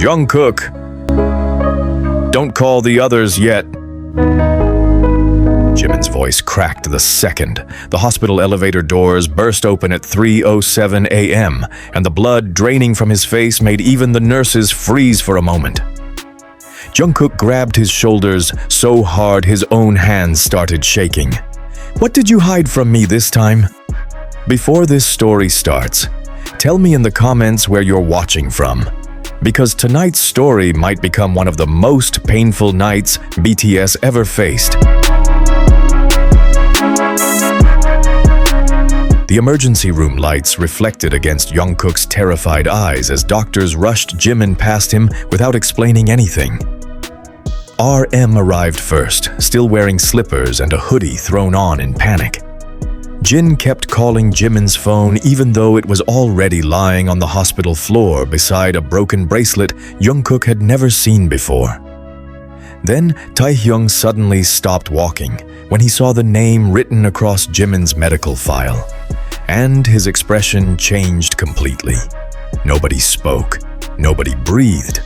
Jungkook! Don't call the others yet. Jimin's voice cracked the second. The hospital elevator doors burst open at 3:07 a.m., and the blood draining from his face made even the nurses freeze for a moment. Jungkook grabbed his shoulders so hard his own hands started shaking. What did you hide from me this time? Before this story starts, tell me in the comments where you're watching from, because tonight's story might become one of the most painful nights BTS ever faced. The emergency room lights reflected against Jungkook's terrified eyes as doctors rushed Jimin past him without explaining anything. RM arrived first, still wearing slippers and a hoodie thrown on in panic. Jin kept calling Jimin's phone even though it was already lying on the hospital floor beside a broken bracelet Jungkook had never seen before. Then Taehyung suddenly stopped walking when he saw the name written across Jimin's medical file. And his expression changed completely. Nobody spoke, nobody breathed,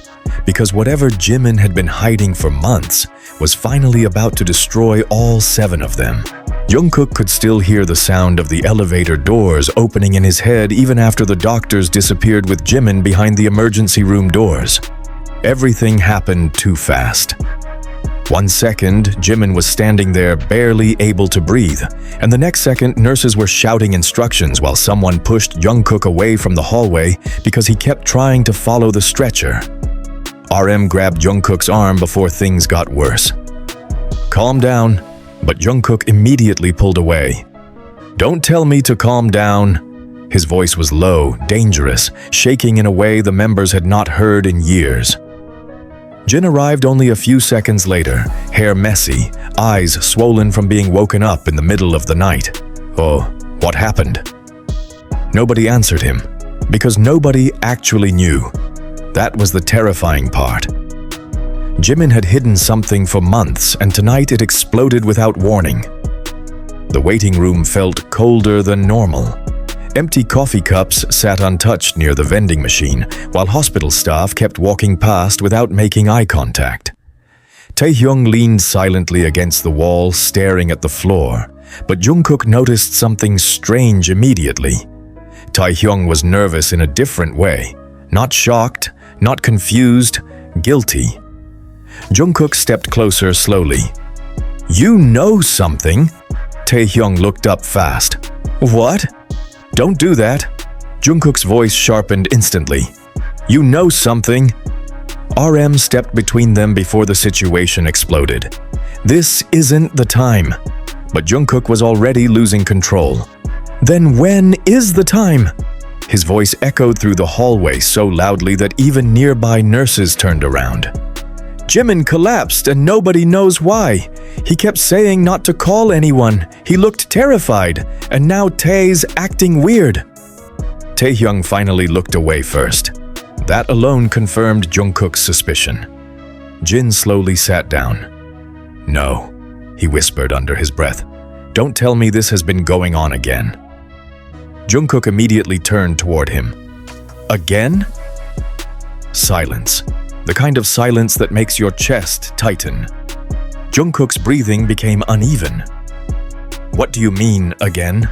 because whatever Jimin had been hiding for months was finally about to destroy all 7 of them. Jungkook could still hear the sound of the elevator doors opening in his head even after the doctors disappeared with Jimin behind the emergency room doors. Everything happened too fast. 1 second, Jimin was standing there barely able to breathe, and the next second, nurses were shouting instructions while someone pushed Jungkook away from the hallway because he kept trying to follow the stretcher. RM grabbed Jungkook's arm before things got worse. Calm down, but Jungkook immediately pulled away. Don't tell me to calm down. His voice was low, dangerous, shaking in a way the members had not heard in years. Jin arrived only a few seconds later, hair messy, eyes swollen from being woken up in the middle of the night. Oh, what happened? Nobody answered him, because nobody actually knew. That was the terrifying part. Jimin had hidden something for months, and tonight it exploded without warning. The waiting room felt colder than normal. Empty coffee cups sat untouched near the vending machine, while hospital staff kept walking past without making eye contact. Taehyung leaned silently against the wall, staring at the floor, but Jungkook noticed something strange immediately. Taehyung was nervous in a different way, not shocked, not confused, guilty. Jungkook stepped closer slowly. You know something? Taehyung looked up fast. What? Don't do that. Jungkook's voice sharpened instantly. You know something. RM stepped between them before the situation exploded. This isn't the time. But Jungkook was already losing control. Then when is the time? His voice echoed through the hallway so loudly that even nearby nurses turned around. Jimin collapsed and nobody knows why. He kept saying not to call anyone. He looked terrified, and now Tae's acting weird. Taehyung finally looked away first. That alone confirmed Jungkook's suspicion. Jin slowly sat down. No, he whispered under his breath. Don't tell me this has been going on again. Jungkook immediately turned toward him. Again? Silence. The kind of silence that makes your chest tighten. Jungkook's breathing became uneven. What do you mean, again?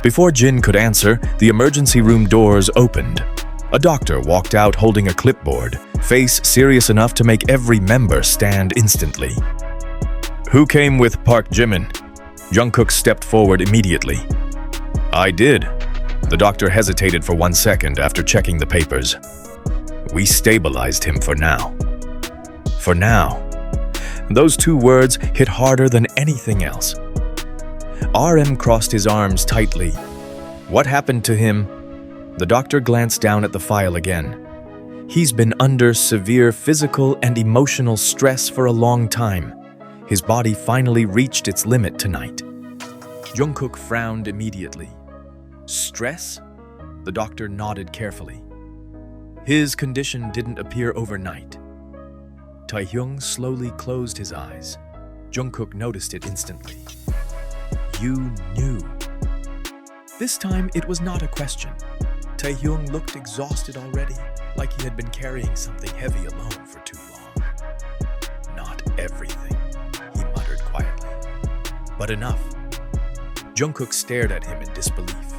Before Jin could answer, the emergency room doors opened. A doctor walked out holding a clipboard, face serious enough to make every member stand instantly. Who came with Park Jimin? Jungkook stepped forward immediately. I did. The doctor hesitated for 1 second after checking the papers. We stabilized him for now. For now. Those 2 words hit harder than anything else. RM crossed his arms tightly. What happened to him? The doctor glanced down at the file again. He's been under severe physical and emotional stress for a long time. His body finally reached its limit tonight. Jungkook frowned immediately. Stress? The doctor nodded carefully. His condition didn't appear overnight. Taehyung slowly closed his eyes. Jungkook noticed it instantly. You knew. This time, it was not a question. Taehyung looked exhausted already. like he had been carrying something heavy alone for too long. Not everything, he muttered quietly. But enough. Jungkook stared at him in disbelief.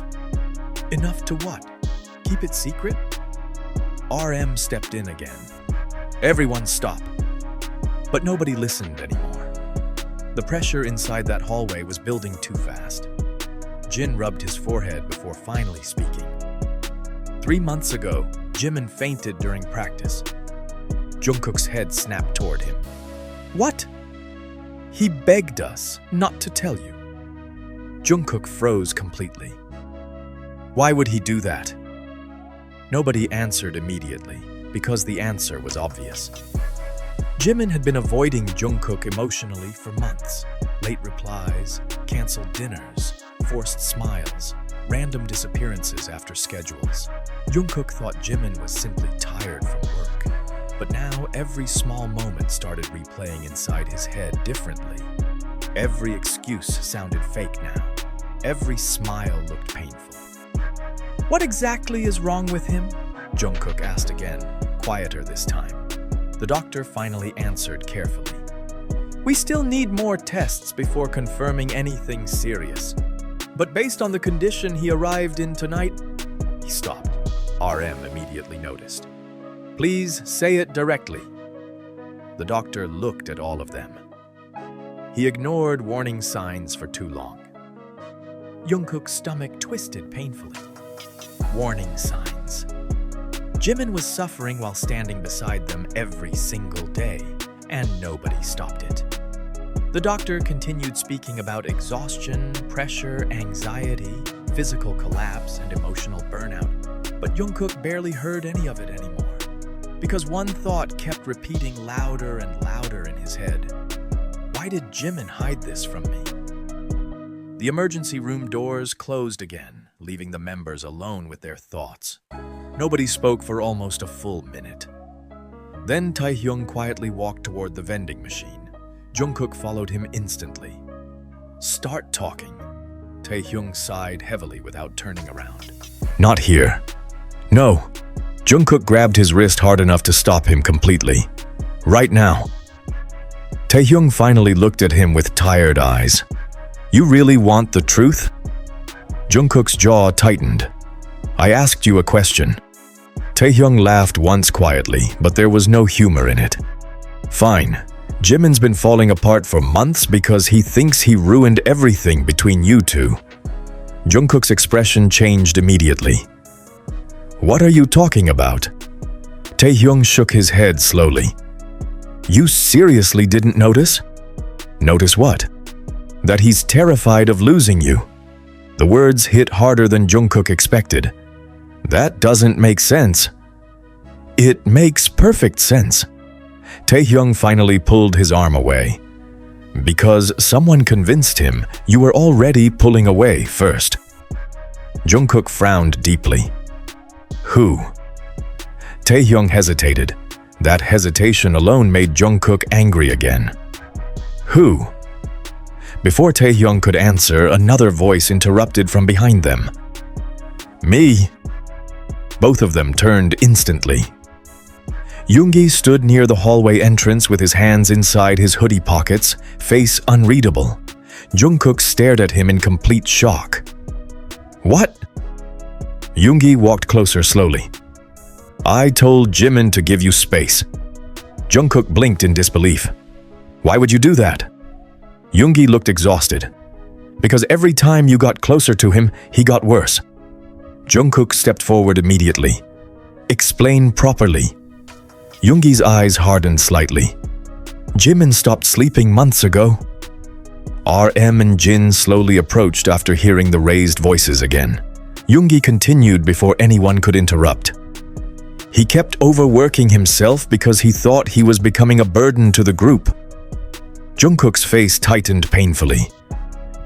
Enough to what? Keep it secret? RM stepped in again. Everyone stop. But nobody listened anymore. The pressure inside that hallway was building too fast. Jin rubbed his forehead before finally speaking. 3 months ago, Jimin fainted during practice. Jungkook's head snapped toward him. What? He begged us not to tell you. Jungkook froze completely. Why would he do that? Nobody answered immediately, because the answer was obvious. Jimin had been avoiding Jungkook emotionally for months. Late replies, canceled dinners, forced smiles, random disappearances after schedules. Jungkook thought Jimin was simply tired from work. But now every small moment started replaying inside his head differently. Every excuse sounded fake now. Every smile looked painful. What exactly is wrong with him? Jungkook asked again, quieter this time. The doctor finally answered carefully. We still need more tests before confirming anything serious. But based on the condition he arrived in tonight, he stopped. RM immediately noticed. Please say it directly. The doctor looked at all of them. He ignored warning signs for too long. Jungkook's stomach twisted painfully. Warning signs. Jimin was suffering while standing beside them every single day, and nobody stopped it. The doctor continued speaking about exhaustion, pressure, anxiety, physical collapse, and emotional burnout. But Jungkook barely heard any of it anymore, because one thought kept repeating louder and louder in his head. Why did Jimin hide this from me? The emergency room doors closed again, leaving the members alone with their thoughts. Nobody spoke for almost a full minute. Then Taehyung quietly walked toward the vending machine. Jungkook followed him instantly. Start talking. Taehyung sighed heavily without turning around. Not here. No. Jungkook grabbed his wrist hard enough to stop him completely. Right now. Taehyung finally looked at him with tired eyes. You really want the truth? Jungkook's jaw tightened. I asked you a question. Taehyung laughed once quietly, but there was no humor in it. Fine. Jimin's been falling apart for months because he thinks he ruined everything between you two. Jungkook's expression changed immediately. What are you talking about? Taehyung shook his head slowly. You seriously didn't notice? Notice what? That he's terrified of losing you. The words hit harder than Jungkook expected. That doesn't make sense. It makes perfect sense. Taehyung finally pulled his arm away. Because someone convinced him you were already pulling away first. Jungkook frowned deeply. Who? Taehyung hesitated. That hesitation alone made Jungkook angry again. Who? Before Taehyung could answer, another voice interrupted from behind them. Me. Both of them turned instantly. Yoongi stood near the hallway entrance with his hands inside his hoodie pockets, face unreadable. Jungkook stared at him in complete shock. What? Yoongi walked closer slowly. I told Jimin to give you space. Jungkook blinked in disbelief. Why would you do that? Yoongi looked exhausted. Because every time you got closer to him, he got worse. Jungkook stepped forward immediately. Explain properly. Yoongi's eyes hardened slightly. Jimin stopped sleeping months ago. RM and Jin slowly approached after hearing the raised voices again. Yoongi continued before anyone could interrupt. He kept overworking himself because he thought he was becoming a burden to the group. Jungkook's face tightened painfully.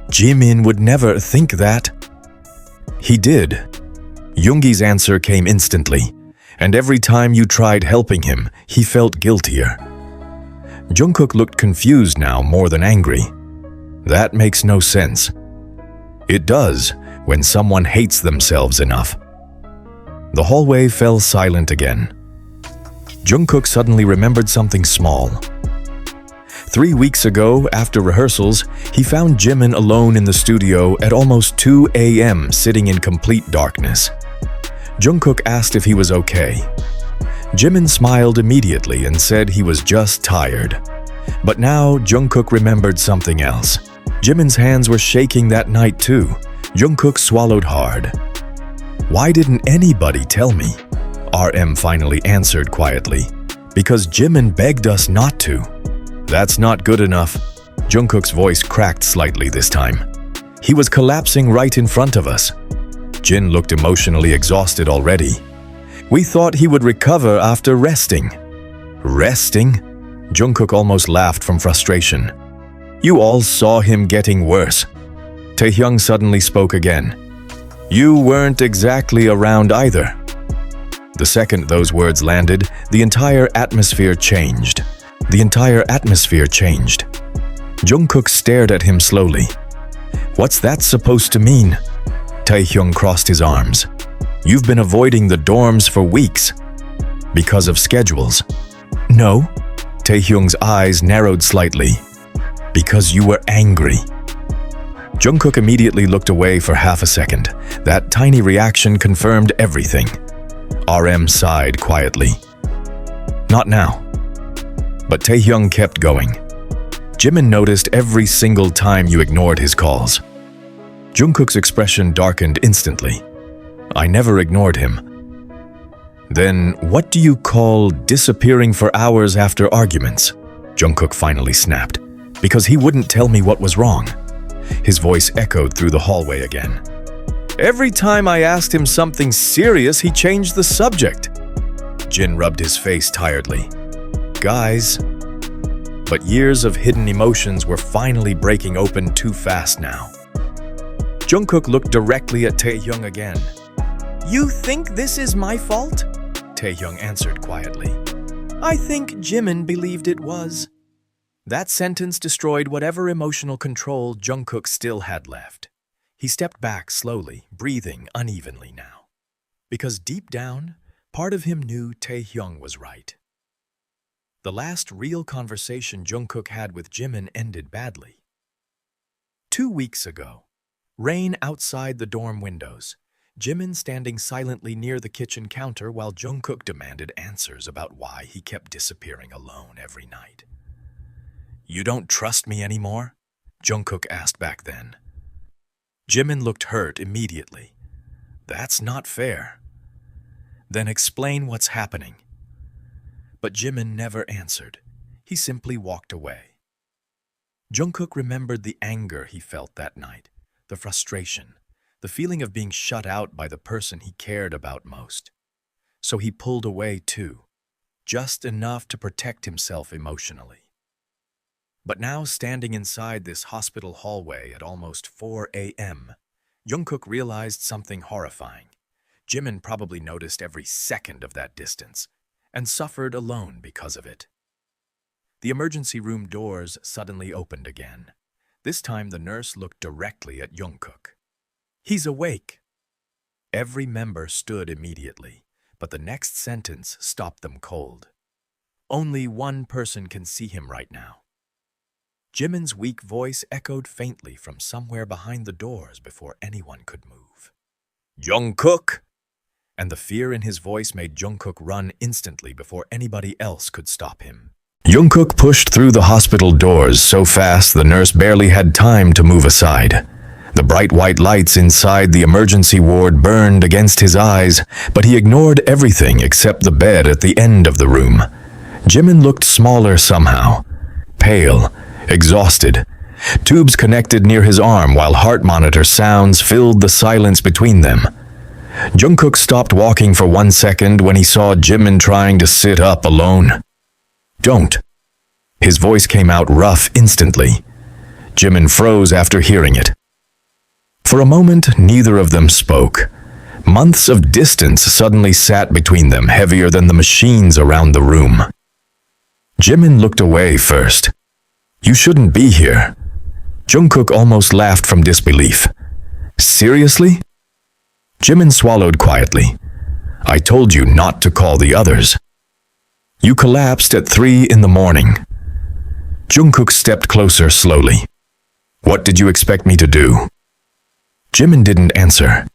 Jimin would never think that. He did. Yoongi's answer came instantly, and every time you tried helping him, he felt guiltier. Jungkook looked confused now more than angry. That makes no sense. It does, when someone hates themselves enough. The hallway fell silent again. Jungkook suddenly remembered something small. 3 weeks ago, after rehearsals, he found Jimin alone in the studio at almost 2 a.m. sitting in complete darkness. Jungkook asked if he was okay. Jimin smiled immediately and said he was just tired. But now Jungkook remembered something else. Jimin's hands were shaking that night too. Jungkook swallowed hard. "Why didn't anybody tell me?" RM finally answered quietly. "Because Jimin begged us not to." "That's not good enough." Jungkook's voice cracked slightly this time. "He was collapsing right in front of us." Jin looked emotionally exhausted already. "We thought he would recover after resting." "Resting?" Jungkook almost laughed from frustration. "You all saw him getting worse." Taehyung suddenly spoke again. "You weren't exactly around either." The second those words landed, the entire atmosphere changed. The entire atmosphere changed. Jungkook stared at him slowly. "What's that supposed to mean?" Taehyung crossed his arms. "You've been avoiding the dorms for weeks." "Because of schedules." "No." Taehyung's eyes narrowed slightly. "Because you were angry." Jungkook immediately looked away for half a second. That tiny reaction confirmed everything. RM sighed quietly. "Not now." But Taehyung kept going. "Jimin noticed every single time you ignored his calls." Jungkook's expression darkened instantly. "I never ignored him." "Then what do you call disappearing for hours after arguments?" Jungkook finally snapped. "Because he wouldn't tell me what was wrong." His voice echoed through the hallway again. "Every time I asked him something serious, he changed the subject." Jin rubbed his face tiredly. "Guys." But years of hidden emotions were finally breaking open too fast now. Jungkook looked directly at Taehyung again. "You think this is my fault?" Taehyung answered quietly. "I think Jimin believed it was." That sentence destroyed whatever emotional control Jungkook still had left. He stepped back slowly, breathing unevenly now. Because deep down, part of him knew Taehyung was right. The last real conversation Jungkook had with Jimin ended badly. 2 weeks ago, rain outside the dorm windows, Jimin standing silently near the kitchen counter while Jungkook demanded answers about why he kept disappearing alone every night. "You don't trust me anymore?" Jungkook asked back then. Jimin looked hurt immediately. "That's not fair." "Then explain what's happening." But Jimin never answered. He simply walked away. Jungkook remembered the anger he felt that night, the frustration, the feeling of being shut out by the person he cared about most. So he pulled away too, just enough to protect himself emotionally. But now, standing inside this hospital hallway at almost 4 a.m., Jungkook realized something horrifying. Jimin probably noticed every second of that distance and suffered alone because of it. The emergency room doors suddenly opened again. This time the nurse looked directly at Jungkook. "He's awake." Every member stood immediately, but the next sentence stopped them cold. "Only one person can see him right now." Jimin's weak voice echoed faintly from somewhere behind the doors before anyone could move. "Jungkook!" And the fear in his voice made Jungkook run instantly before anybody else could stop him. Jungkook pushed through the hospital doors so fast the nurse barely had time to move aside. The bright white lights inside the emergency ward burned against his eyes, but he ignored everything except the bed at the end of the room. Jimin looked smaller somehow, pale, exhausted. Tubes connected near his arm while heart monitor sounds filled the silence between them. Jungkook stopped walking for 1 second when he saw Jimin trying to sit up alone. "Don't." His voice came out rough instantly. Jimin froze after hearing it. For a moment, neither of them spoke. Months of distance suddenly sat between them, heavier than the machines around the room. Jimin looked away first. "You shouldn't be here." Jungkook almost laughed from disbelief. "Seriously?" Jimin swallowed quietly. "I told you not to call the others." You collapsed at 3 in the morning. Jungkook stepped closer slowly. What did you expect me to do? Jimin didn't answer.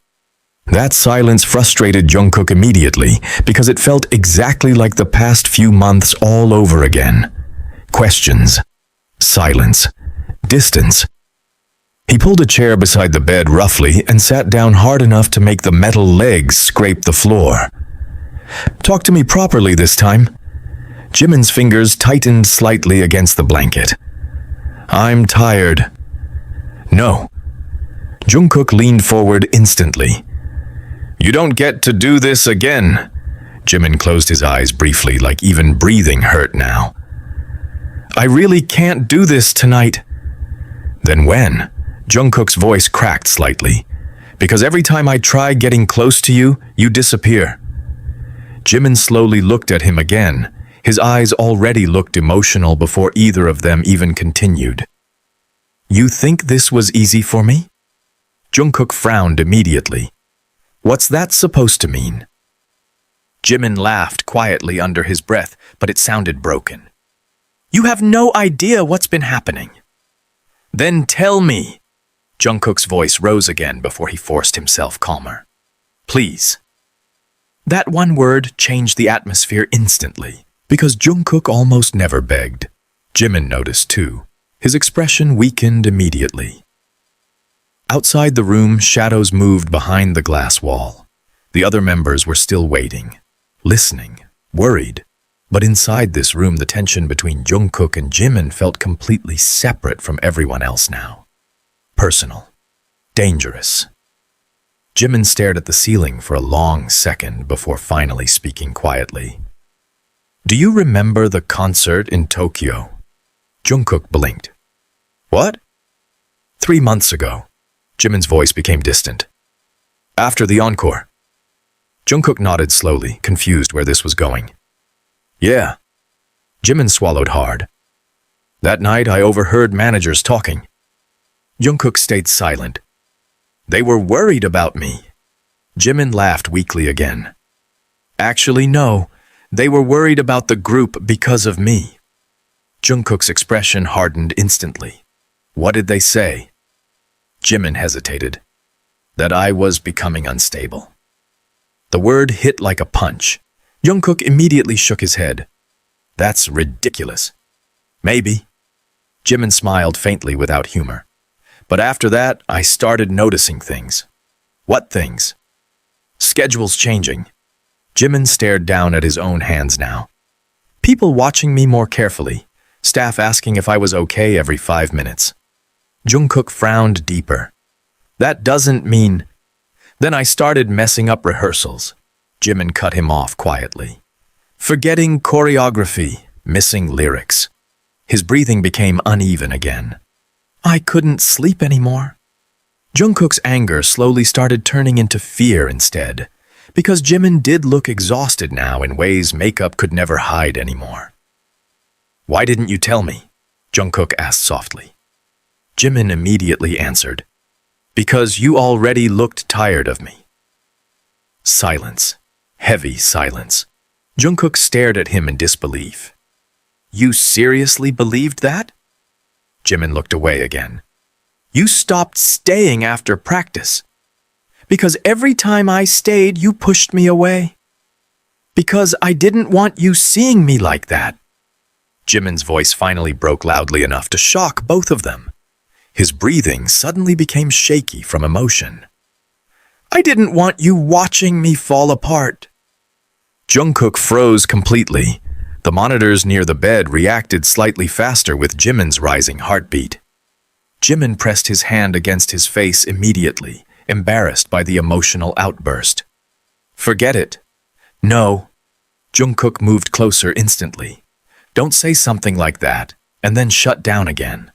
That silence frustrated Jungkook immediately because it felt exactly like the past few months all over again. Questions, silence, distance. He pulled a chair beside the bed roughly and sat down hard enough to make the metal legs scrape the floor. Talk to me properly this time. Jimin's fingers tightened slightly against the blanket. I'm tired. No. Jungkook leaned forward instantly. You don't get to do this again. Jimin closed his eyes briefly, like even breathing hurt now. I really can't do this tonight. Then when? Jungkook's voice cracked slightly. Because every time I try getting close to you, you disappear. Jimin slowly looked at him again. His eyes already looked emotional before either of them even continued. You think this was easy for me? Jungkook frowned immediately. What's that supposed to mean? Jimin laughed quietly under his breath, but it sounded broken. You have no idea what's been happening. Then tell me. Jungkook's voice rose again before he forced himself calmer. Please. That one word changed the atmosphere instantly, because Jungkook almost never begged. Jimin noticed too. His expression weakened immediately. Outside the room, shadows moved behind the glass wall. The other members were still waiting, listening, worried. But inside this room, the tension between Jungkook and Jimin felt completely separate from everyone else now. Personal. Dangerous. Jimin stared at the ceiling for a long second before finally speaking quietly. Do you remember the concert in Tokyo? Jungkook blinked. What? 3 months ago. Jimin's voice became distant. After the encore. Jungkook nodded slowly, confused where this was going. Yeah. Jimin swallowed hard. That night I overheard managers talking. Jungkook stayed silent. They were worried about me. Jimin laughed weakly again. Actually, no. They were worried about the group because of me. Jungkook's expression hardened instantly. What did they say? Jimin hesitated. That I was becoming unstable. The word hit like a punch. Jungkook immediately shook his head. That's ridiculous. Maybe. Jimin smiled faintly without humor. But after that, I started noticing things. What things? Schedules changing. Jimin stared down at his own hands now. People watching me more carefully. Staff asking if I was okay every 5 minutes. Jungkook frowned deeper. That doesn't mean... Then I started messing up rehearsals. Jimin cut him off quietly. Forgetting choreography, missing lyrics. His breathing became uneven again. I couldn't sleep anymore. Jungkook's anger slowly started turning into fear instead, because Jimin did look exhausted now in ways makeup could never hide anymore. Why didn't you tell me? Jungkook asked softly. Jimin immediately answered, because you already looked tired of me. Silence. Heavy silence. Jungkook stared at him in disbelief. You seriously believed that? Jimin looked away again. You stopped staying after practice. Because every time I stayed, you pushed me away. Because I didn't want you seeing me like that. Jimin's voice finally broke loudly enough to shock both of them. His breathing suddenly became shaky from emotion. I didn't want you watching me fall apart. Jungkook froze completely. The monitors near the bed reacted slightly faster with Jimin's rising heartbeat. Jimin pressed his hand against his face immediately, embarrassed by the emotional outburst. Forget it. No. Jungkook moved closer instantly. Don't say something like that, and then shut down again.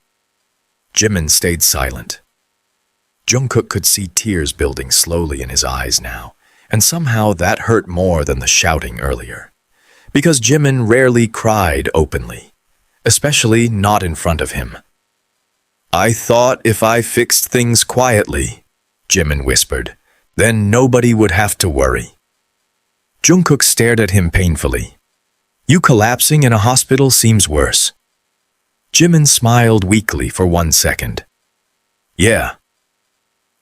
Jimin stayed silent. Jungkook could see tears building slowly in his eyes now, and somehow that hurt more than the shouting earlier. Because Jimin rarely cried openly, especially not in front of him. I thought if I fixed things quietly, Jimin whispered, then nobody would have to worry. Jungkook stared at him painfully. You collapsing in a hospital seems worse. Jimin smiled weakly for 1 second. Yeah.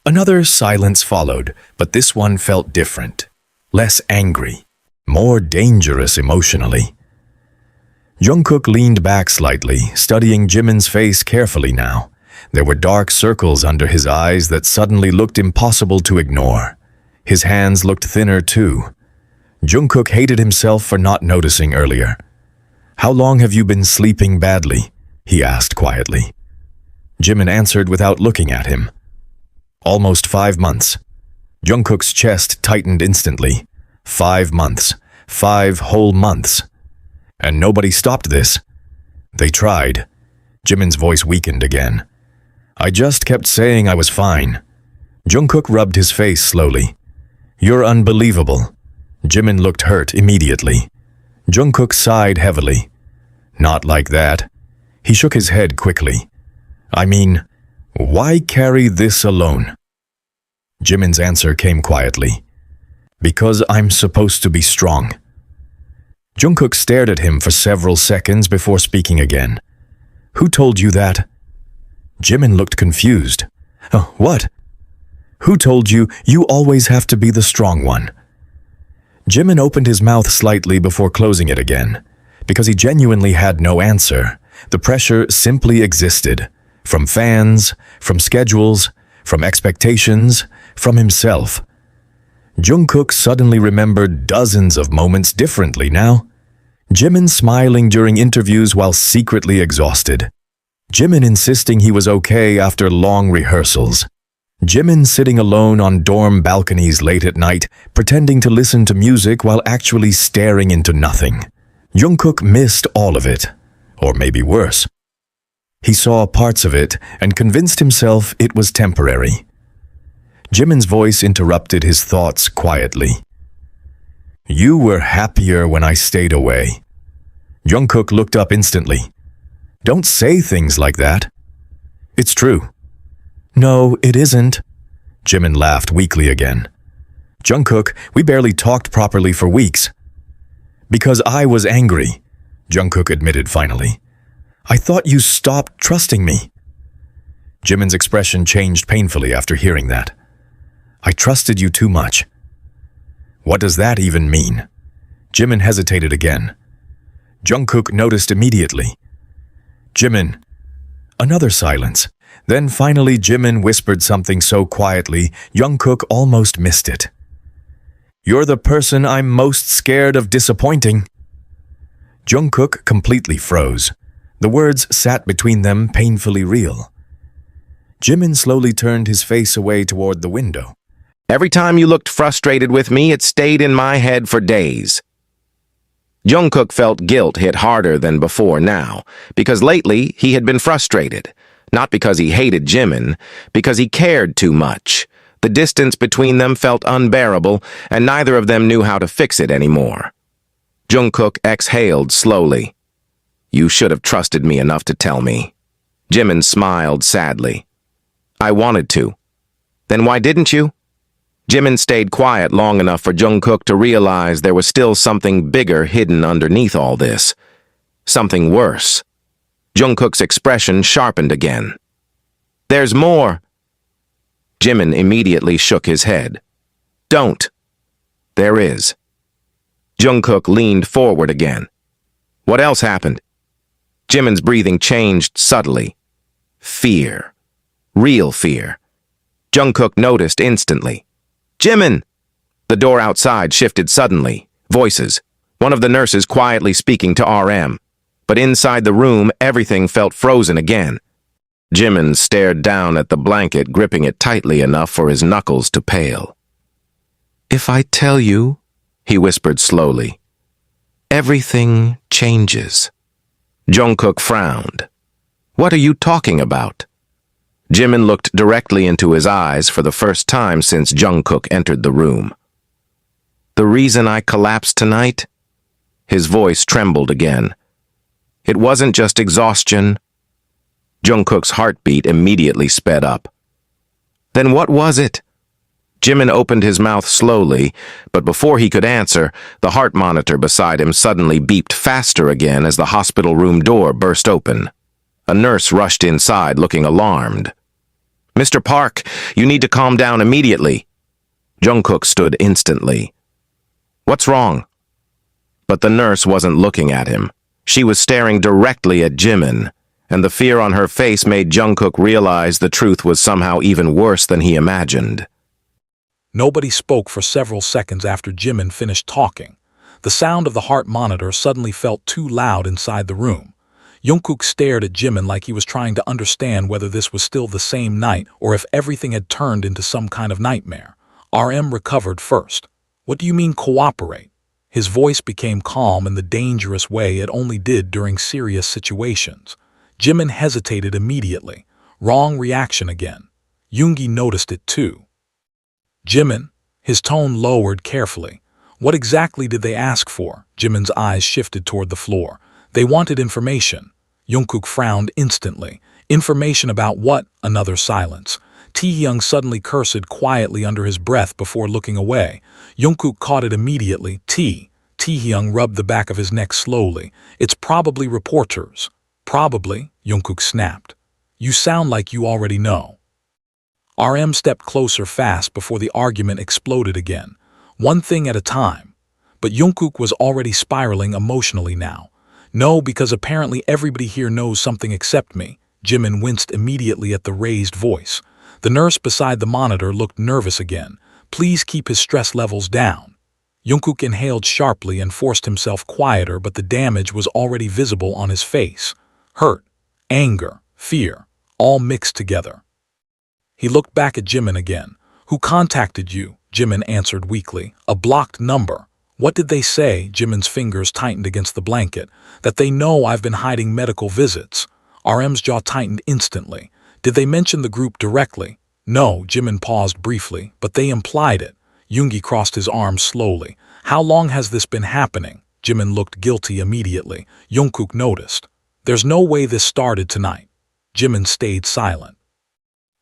Another silence followed, but this one felt different. Less angry, more dangerous emotionally. Jungkook leaned back slightly, studying Jimin's face carefully now. There were dark circles under his eyes that suddenly looked impossible to ignore. His hands looked thinner too. Jungkook hated himself for not noticing earlier. "How long have you been sleeping badly?" he asked quietly. Jimin answered without looking at him. "Almost 5 months." Jungkook's chest tightened instantly. 5 months. 5 whole months. And nobody stopped this. They tried. Jimin's voice weakened again. "I just kept saying I was fine." Jungkook rubbed his face slowly. "You're unbelievable." Jimin looked hurt immediately. Jungkook sighed heavily. "Not like that." He shook his head quickly. "I mean, why carry this alone?" Jimin's answer came quietly. "Because I'm supposed to be strong." Jungkook stared at him for several seconds before speaking again. "Who told you that?" Jimin looked confused. "Oh, what?" "Who told you you always have to be the strong one?" Jimin opened his mouth slightly before closing it again, because he genuinely had no answer. The pressure simply existed. From fans, from schedules, from expectations, from himself. Jungkook suddenly remembered dozens of moments differently now. Jimin smiling during interviews while secretly exhausted. Jimin insisting he was okay after long rehearsals. Jimin sitting alone on dorm balconies late at night, pretending to listen to music while actually staring into nothing. Jungkook missed all of it, or maybe worse. He saw parts of it and convinced himself it was temporary. Jimin's voice interrupted his thoughts quietly. "You were happier when I stayed away." Jungkook looked up instantly. "Don't say things like that." "It's true." "No, it isn't." Jimin laughed weakly again. "Jungkook, we barely talked properly for weeks." "Because I was angry," Jungkook admitted finally. "I thought you stopped trusting me." Jimin's expression changed painfully after hearing that. "I trusted you too much." "What does that even mean?" Jimin hesitated again. Jungkook noticed immediately. "Jimin." Another silence. Then finally Jimin whispered something so quietly, Jungkook almost missed it. "You're the person I'm most scared of disappointing." Jungkook completely froze. The words sat between them painfully real. Jimin slowly turned his face away toward the window. "Every time you looked frustrated with me, it stayed in my head for days." Jungkook felt guilt hit harder than before now, because lately he had been frustrated. Not because he hated Jimin, because he cared too much. The distance between them felt unbearable, and neither of them knew how to fix it anymore. Jungkook exhaled slowly. "You should have trusted me enough to tell me." Jimin smiled sadly. "I wanted to." "Then why didn't you?" Jimin stayed quiet long enough for Jungkook to realize there was still something bigger hidden underneath all this. Something worse. Jungkook's expression sharpened again. "There's more." Jimin immediately shook his head. "Don't." "There is." Jungkook leaned forward again. "What else happened?" Jimin's breathing changed subtly. Fear. Real fear. Jungkook noticed instantly. "Jimin!" The door outside shifted suddenly. Voices. One of the nurses quietly speaking to RM. But inside the room, everything felt frozen again. Jimin stared down at the blanket, gripping it tightly enough for his knuckles to pale. "If I tell you," he whispered slowly, "everything changes." Jungkook frowned. "What are you talking about?" Jimin looked directly into his eyes for the first time since Jungkook entered the room. "The reason I collapsed tonight?" His voice trembled again. "It wasn't just exhaustion." Jungkook's heartbeat immediately sped up. "Then what was it?" Jimin opened his mouth slowly, but before he could answer, the heart monitor beside him suddenly beeped faster again as the hospital room door burst open. A nurse rushed inside, looking alarmed. "Mr. Park, you need to calm down immediately." Jungkook stood instantly. "What's wrong?" But the nurse wasn't looking at him. She was staring directly at Jimin, and the fear on her face made Jungkook realize the truth was somehow even worse than he imagined. Nobody spoke for several seconds after Jimin finished talking. The sound of the heart monitor suddenly felt too loud inside the room. Jungkook stared at Jimin like he was trying to understand whether this was still the same night or if everything had turned into some kind of nightmare. RM recovered first. "What do you mean cooperate?" His voice became calm in the dangerous way it only did during serious situations. Jimin hesitated immediately. Wrong reaction again. Yoongi noticed it too. "Jimin," his tone lowered carefully. "What exactly did they ask for?" Jimin's eyes shifted toward the floor. "They wanted information." Jungkook frowned instantly. "Information about what?" Another silence. Taehyung suddenly cursed quietly under his breath before looking away. Jungkook caught it immediately. Taehyung rubbed the back of his neck slowly. "It's probably reporters." "Probably," Jungkook snapped. "You sound like you already know." RM stepped closer fast before the argument exploded again. One thing at a time. But Jungkook was already spiraling emotionally now. "No, because apparently everybody here knows something except me." Jimin winced immediately at the raised voice. The nurse beside the monitor looked nervous again. "Please keep his stress levels down." Jungkook inhaled sharply and forced himself quieter, but the damage was already visible on his face. Hurt, anger, fear, all mixed together. He looked back at Jimin again. "Who contacted you?" Jimin answered weakly. "A blocked number." "What did they say?" Jimin's fingers tightened against the blanket. "That they know I've been hiding medical visits." RM's jaw tightened instantly. "Did they mention the group directly?" "No," Jimin paused briefly, "but they implied it." Yoongi crossed his arms slowly. "How long has this been happening?" Jimin looked guilty immediately. Jungkook noticed. "There's no way this started tonight." Jimin stayed silent.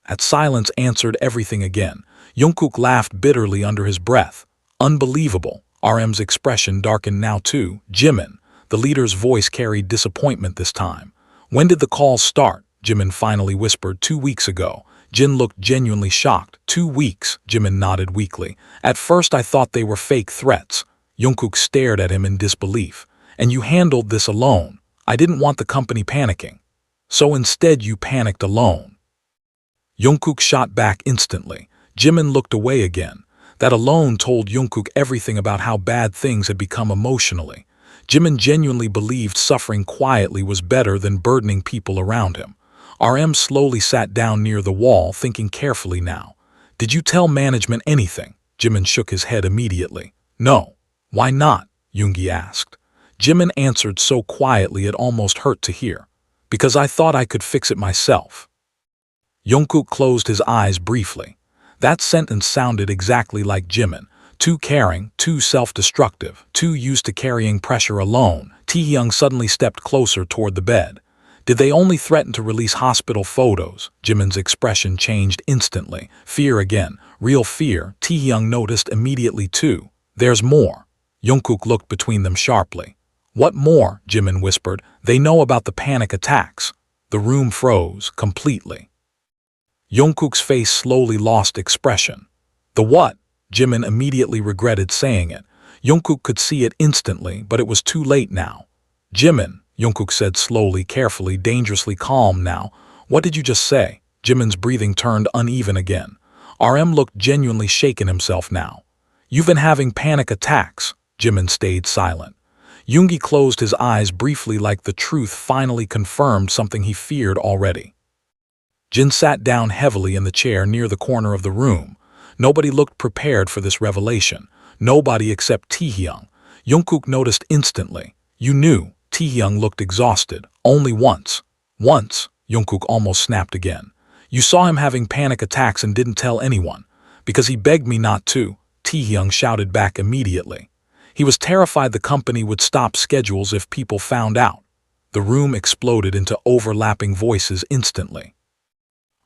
That silence answered everything again. Jungkook laughed bitterly under his breath. "Unbelievable." RM's expression darkened now too. "Jimin." The leader's voice carried disappointment this time. "When did the calls start?" Jimin finally whispered. 2 weeks ago." Jin looked genuinely shocked. 2 weeks, Jimin nodded weakly. "At first I thought they were fake threats." Jungkook stared at him in disbelief. "And you handled this alone." "I didn't want the company panicking." "So instead you panicked alone." Jungkook shot back instantly. Jimin looked away again. That alone told Jungkook everything about how bad things had become emotionally. Jimin genuinely believed suffering quietly was better than burdening people around him. RM slowly sat down near the wall, thinking carefully now. "Did you tell management anything?" Jimin shook his head immediately. "No." "Why not?" Yoongi asked. Jimin answered so quietly it almost hurt to hear. "Because I thought I could fix it myself." Jungkook closed his eyes briefly. That sentence sounded exactly like Jimin. Too caring, too self-destructive, too used to carrying pressure alone. Taehyung suddenly stepped closer toward the bed. "Did they only threaten to release hospital photos?" Jimin's expression changed instantly. Fear again. Real fear. Taehyung noticed immediately too. "There's more." Jungkook looked between them sharply. "What more?" Jimin whispered. "They know about the panic attacks." The room froze completely. Jungkook's face slowly lost expression. "The what?" Jimin immediately regretted saying it. Jungkook could see it instantly, but it was too late now. "Jimin," Jungkook said slowly, carefully, dangerously calm now. "What did you just say?" Jimin's breathing turned uneven again. RM looked genuinely shaken himself now. "You've been having panic attacks." Jimin stayed silent. Yoongi closed his eyes briefly like the truth finally confirmed something he feared already. Jin sat down heavily in the chair near the corner of the room. Nobody looked prepared for this revelation. Nobody except Taehyung. Jungkook noticed instantly. "You knew." Taehyung looked exhausted. "Only once." "Once?" Jungkook almost snapped again. "You saw him having panic attacks and didn't tell anyone." "Because he begged me not to," Taehyung shouted back immediately. He was terrified the company would stop schedules if people found out. The room exploded into overlapping voices instantly.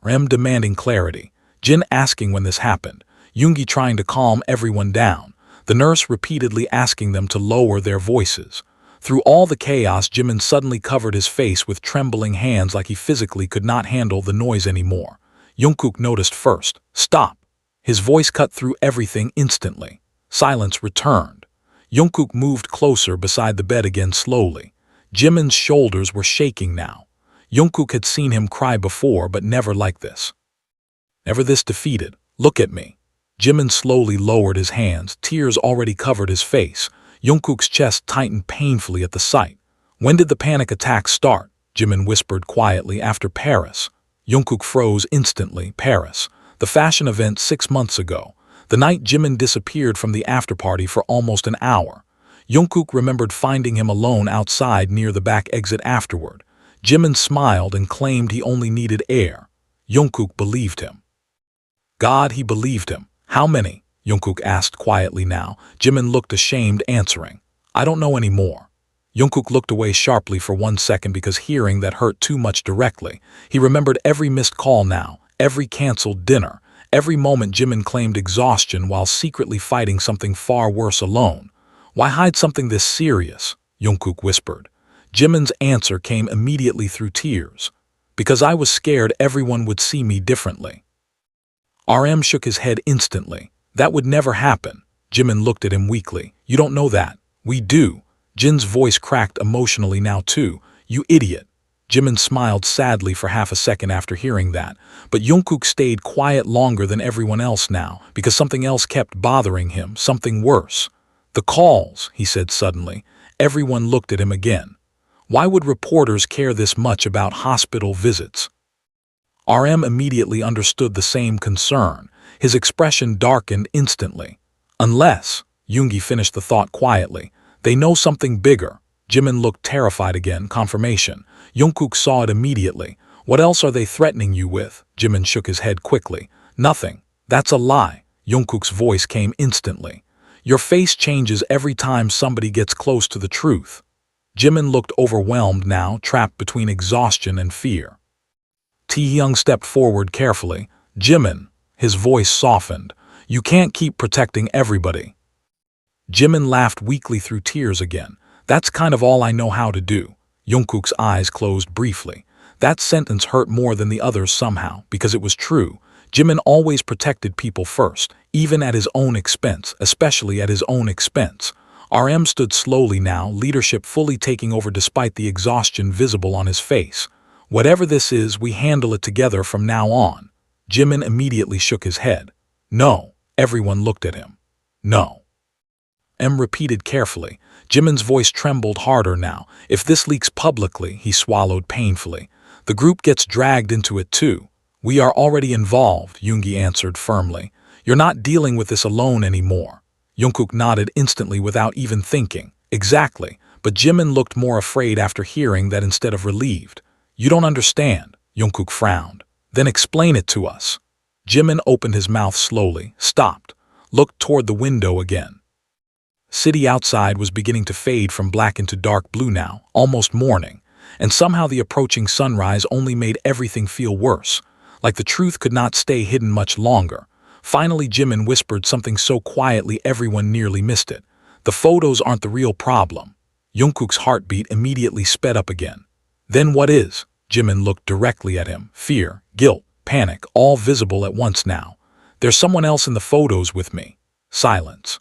RM demanding clarity. Jin asking when this happened. Yoongi trying to calm everyone down, the nurse repeatedly asking them to lower their voices. Through all the chaos, Jimin suddenly covered his face with trembling hands like he physically could not handle the noise anymore. Jungkook noticed first. Stop! His voice cut through everything instantly. Silence returned. Jungkook moved closer beside the bed again slowly. Jimin's shoulders were shaking now. Jungkook had seen him cry before, but never like this. Never this defeated. Look at me. Jimin slowly lowered his hands. Tears already covered his face. Jungkook's chest tightened painfully at the sight. When did the panic attack start? Jimin whispered quietly. After Paris. Jungkook froze instantly. Paris. The fashion event 6 months ago. The night Jimin disappeared from the afterparty for almost an hour. Jungkook remembered finding him alone outside near the back exit afterward. Jimin smiled and claimed he only needed air. Jungkook believed him. God, he believed him. How many? Jungkook asked quietly now. Jimin looked ashamed, answering, I don't know anymore. Jungkook looked away sharply for 1 second because hearing that hurt too much directly. He remembered every missed call now, every canceled dinner, every moment Jimin claimed exhaustion while secretly fighting something far worse alone. Why hide something this serious? Jungkook whispered. Jimin's answer came immediately through tears. Because I was scared everyone would see me differently. RM shook his head instantly. That would never happen. Jimin looked at him weakly. You don't know that. We do. Jin's voice cracked emotionally now too. You idiot. Jimin smiled sadly for half a second after hearing that, but Jungkook stayed quiet longer than everyone else now because something else kept bothering him, something worse. The calls, he said suddenly. Everyone looked at him again. Why would reporters care this much about hospital visits? RM immediately understood the same concern. His expression darkened instantly. Unless, Yoongi finished the thought quietly, they know something bigger. Jimin looked terrified again, confirmation. Jungkook saw it immediately. What else are they threatening you with? Jimin shook his head quickly. Nothing. That's a lie. Jungkook's voice came instantly. Your face changes every time somebody gets close to the truth. Jimin looked overwhelmed now, trapped between exhaustion and fear. Taehyung stepped forward carefully. Jimin, his voice softened. You can't keep protecting everybody. Jimin laughed weakly through tears again. That's kind of all I know how to do. Jungkook's eyes closed briefly. That sentence hurt more than the others somehow, because it was true. Jimin always protected people first, even at his own expense, especially at his own expense. RM stood slowly now, leadership fully taking over despite the exhaustion visible on his face. Whatever this is, we handle it together from now on. Jimin immediately shook his head. No. Everyone looked at him. No. M repeated carefully. Jimin's voice trembled harder now. If this leaks publicly, he swallowed painfully. The group gets dragged into it too. We are already involved, Yoongi answered firmly. You're not dealing with this alone anymore. Jungkook nodded instantly without even thinking. Exactly. But Jimin looked more afraid after hearing that instead of relieved. You don't understand. Jungkook frowned. Then explain it to us. Jimin opened his mouth slowly, stopped, looked toward the window again. City outside was beginning to fade from black into dark blue now, almost morning, and somehow the approaching sunrise only made everything feel worse, like the truth could not stay hidden much longer. Finally, Jimin whispered something so quietly everyone nearly missed it. The photos aren't the real problem. Jungkook's heartbeat immediately sped up again. Then what is? Jimin looked directly at him. Fear, guilt, panic, all visible at once now. There's someone else in the photos with me. Silence.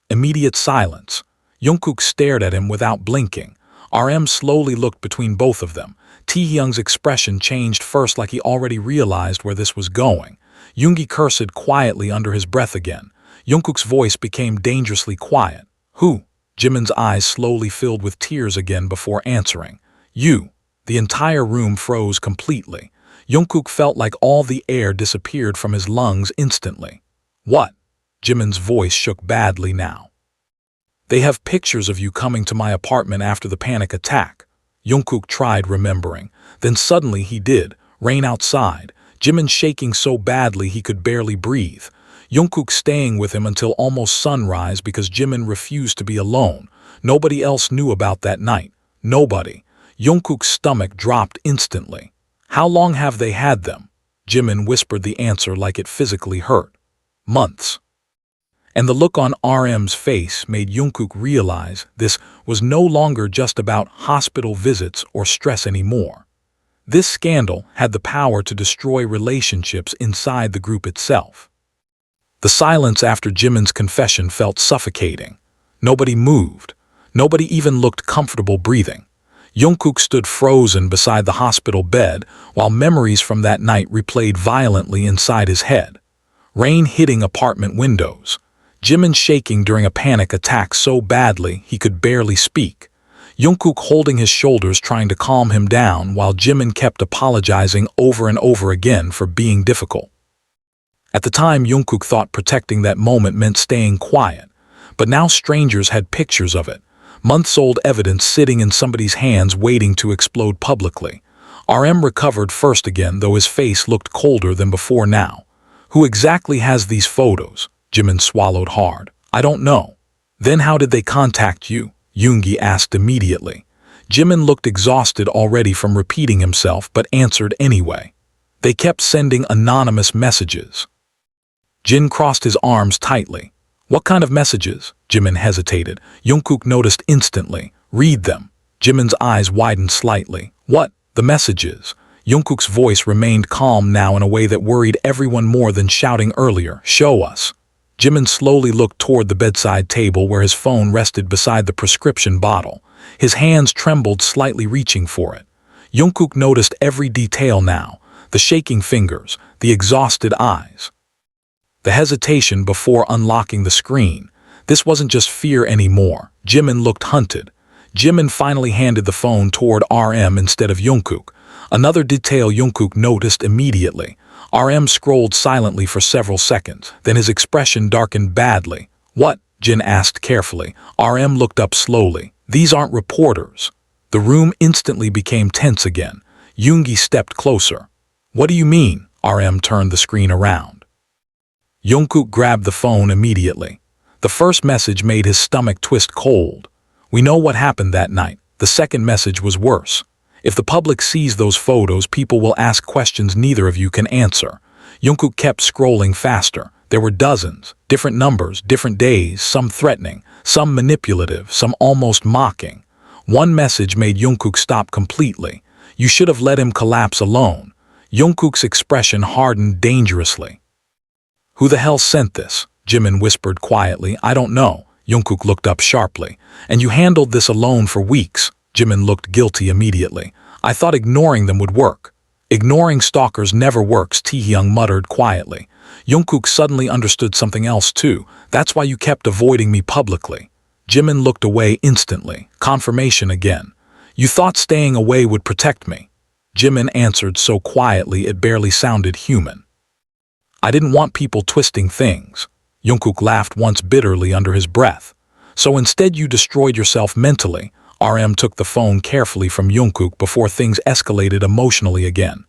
Immediate silence. Jungkook stared at him without blinking. RM slowly looked between both of them. Taehyung's expression changed first like he already realized where this was going. Yoongi cursed quietly under his breath again. Jungkook's voice became dangerously quiet. Who? Jimin's eyes slowly filled with tears again before answering. You. The entire room froze completely. Jungkook felt like all the air disappeared from his lungs instantly. What? Jimin's voice shook badly now. They have pictures of you coming to my apartment after the panic attack. Jungkook tried remembering. Then suddenly he did. Rain outside. Jimin shaking so badly he could barely breathe. Jungkook staying with him until almost sunrise because Jimin refused to be alone. Nobody else knew about that night. Nobody. Jungkook's stomach dropped instantly. How long have they had them? Jimin whispered the answer like it physically hurt. months. And the look on RM's face made Jungkook realize this was no longer just about hospital visits or stress anymore. This scandal had the power to destroy relationships inside the group itself. The silence after Jimin's confession felt suffocating. Nobody moved. Nobody even looked comfortable breathing. Jungkook stood frozen beside the hospital bed while memories from that night replayed violently inside his head. Rain hitting apartment windows. Jimin shaking during a panic attack so badly he could barely speak. Jungkook holding his shoulders trying to calm him down while Jimin kept apologizing over and over again for being difficult. At the time, Jungkook thought protecting that moment meant staying quiet, but now strangers had pictures of it. Months-old evidence sitting in somebody's hands waiting to explode publicly. RM recovered first again, though his face looked colder than before now. Who exactly has these photos? Jimin swallowed hard. I don't know. Then how did they contact you? Yoongi asked immediately. Jimin looked exhausted already from repeating himself, but answered anyway. They kept sending anonymous messages. Jin crossed his arms tightly. What kind of messages? Jimin hesitated. Jungkook noticed instantly. Read them. Jimin's eyes widened slightly. What? The messages? Jungkook's voice remained calm now in a way that worried everyone more than shouting earlier. Show us. Jimin slowly looked toward the bedside table where his phone rested beside the prescription bottle. His hands trembled slightly reaching for it. Jungkook noticed every detail now. The shaking fingers, the exhausted eyes. The hesitation before unlocking the screen. This wasn't just fear anymore. Jimin looked hunted. Jimin finally handed the phone toward RM instead of Jungkook. Another detail Jungkook noticed immediately. RM scrolled silently for several seconds, then his expression darkened badly. What? Jin asked carefully. RM looked up slowly. These aren't reporters. The room instantly became tense again. Yoongi stepped closer. What do you mean? RM turned the screen around. Jungkook grabbed the phone immediately. The first message made his stomach twist cold. We know what happened that night. The second message was worse. If the public sees those photos, people will ask questions neither of you can answer. Jungkook kept scrolling faster. There were dozens, different numbers, different days, some threatening, some manipulative, some almost mocking. One message made Jungkook stop completely. You should have let him collapse alone. Jungkook's expression hardened dangerously. Who the hell sent this? Jimin whispered quietly. I don't know. Jungkook looked up sharply. And you handled this alone for weeks. Jimin looked guilty immediately. I thought ignoring them would work. Ignoring stalkers never works, Taehyung muttered quietly. Jungkook suddenly understood something else too. That's why you kept avoiding me publicly. Jimin looked away instantly. Confirmation again. You thought staying away would protect me. Jimin answered so quietly it barely sounded human. I didn't want people twisting things. Jungkook laughed once bitterly under his breath. So instead you destroyed yourself mentally. RM took the phone carefully from Jungkook before things escalated emotionally again.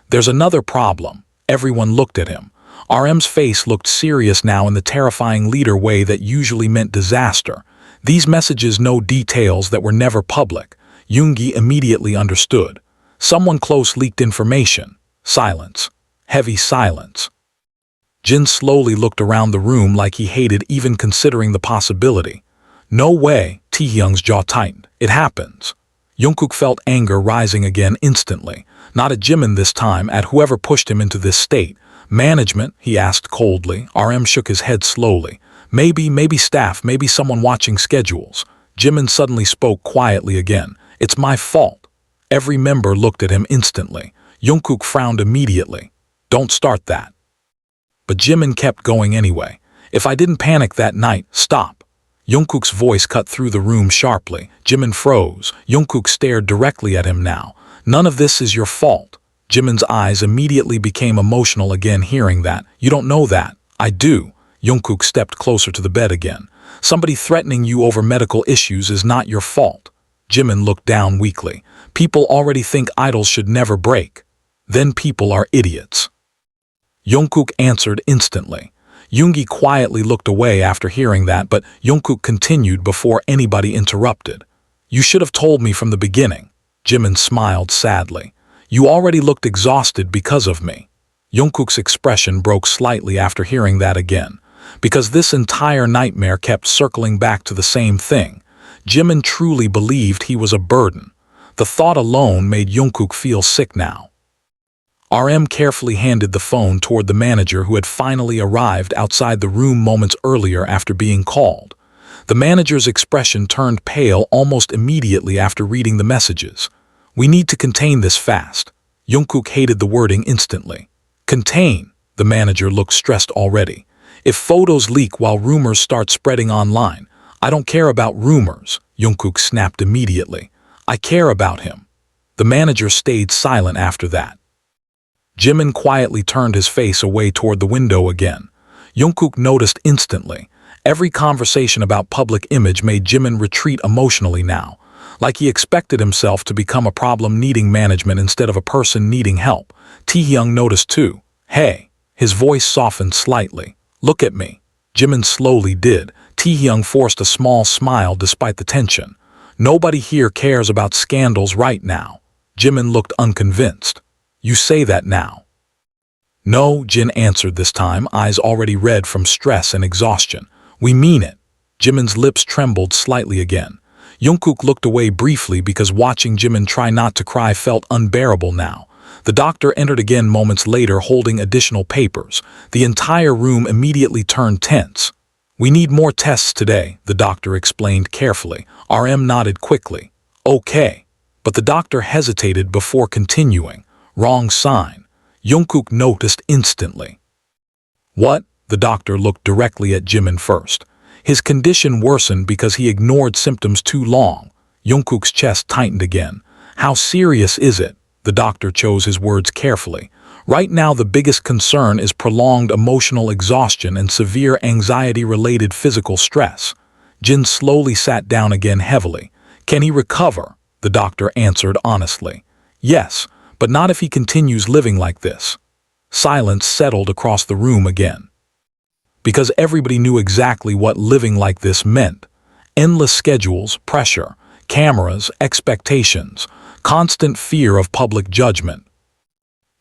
There's another problem. Everyone looked at him. RM's face looked serious now in the terrifying leader way that usually meant disaster. These messages know details that were never public. Yoongi immediately understood. Someone close leaked information. Silence. Heavy silence. Jin slowly looked around the room like he hated even considering the possibility. No way, Taehyung's jaw tightened. It happens. Jungkook felt anger rising again instantly. Not at Jimin this time, at whoever pushed him into this state. Management, he asked coldly. RM shook his head slowly. Maybe staff, maybe someone watching schedules. Jimin suddenly spoke quietly again. It's my fault. Every member looked at him instantly. Jungkook frowned immediately. Don't start that. But Jimin kept going anyway. If I didn't panic that night, stop. Jungkook's voice cut through the room sharply. Jimin froze. Jungkook stared directly at him now. None of this is your fault. Jimin's eyes immediately became emotional again hearing that. You don't know that. I do. Jungkook stepped closer to the bed again. Somebody threatening you over medical issues is not your fault. Jimin looked down weakly. People already think idols should never break. Then people are idiots. Jungkook answered instantly. Yoongi quietly looked away after hearing that, but Jungkook continued before anybody interrupted. You should have told me from the beginning. Jimin smiled sadly. You already looked exhausted because of me. Jungkook's expression broke slightly after hearing that again, because this entire nightmare kept circling back to the same thing. Jimin truly believed he was a burden. The thought alone made Jungkook feel sick now. RM carefully handed the phone toward the manager who had finally arrived outside the room moments earlier after being called. The manager's expression turned pale almost immediately after reading the messages. "We need to contain this fast." Jungkook hated the wording instantly. "Contain." The manager looked stressed already. "If photos leak while rumors start spreading online, I don't care about rumors," Jungkook snapped immediately. "I care about him." The manager stayed silent after that. Jimin quietly turned his face away toward the window again. Jungkook noticed instantly. Every conversation about public image made Jimin retreat emotionally now, like he expected himself to become a problem needing management instead of a person needing help. Taehyung noticed too. "Hey." His voice softened slightly. "Look at me." Jimin slowly did. Taehyung forced a small smile despite the tension. "Nobody here cares about scandals right now." Jimin looked unconvinced. "You say that now." "No," Jin answered this time, eyes already red from stress and exhaustion. "We mean it." Jimin's lips trembled slightly again. Jungkook looked away briefly because watching Jimin try not to cry felt unbearable now. The doctor entered again moments later holding additional papers. The entire room immediately turned tense. "We need more tests today," the doctor explained carefully. RM nodded quickly. "Okay." But the doctor hesitated before continuing. "Wrong sign." Jungkook noticed instantly. "What?" The doctor looked directly at Jimin first. His condition worsened because he ignored symptoms too long. Jungkook's chest tightened again. "How serious is it?" The doctor chose his words carefully. "Right now the biggest concern is prolonged emotional exhaustion and severe anxiety-related physical stress." Jin slowly sat down again heavily. "Can he recover?" The doctor answered honestly. "Yes, but not if he continues living like this." Silence settled across the room again. Because everybody knew exactly what living like this meant. Endless schedules, pressure, cameras, expectations, constant fear of public judgment.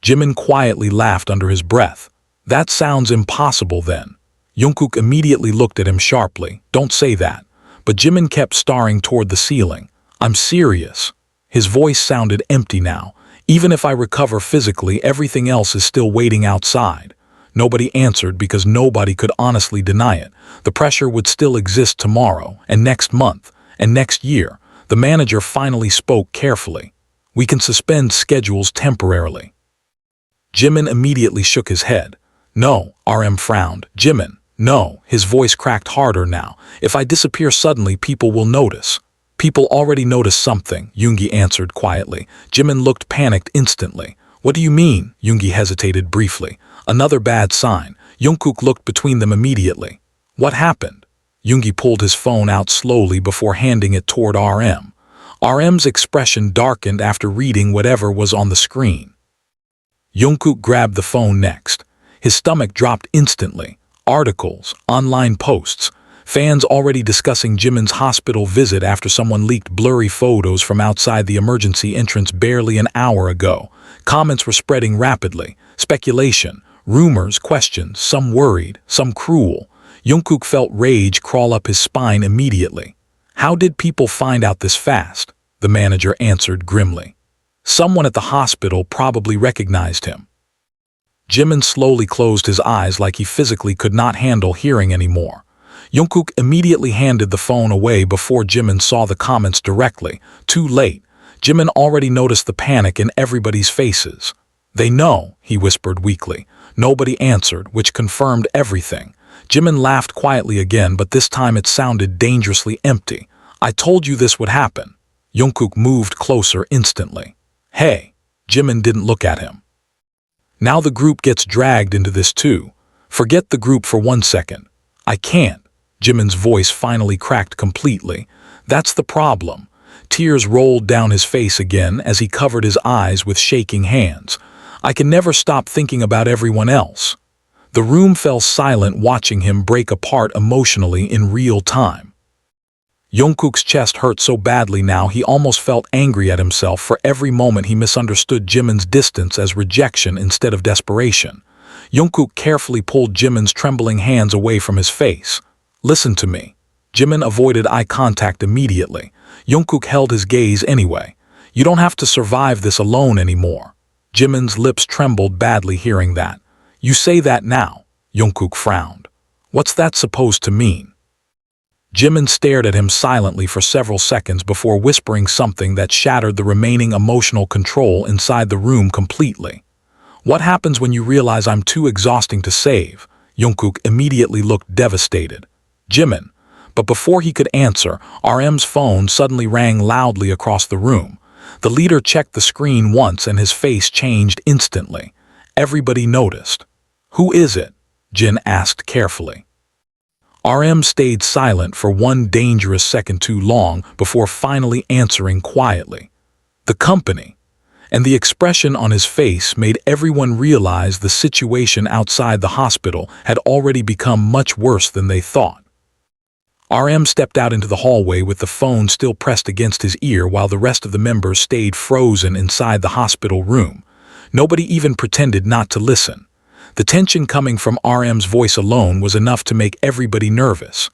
Jimin quietly laughed under his breath. "That sounds impossible then." Jungkook immediately looked at him sharply. "Don't say that." But Jimin kept staring toward the ceiling. "I'm serious." His voice sounded empty now. "Even if I recover physically, everything else is still waiting outside." Nobody answered because nobody could honestly deny it. The pressure would still exist tomorrow, and next month, and next year. The manager finally spoke carefully. "We can suspend schedules temporarily." Jimin immediately shook his head. "No," RM frowned. "Jimin, no." His voice cracked harder now. "If I disappear suddenly, people will notice." "People already noticed something," Yoongi answered quietly. Jimin looked panicked instantly. "What do you mean?" Yoongi hesitated briefly. "Another bad sign." Jungkook looked between them immediately. "What happened?" Yoongi pulled his phone out slowly before handing it toward RM. RM's expression darkened after reading whatever was on the screen. Jungkook grabbed the phone next. His stomach dropped instantly. Articles, online posts, fans already discussing Jimin's hospital visit after someone leaked blurry photos from outside the emergency entrance barely an hour ago. Comments were spreading rapidly. Speculation, rumors, questions, some worried, some cruel. Jungkook felt rage crawl up his spine immediately. "How did people find out this fast?" The manager answered grimly. "Someone at the hospital probably recognized him." Jimin slowly closed his eyes like he physically could not handle hearing anymore. Jungkook immediately handed the phone away before Jimin saw the comments directly. Too late. Jimin already noticed the panic in everybody's faces. "They know," he whispered weakly. Nobody answered, which confirmed everything. Jimin laughed quietly again, but this time it sounded dangerously empty. "I told you this would happen." Jungkook moved closer instantly. "Hey." Jimin didn't look at him. "Now the group gets dragged into this too. Forget the group for 1 second." "I can't." Jimin's voice finally cracked completely. "That's the problem." Tears rolled down his face again as he covered his eyes with shaking hands. "I can never stop thinking about everyone else." The room fell silent watching him break apart emotionally in real time. Jungkook's chest hurt so badly now he almost felt angry at himself for every moment he misunderstood Jimin's distance as rejection instead of desperation. Jungkook carefully pulled Jimin's trembling hands away from his face. "Listen to me." Jimin avoided eye contact immediately. Jungkook held his gaze anyway. "You don't have to survive this alone anymore." Jimin's lips trembled badly hearing that. "You say that now," Jungkook frowned. "What's that supposed to mean?" Jimin stared at him silently for several seconds before whispering something that shattered the remaining emotional control inside the room completely. "What happens when you realize I'm too exhausting to save?" Jungkook immediately looked devastated. "Jimin." But before he could answer, RM's phone suddenly rang loudly across the room. The leader checked the screen once and his face changed instantly. Everybody noticed. "Who is it?" Jin asked carefully. RM stayed silent for one dangerous second too long before finally answering quietly. "The company." And the expression on his face made everyone realize the situation outside the hospital had already become much worse than they thought. RM stepped out into the hallway with the phone still pressed against his ear while the rest of the members stayed frozen inside the hospital room. Nobody even pretended not to listen. The tension coming from RM's voice alone was enough to make everybody nervous.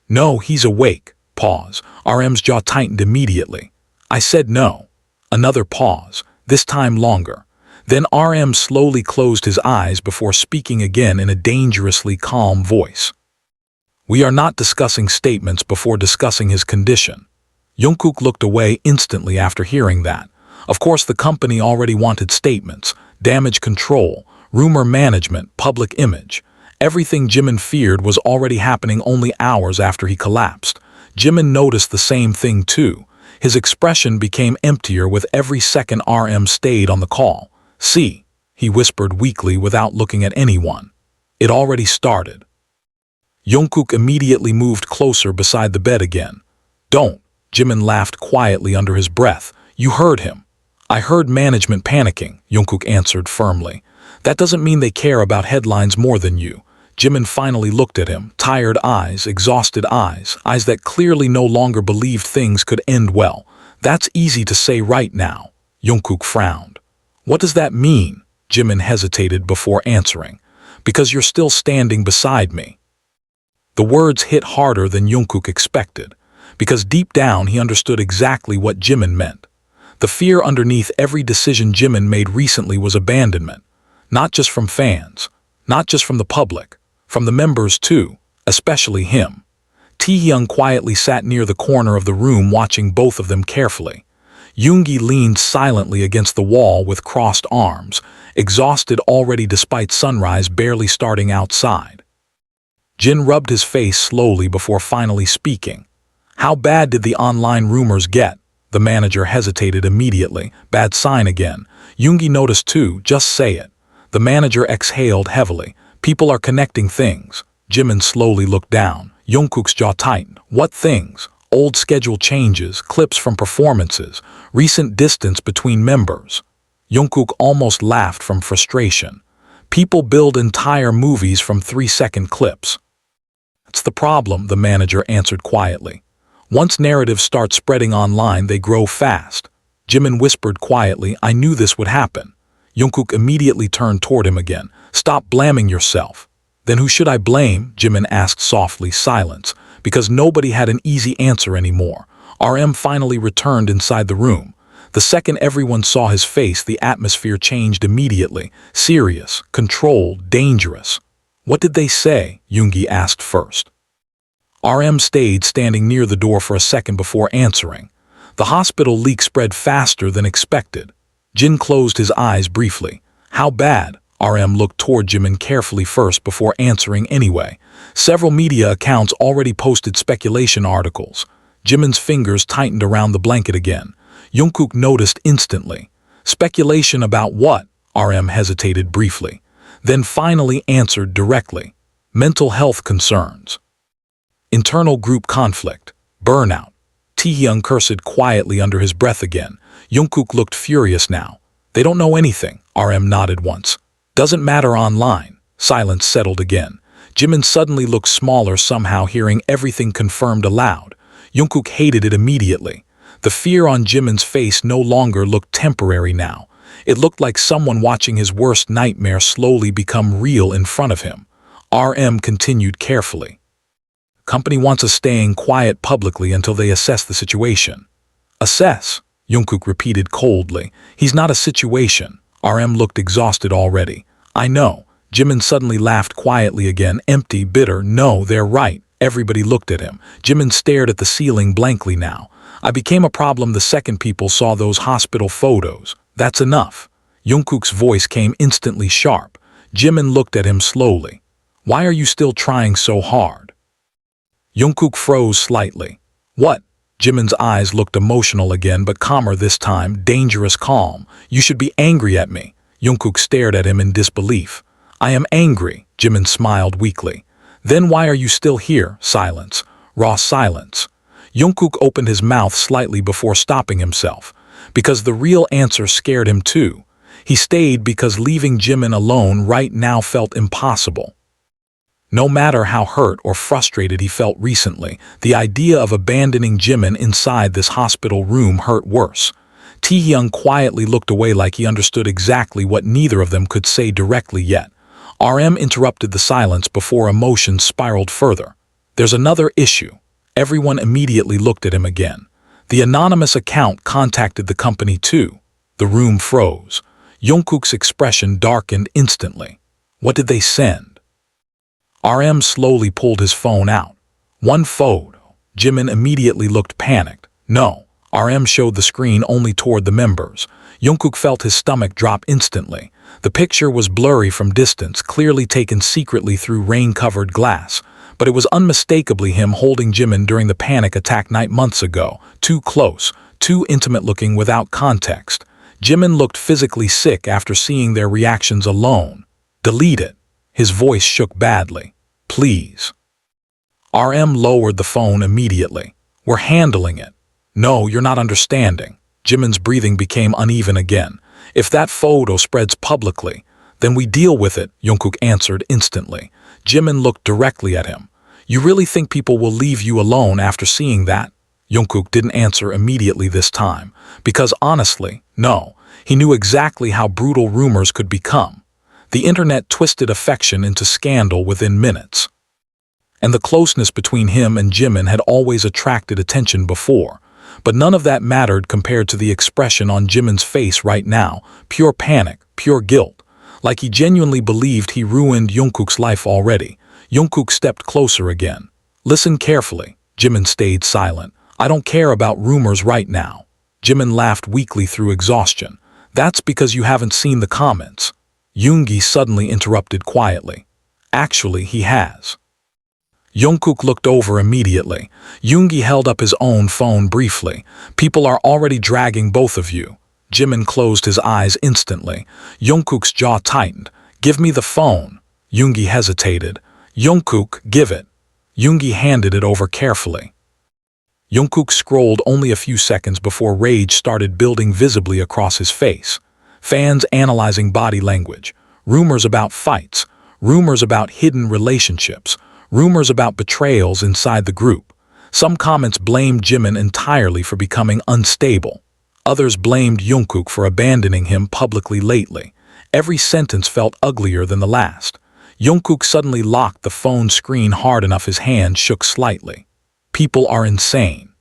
"No, he's awake." Pause. RM's jaw tightened immediately. "I said no." Another pause, this time longer. Then RM slowly closed his eyes before speaking again in a dangerously calm voice. "We are not discussing statements before discussing his condition." Jungkook looked away instantly after hearing that. Of course, the company already wanted statements, damage control, rumor management, public image. Everything Jimin feared was already happening only hours after he collapsed. Jimin noticed the same thing too. His expression became emptier with every second RM stayed on the call. "See," he whispered weakly without looking at anyone. "It already started." Jungkook immediately moved closer beside the bed again. "Don't," Jimin laughed quietly under his breath. "You heard him." "I heard management panicking," Jungkook answered firmly. "That doesn't mean they care about headlines more than you." Jimin finally looked at him, tired eyes, exhausted eyes that clearly no longer believed things could end well. "That's easy to say right now." Jungkook frowned. "What does that mean?" Jimin hesitated before answering. "Because you're still standing beside me." The words hit harder than Jungkook expected, because deep down he understood exactly what Jimin meant. The fear underneath every decision Jimin made recently was abandonment. Not just from fans, not just from the public, from the members too, especially him. Taehyung quietly sat near the corner of the room watching both of them carefully. Yoongi leaned silently against the wall with crossed arms, exhausted already despite sunrise barely starting outside. Jin rubbed his face slowly before finally speaking. "How bad did the online rumors get?" The manager hesitated immediately. "Bad sign again." Yoongi noticed too. "Just say it." The manager exhaled heavily. "People are connecting things." Jimin slowly looked down. Jungkook's jaw tightened. "What things?" "Old schedule changes, clips from performances, recent distance between members." Jungkook almost laughed from frustration. "People build entire movies from 3-second clips." "That's the problem," the manager answered quietly. "Once narratives start spreading online, they grow fast." Jimin whispered quietly, "I knew this would happen." Jungkook immediately turned toward him again. "Stop blaming yourself." "Then who should I blame?" Jimin asked softly. Silence, because nobody had an easy answer anymore. RM finally returned inside the room. The second everyone saw his face, the atmosphere changed immediately. Serious, controlled, dangerous. "What did they say?" Yoongi asked first. RM stayed standing near the door for a second before answering. "The hospital leak spread faster than expected." Jin closed his eyes briefly. "How bad?" RM looked toward Jimin carefully first before answering anyway. Several media accounts already posted speculation articles. Jimin's fingers tightened around the blanket again. Jungkook noticed instantly. "Speculation about what?" RM hesitated briefly, then finally answered directly. "Mental health concerns. Internal group conflict. Burnout." Taehyung cursed quietly under his breath again. Jungkook looked furious now. "They don't know anything." RM nodded once. "Doesn't matter online." Silence settled again. Jimin suddenly looked smaller somehow hearing everything confirmed aloud. Jungkook hated it immediately. The fear on Jimin's face no longer looked temporary now. It looked like someone watching his worst nightmare slowly become real in front of him. RM continued carefully. Company wants us staying quiet publicly until they assess the situation. Assess? Jungkook repeated coldly. He's not a situation. RM looked exhausted already. I know. Jimin suddenly laughed quietly again, empty, bitter. No, they're right. Everybody looked at him. Jimin stared at the ceiling blankly now. I became a problem the second people saw those hospital photos. That's enough. Jungkook's voice came instantly sharp. Jimin looked at him slowly. Why are you still trying so hard? Jungkook froze slightly. What? Jimin's eyes looked emotional again, but calmer this time, dangerous calm. You should be angry at me. Jungkook stared at him in disbelief. I am angry, Jimin smiled weakly. Then why are you still here? Silence. Raw silence. Jungkook opened his mouth slightly before stopping himself. Because the real answer scared him too. He stayed because leaving Jimin alone right now felt impossible. No matter how hurt or frustrated he felt recently, the idea of abandoning Jimin inside this hospital room hurt worse. Taehyung quietly looked away like he understood exactly what neither of them could say directly yet. RM interrupted the silence before emotions spiraled further. There's another issue. Everyone immediately looked at him again. The anonymous account contacted the company too. The room froze. Jungkook's expression darkened instantly. What did they send? RM slowly pulled his phone out. One photo. Jimin immediately looked panicked. No. RM showed the screen only toward the members. Jungkook felt his stomach drop instantly. The picture was blurry from distance, clearly taken secretly through rain-covered glass. But it was unmistakably him holding Jimin during the panic attack night months ago. Too close, too intimate-looking without context. Jimin looked physically sick after seeing their reactions alone. Delete it. His voice shook badly. Please. RM lowered the phone immediately. We're handling it. No, you're not understanding. Jimin's breathing became uneven again. If that photo spreads publicly, then we deal with it, Jungkook answered instantly. Jimin looked directly at him. You really think people will leave you alone after seeing that? Jungkook didn't answer immediately this time, because honestly, no. He knew exactly how brutal rumors could become. The internet twisted affection into scandal within minutes. And the closeness between him and Jimin had always attracted attention before. But none of that mattered compared to the expression on Jimin's face right now. Pure panic, pure guilt. Like he genuinely believed he ruined Jungkook's life already. Jungkook stepped closer again. Listen carefully. Jimin stayed silent. I don't care about rumors right now. Jimin laughed weakly through exhaustion. That's because you haven't seen the comments. Yoongi suddenly interrupted quietly. Actually, he has. Jungkook looked over immediately. Yoongi held up his own phone briefly. People are already dragging both of you. Jimin closed his eyes instantly. Jungkook's jaw tightened. Give me the phone. Yoongi hesitated. Jungkook, give it. Yoongi handed it over carefully. Jungkook scrolled only a few seconds before rage started building visibly across his face. Fans analyzing body language. Rumors about fights. Rumors about hidden relationships. Rumors about betrayals inside the group. Some comments blamed Jimin entirely for becoming unstable. Others blamed Jungkook for abandoning him publicly lately. Every sentence felt uglier than the last. Jungkook suddenly locked the phone screen hard enough his hand shook slightly. People are insane.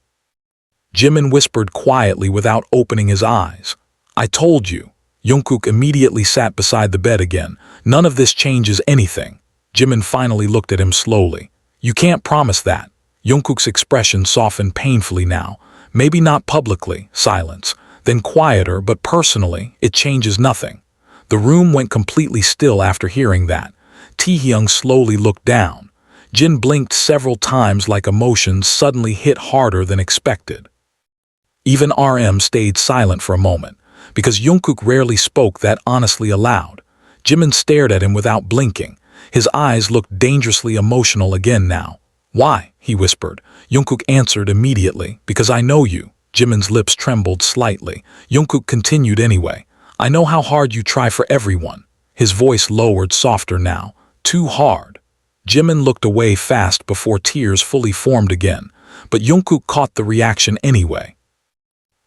Jimin whispered quietly without opening his eyes. I told you. Jungkook immediately sat beside the bed again. None of this changes anything. Jimin finally looked at him slowly. You can't promise that. Jungkook's expression softened painfully now. Maybe not publicly, silence. Then quieter, but personally, it changes nothing. The room went completely still after hearing that. Taehyung slowly looked down. Jin blinked several times like emotions suddenly hit harder than expected. Even RM stayed silent for a moment, because Jungkook rarely spoke that honestly aloud. Jimin stared at him without blinking. His eyes looked dangerously emotional again now. Why? He whispered. Jungkook answered immediately. Because I know you. Jimin's lips trembled slightly. Jungkook continued anyway. I know how hard you try for everyone. His voice lowered softer now. Too hard. Jimin looked away fast before tears fully formed again. but Jungkook caught the reaction anyway.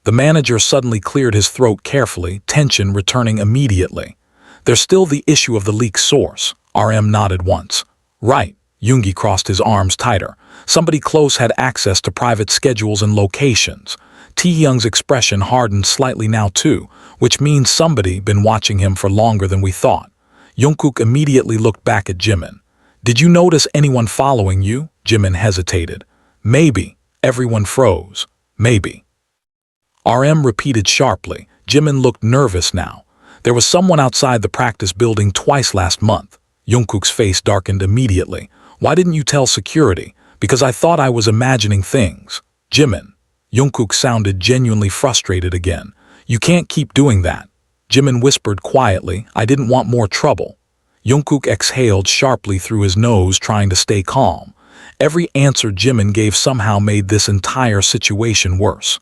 The manager suddenly cleared his throat carefully, tension returning immediately. There's still the issue of the leak source. RM nodded once. Right. Yoongi crossed his arms tighter. Somebody close had access to private schedules and locations. Taehyung's expression hardened slightly now too, which means somebody been watching him for longer than we thought. Jungkook immediately looked back at Jimin. Did you notice anyone following you? Jimin hesitated. Maybe. Everyone froze. Maybe. RM repeated sharply. Jimin looked nervous now. There was someone outside the practice building twice last month. Jungkook's face darkened immediately. Why didn't you tell security? Because I thought I was imagining things. Jimin. Jungkook sounded genuinely frustrated again. You can't keep doing that. Jimin whispered quietly, I didn't want more trouble. Jungkook exhaled sharply through his nose, trying to stay calm. Every answer Jimin gave somehow made this entire situation worse.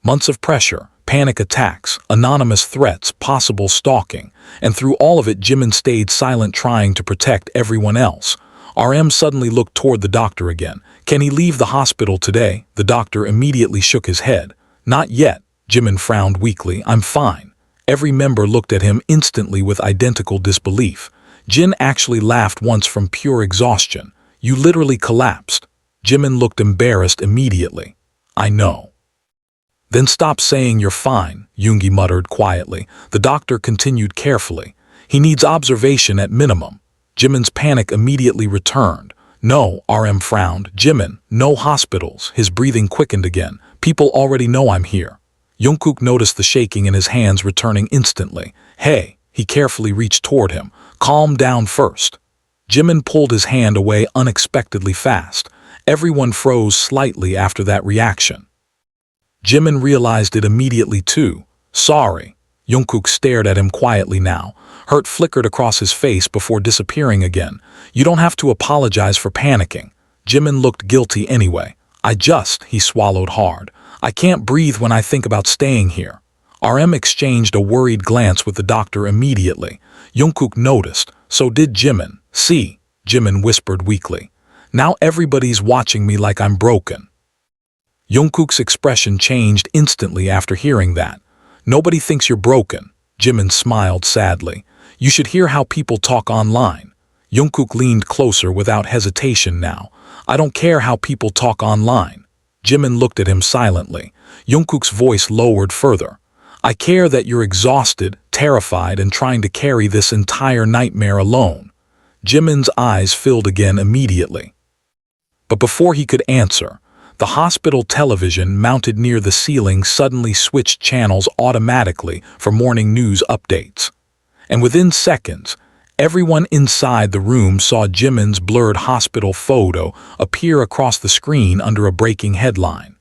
Months of pressure, panic attacks, anonymous threats, possible stalking, and through all of it Jimin stayed silent, trying to protect everyone else. RM suddenly looked toward the doctor again. Can he leave the hospital today? The doctor immediately shook his head. Not yet. Jimin frowned weakly. I'm fine. Every member looked at him instantly with identical disbelief. Jin actually laughed once from pure exhaustion. You literally collapsed. Jimin looked embarrassed immediately. I know. Then stop saying you're fine, Yoongi muttered quietly. The doctor continued carefully. He needs observation at minimum. Jimin's panic immediately returned. No, RM frowned. Jimin, no hospitals. His breathing quickened again. People already know I'm here. Jungkook noticed the shaking in his hands returning instantly. Hey, he carefully reached toward him. Calm down first. Jimin pulled his hand away unexpectedly fast. Everyone froze slightly after that reaction. Jimin realized it immediately too. Sorry. Jungkook stared at him quietly now. Hurt flickered across his face before disappearing again. You don't have to apologize for panicking. Jimin looked guilty anyway. He swallowed hard. I can't breathe when I think about staying here. RM exchanged a worried glance with the doctor immediately. Jungkook noticed. So did Jimin. See, Jimin whispered weakly. Now everybody's watching me like I'm broken. Jungkook's expression changed instantly after hearing that. Nobody thinks you're broken. Jimin smiled sadly. You should hear how people talk online. Jungkook leaned closer without hesitation now. I don't care how people talk online. Jimin looked at him silently. Jungkook's voice lowered further. I care that you're exhausted, terrified, and trying to carry this entire nightmare alone. Jimin's eyes filled again immediately. But before he could answer, the hospital television mounted near the ceiling suddenly switched channels automatically for morning news updates. And within seconds, everyone inside the room saw Jimin's blurred hospital photo appear across the screen under a breaking headline.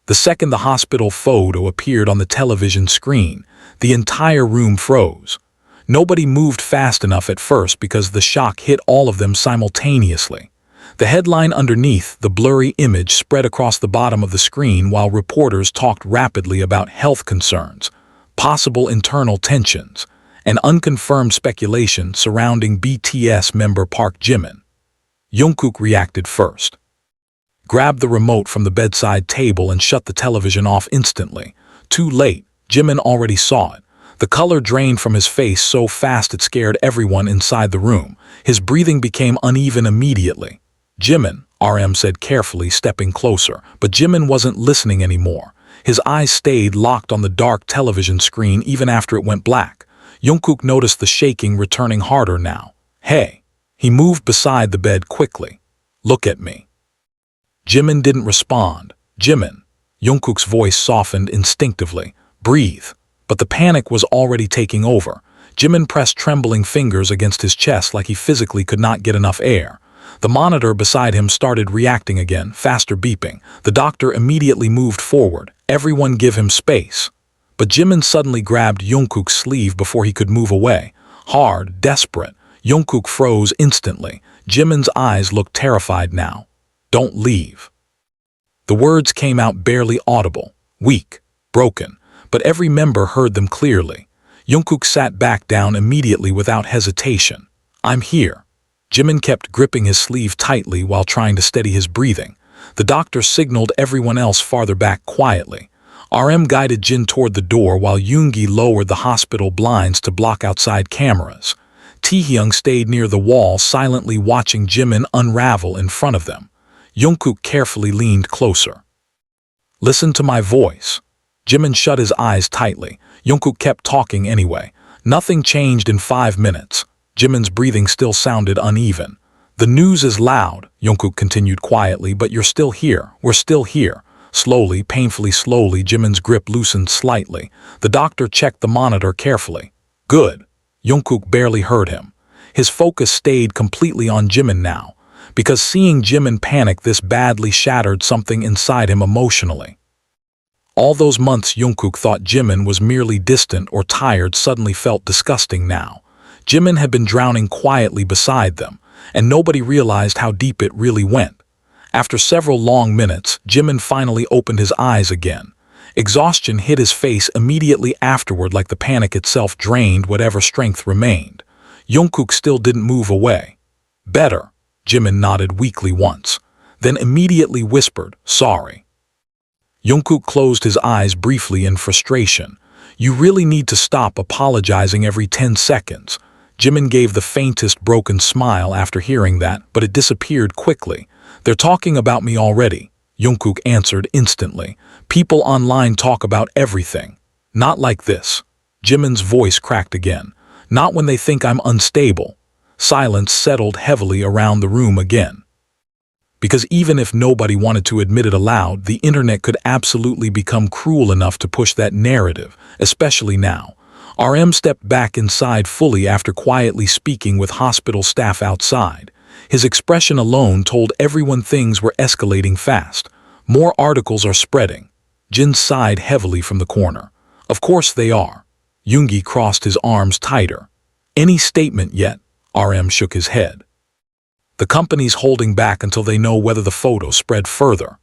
The second the hospital photo appeared on the television screen, the entire room froze. Nobody moved fast enough at first because the shock hit all of them simultaneously. The headline underneath, the blurry image, spread across the bottom of the screen while reporters talked rapidly about health concerns, possible internal tensions, and unconfirmed speculation surrounding BTS member Park Jimin. Jungkook reacted first. Grabbed the remote from the bedside table and shut the television off instantly. Too late, Jimin already saw it. The color drained from his face so fast it scared everyone inside the room. His breathing became uneven immediately. Jimin, RM said carefully, stepping closer, but Jimin wasn't listening anymore. His eyes stayed locked on the dark television screen even after it went black. Jungkook noticed the shaking returning harder now. Hey. He moved beside the bed quickly. Look at me. Jimin didn't respond. Jimin. Jungkook's voice softened instinctively. Breathe. But the panic was already taking over. Jimin pressed trembling fingers against his chest like he physically could not get enough air. The monitor beside him started reacting again, faster beeping. The doctor immediately moved forward. Everyone give him space. But Jimin suddenly grabbed Jungkook's sleeve before he could move away. Hard, desperate. Jungkook froze instantly. Jimin's eyes looked terrified now. Don't leave. The words came out barely audible, weak, broken, but every member heard them clearly. Jungkook sat back down immediately without hesitation. I'm here. Jimin kept gripping his sleeve tightly while trying to steady his breathing. The doctor signaled everyone else farther back quietly. RM guided Jin toward the door while Yoongi lowered the hospital blinds to block outside cameras. Taehyung stayed near the wall, silently watching Jimin unravel in front of them. Jungkook carefully leaned closer. "Listen to my voice." Jimin shut his eyes tightly. Jungkook kept talking anyway. Nothing changed in 5 minutes. Jimin's breathing still sounded uneven. "The news is loud," Jungkook continued quietly, "but you're still here. We're still here." Slowly, painfully slowly, Jimin's grip loosened slightly. The doctor checked the monitor carefully. "Good." Jungkook barely heard him. His focus stayed completely on Jimin now, because seeing Jimin panic this badly shattered something inside him emotionally. All those months Jungkook thought Jimin was merely distant or tired suddenly felt disgusting now. Jimin had been drowning quietly beside them, and nobody realized how deep it really went. After several long minutes, Jimin finally opened his eyes again. Exhaustion hit his face immediately afterward, like the panic itself drained whatever strength remained. Jungkook still didn't move away. "Better," Jimin nodded weakly once, then immediately whispered, "Sorry." Jungkook closed his eyes briefly in frustration. "You really need to stop apologizing every 10 seconds. Jimin gave the faintest broken smile after hearing that, but it disappeared quickly. "They're talking about me already," Jungkook answered instantly. "People online talk about everything. Not like this." Jimin's voice cracked again. "Not when they think I'm unstable." Silence settled heavily around the room again. Because even if nobody wanted to admit it aloud, the internet could absolutely become cruel enough to push that narrative, especially now. RM stepped back inside fully after quietly speaking with hospital staff outside. His expression alone told everyone things were escalating fast. More articles are spreading. Jin sighed heavily from the corner. "Of course they are." Yoongi crossed his arms tighter. "Any statement yet?" RM shook his head. "The company's holding back until they know whether the photo spread further."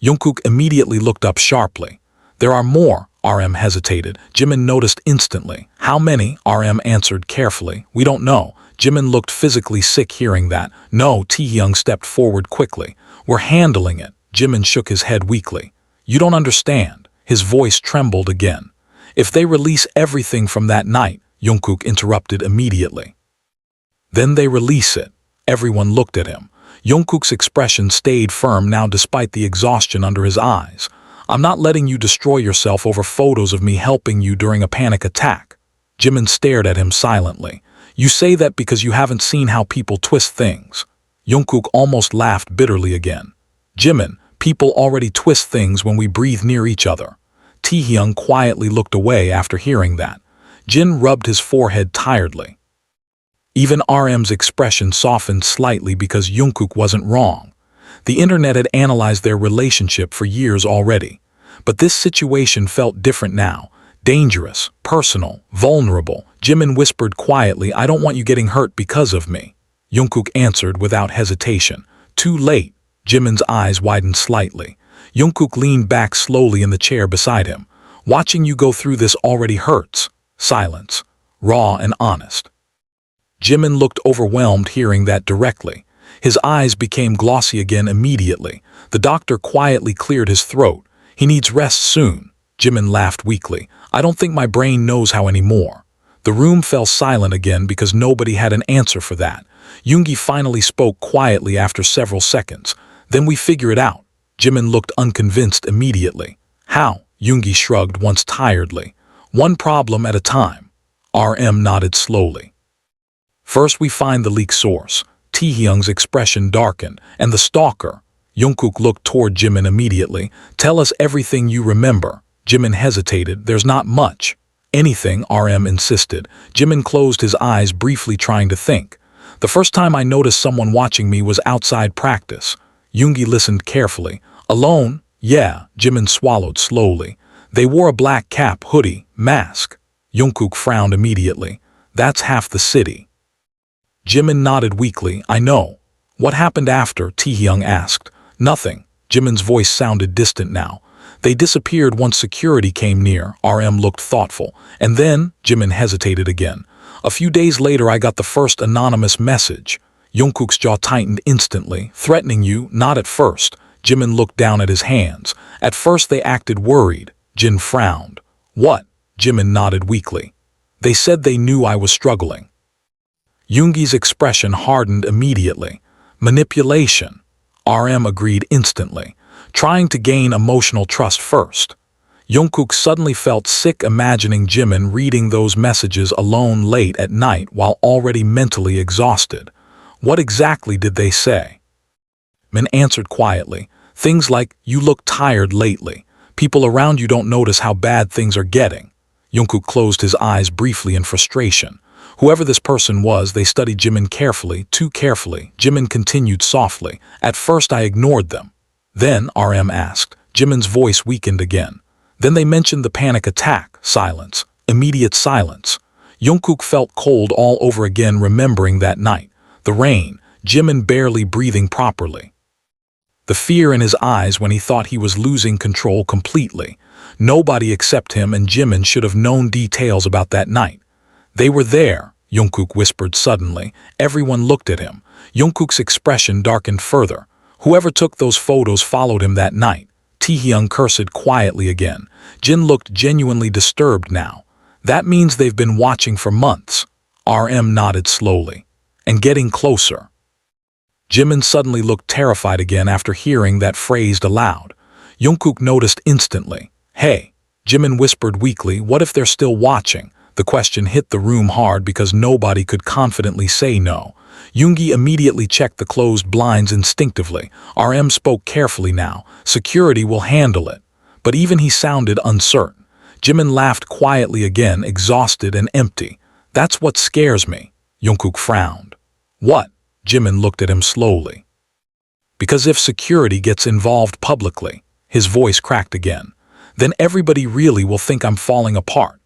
Jungkook immediately looked up sharply. "There are more," RM hesitated. Jimin noticed instantly. "How many?" RM answered carefully. "We don't know." Jimin looked physically sick hearing that. "No," Taehyung stepped forward quickly. "We're handling it." Jimin shook his head weakly. "You don't understand." His voice trembled again. "If they release everything from that night," Jungkook interrupted immediately. "Then they release it." Everyone looked at him. Jungkook's expression stayed firm now despite the exhaustion under his eyes. "I'm not letting you destroy yourself over photos of me helping you during a panic attack." Jimin stared at him silently. "You say that because you haven't seen how people twist things." Jungkook almost laughed bitterly again. "Jimin, people already twist things when we breathe near each other." Taehyung quietly looked away after hearing that. Jin rubbed his forehead tiredly. Even RM's expression softened slightly because Jungkook wasn't wrong. The internet had analyzed their relationship for years already. But this situation felt different now. Dangerous, personal, vulnerable. Jimin whispered quietly, "I don't want you getting hurt because of me." Jungkook answered without hesitation. "Too late." Jimin's eyes widened slightly. Jungkook leaned back slowly in the chair beside him. "Watching you go through this already hurts." Silence. Raw and honest. Jimin looked overwhelmed hearing that directly. His eyes became glossy again immediately. The doctor quietly cleared his throat. "He needs rest soon." Jimin laughed weakly. "I don't think my brain knows how anymore." The room fell silent again because nobody had an answer for that. Yoongi finally spoke quietly after several seconds. "Then we figure it out." Jimin looked unconvinced immediately. "How?" Yoongi shrugged once tiredly. "One problem at a time." RM nodded slowly. "First we find the leak source." Taehyung's expression darkened. "And the stalker." Jungkook looked toward Jimin immediately. "Tell us everything you remember." Jimin hesitated. "There's not much." "Anything," RM insisted. Jimin closed his eyes briefly trying to think. "The first time I noticed someone watching me was outside practice." Yoongi listened carefully. "Alone?" "Yeah." Jimin swallowed slowly. "They wore a black cap, hoodie, mask." Jungkook frowned immediately. "That's half the city." Jimin nodded weakly. "I know." "What happened after?" Taehyung asked. "Nothing." Jimin's voice sounded distant now. "They disappeared once security came near." RM looked thoughtful. "And then?" Jimin hesitated again. "A few days later I got the first anonymous message." Jungkook's jaw tightened instantly. "Threatening you?" "Not at first." Jimin looked down at his hands. At first they acted worried. Jin frowned. What? Jimin nodded weakly. They said they knew I was struggling. Yoongi's expression hardened immediately. Manipulation. RM agreed instantly, trying to gain emotional trust first. Jungkook suddenly felt sick imagining Jimin reading those messages alone late at night while already mentally exhausted. What exactly did they say? Min answered quietly, things like, you look tired lately. People around you don't notice how bad things are getting. Jungkook closed his eyes briefly in frustration. Whoever this person was, they studied Jimin carefully, too carefully. Jimin continued softly. At first I ignored them. Then, RM asked. Jimin's voice weakened again. Then they mentioned the panic attack. Silence. Immediate silence. Jungkook felt cold all over again remembering that night. The rain. Jimin barely breathing properly. The fear in his eyes when he thought he was losing control completely. Nobody except him and Jimin should have known details about that night. They were there, Jungkook whispered suddenly. Everyone looked at him. Jungkook's expression darkened further. Whoever took those photos followed him that night. Taehyung cursed quietly again. Jin looked genuinely disturbed now. That means they've been watching for months. RM nodded slowly. And getting closer. Jimin suddenly looked terrified again after hearing that phrase aloud. Jungkook noticed instantly. Hey, Jimin whispered weakly, what if they're still watching? The question hit the room hard because nobody could confidently say no. Yoongi immediately checked the closed blinds instinctively. RM spoke carefully now. Security will handle it. But even he sounded uncertain. Jimin laughed quietly again, exhausted and empty. That's what scares me. Jungkook frowned. What? Jimin looked at him slowly. Because if security gets involved publicly, his voice cracked again, then everybody really will think I'm falling apart.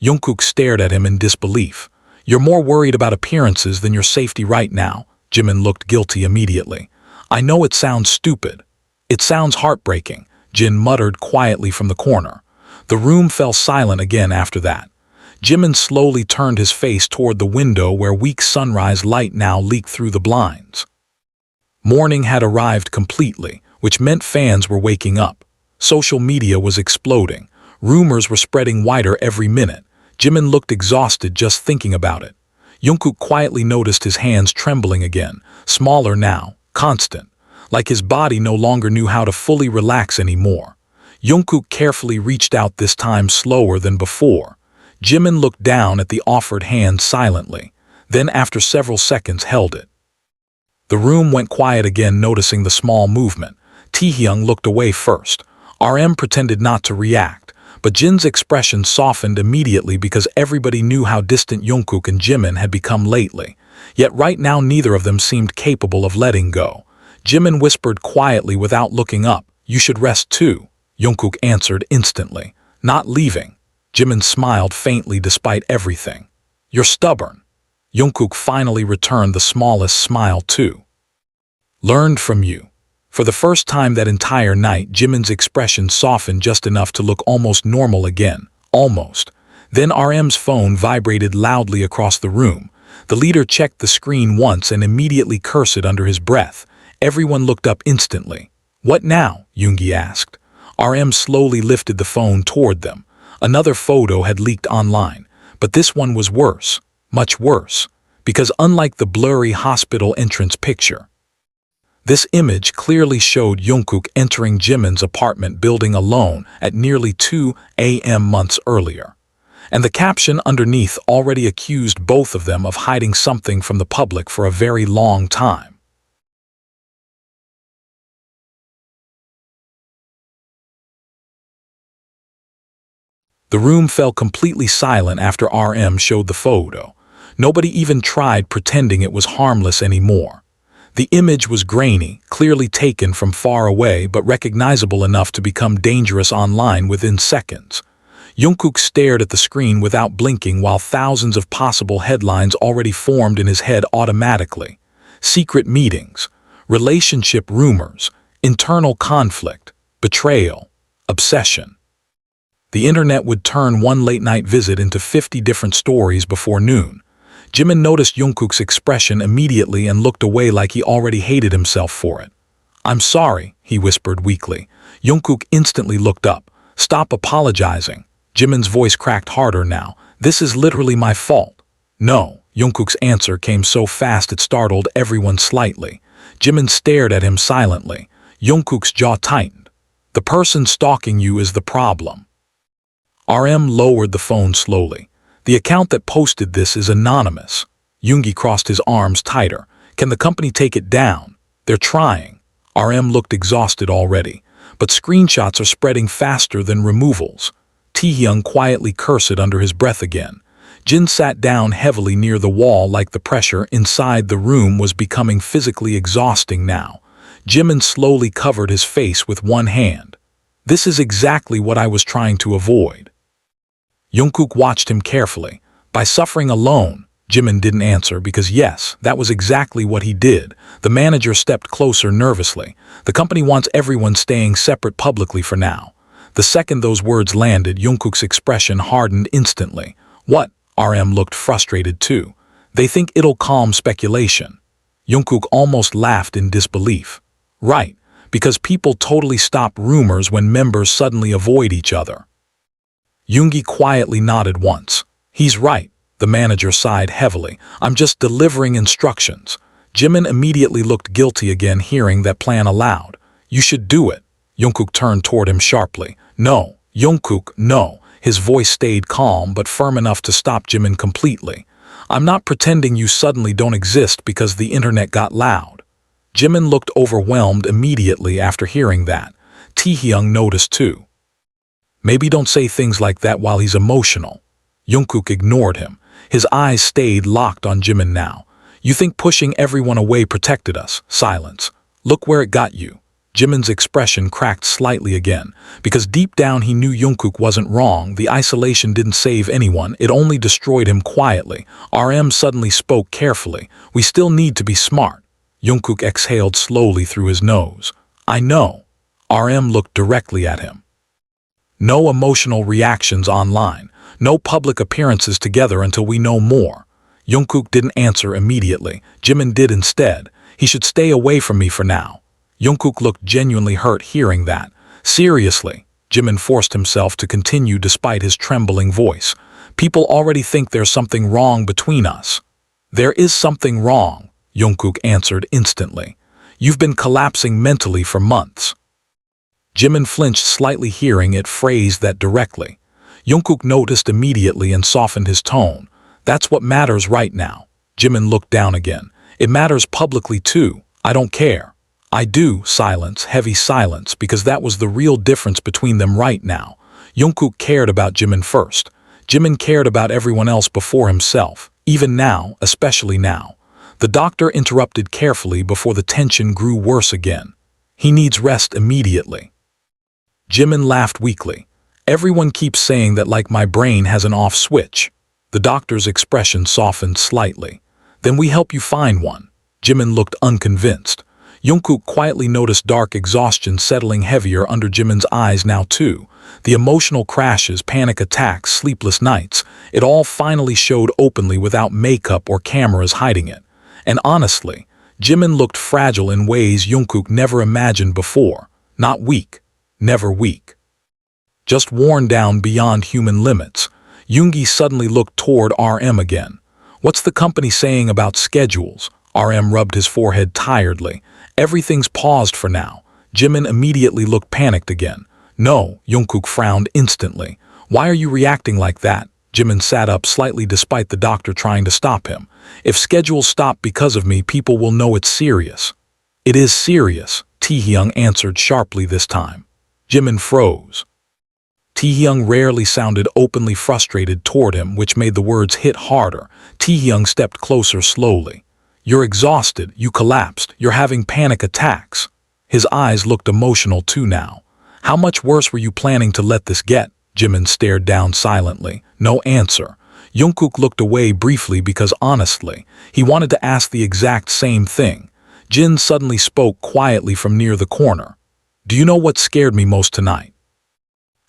Jungkook stared at him in disbelief. You're more worried about appearances than your safety right now. Jimin looked guilty immediately. I know it sounds stupid. It sounds heartbreaking, Jin muttered quietly from the corner. The room fell silent again after that. Jimin slowly turned his face toward the window where weak sunrise light now leaked through the blinds. Morning had arrived completely, which meant fans were waking up. Social media was exploding. Rumors were spreading wider every minute. Jimin looked exhausted just thinking about it. Jungkook quietly noticed his hands trembling again, smaller now, constant, like his body no longer knew how to fully relax anymore. Jungkook carefully reached out, this time slower than before. Jimin looked down at the offered hand silently, then after several seconds held it. The room went quiet again, noticing the small movement. Taehyung looked away first. RM pretended not to react, but Jin's expression softened immediately because everybody knew how distant Jungkook and Jimin had become lately. Yet right now neither of them seemed capable of letting go. Jimin whispered quietly without looking up, "You should rest too." Jungkook answered instantly, "Not leaving." Jimin smiled faintly despite everything. "You're stubborn." Jungkook finally returned the smallest smile too. "Learned from you." For the first time that entire night, Jimin's expression softened just enough to look almost normal again. Almost. Then RM's phone vibrated loudly across the room. The leader checked the screen once and immediately cursed under his breath. Everyone looked up instantly. "What now?" Yoongi asked. RM slowly lifted the phone toward them. Another photo had leaked online, but this one was worse, much worse, because unlike the blurry hospital entrance picture, this image clearly showed Jungkook entering Jimin's apartment building alone at nearly 2 a.m. months earlier. And the caption underneath already accused both of them of hiding something from the public for a very long time. The room fell completely silent after RM showed the photo. Nobody even tried pretending it was harmless anymore. The image was grainy, clearly taken from far away but recognizable enough to become dangerous online within seconds. Jungkook stared at the screen without blinking while thousands of possible headlines already formed in his head automatically. Secret meetings, relationship rumors, internal conflict, betrayal, obsession. The internet would turn one late-night visit into 50 different stories before noon. Jimin noticed Jungkook's expression immediately and looked away like he already hated himself for it. I'm sorry, he whispered weakly. Jungkook instantly looked up. Stop apologizing. Jimin's voice cracked harder now. This is literally my fault. No, Jungkook's answer came so fast it startled everyone slightly. Jimin stared at him silently. Jungkook's jaw tightened. The person stalking you is the problem. RM lowered the phone slowly. The account that posted this is anonymous. Yoongi crossed his arms tighter. Can the company take it down? They're trying. RM looked exhausted already, but screenshots are spreading faster than removals. Taehyung quietly cursed under his breath again. Jin sat down heavily near the wall like the pressure inside the room was becoming physically exhausting now. Jimin slowly covered his face with one hand. This is exactly what I was trying to avoid. Jungkook watched him carefully. By suffering alone, Jimin didn't answer because yes, that was exactly what he did. The manager stepped closer nervously. The company wants everyone staying separate publicly for now. The second those words landed, Jungkook's expression hardened instantly. What? RM looked frustrated too. They think it'll calm speculation. Jungkook almost laughed in disbelief. Right, because people totally stop rumors when members suddenly avoid each other. Yoongi quietly nodded once. He's right. The manager sighed heavily. I'm just delivering instructions. Jimin immediately looked guilty again hearing that plan aloud. You should do it. Jungkook turned toward him sharply. No, Jungkook, no. His voice stayed calm but firm enough to stop Jimin completely. I'm not pretending you suddenly don't exist because the internet got loud. Jimin looked overwhelmed immediately after hearing that. Taehyung noticed too. Maybe don't say things like that while he's emotional. Jungkook ignored him. His eyes stayed locked on Jimin now. You think pushing everyone away protected us? Silence. Look where it got you. Jimin's expression cracked slightly again. Because deep down he knew Jungkook wasn't wrong. The isolation didn't save anyone. It only destroyed him quietly. RM suddenly spoke carefully. We still need to be smart. Jungkook exhaled slowly through his nose. I know. RM looked directly at him. No emotional reactions online. No public appearances together until we know more. Jungkook didn't answer immediately. Jimin did instead. He should stay away from me for now. Jungkook looked genuinely hurt hearing that. Seriously, Jimin forced himself to continue despite his trembling voice. People already think there's something wrong between us. There is something wrong, Jungkook answered instantly. You've been collapsing mentally for months. Jimin flinched slightly hearing it phrased that directly. Jungkook noticed immediately and softened his tone. That's what matters right now. Jimin looked down again. It matters publicly too. I don't care. I do. Silence, heavy silence, because that was the real difference between them right now. Jungkook cared about Jimin first. Jimin cared about everyone else before himself. Even now, especially now. The doctor interrupted carefully before the tension grew worse again. He needs rest immediately. Jimin laughed weakly. Everyone keeps saying that like my brain has an off switch. The doctor's expression softened slightly. Then we help you find one. Jimin looked unconvinced. Jungkook quietly noticed dark exhaustion settling heavier under Jimin's eyes now too. The emotional crashes, panic attacks, sleepless nights, it all finally showed openly without makeup or cameras hiding it. And honestly, Jimin looked fragile in ways Jungkook never imagined before. Not weak. Never weak. Just worn down beyond human limits. Yoongi suddenly looked toward RM again. What's the company saying about schedules? RM rubbed his forehead tiredly. Everything's paused for now. Jimin immediately looked panicked again. No, Jungkook frowned instantly. Why are you reacting like that? Jimin sat up slightly despite the doctor trying to stop him. If schedules stop because of me, people will know it's serious. It is serious, Taehyung answered sharply this time. Jimin froze. Taehyung rarely sounded openly frustrated toward him, which made the words hit harder. Taehyung stepped closer slowly. You're exhausted, you collapsed, you're having panic attacks. His eyes looked emotional too now. How much worse were you planning to let this get? Jimin stared down silently. No answer. Jungkook looked away briefly because honestly, he wanted to ask the exact same thing. Jin suddenly spoke quietly from near the corner. Do you know what scared me most tonight?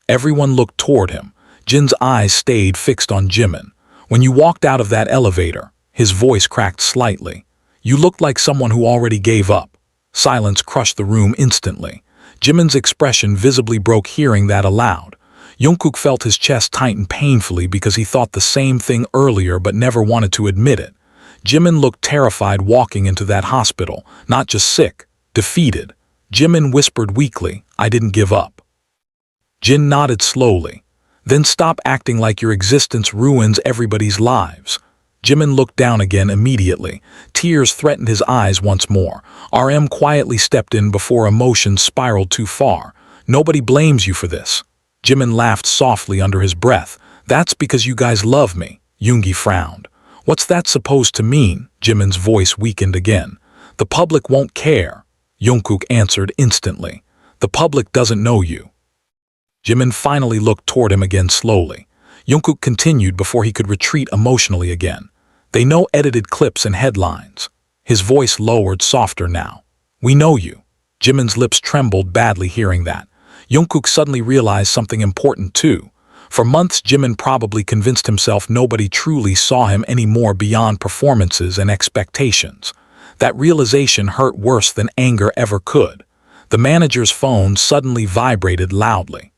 Everyone looked toward him. Jin's eyes stayed fixed on Jimin. When you walked out of that elevator, his voice cracked slightly. You looked like someone who already gave up. Silence crushed the room instantly. Jimin's expression visibly broke hearing that aloud. Jungkook felt his chest tighten painfully because he thought the same thing earlier but never wanted to admit it. Jimin looked terrified walking into that hospital, not just sick, defeated. Jimin whispered weakly, "I didn't give up." Jin nodded slowly. "Then stop acting like your existence ruins everybody's lives." Jimin looked down again immediately. Tears threatened his eyes once more. RM quietly stepped in before emotions spiraled too far. "Nobody blames you for this." Jimin laughed softly under his breath. "That's because you guys love me." Yoongi frowned. "What's that supposed to mean?" Jimin's voice weakened again. "The public won't care." Jungkook answered instantly. "The public doesn't know you." Jimin finally looked toward him again slowly. Jungkook continued before he could retreat emotionally again. "They know edited clips and headlines." His voice lowered softer now. "We know you." Jimin's lips trembled badly hearing that. Jungkook suddenly realized something important too. For months Jimin probably convinced himself nobody truly saw him anymore beyond performances and expectations. That realization hurt worse than anger ever could. The manager's phone suddenly vibrated loudly.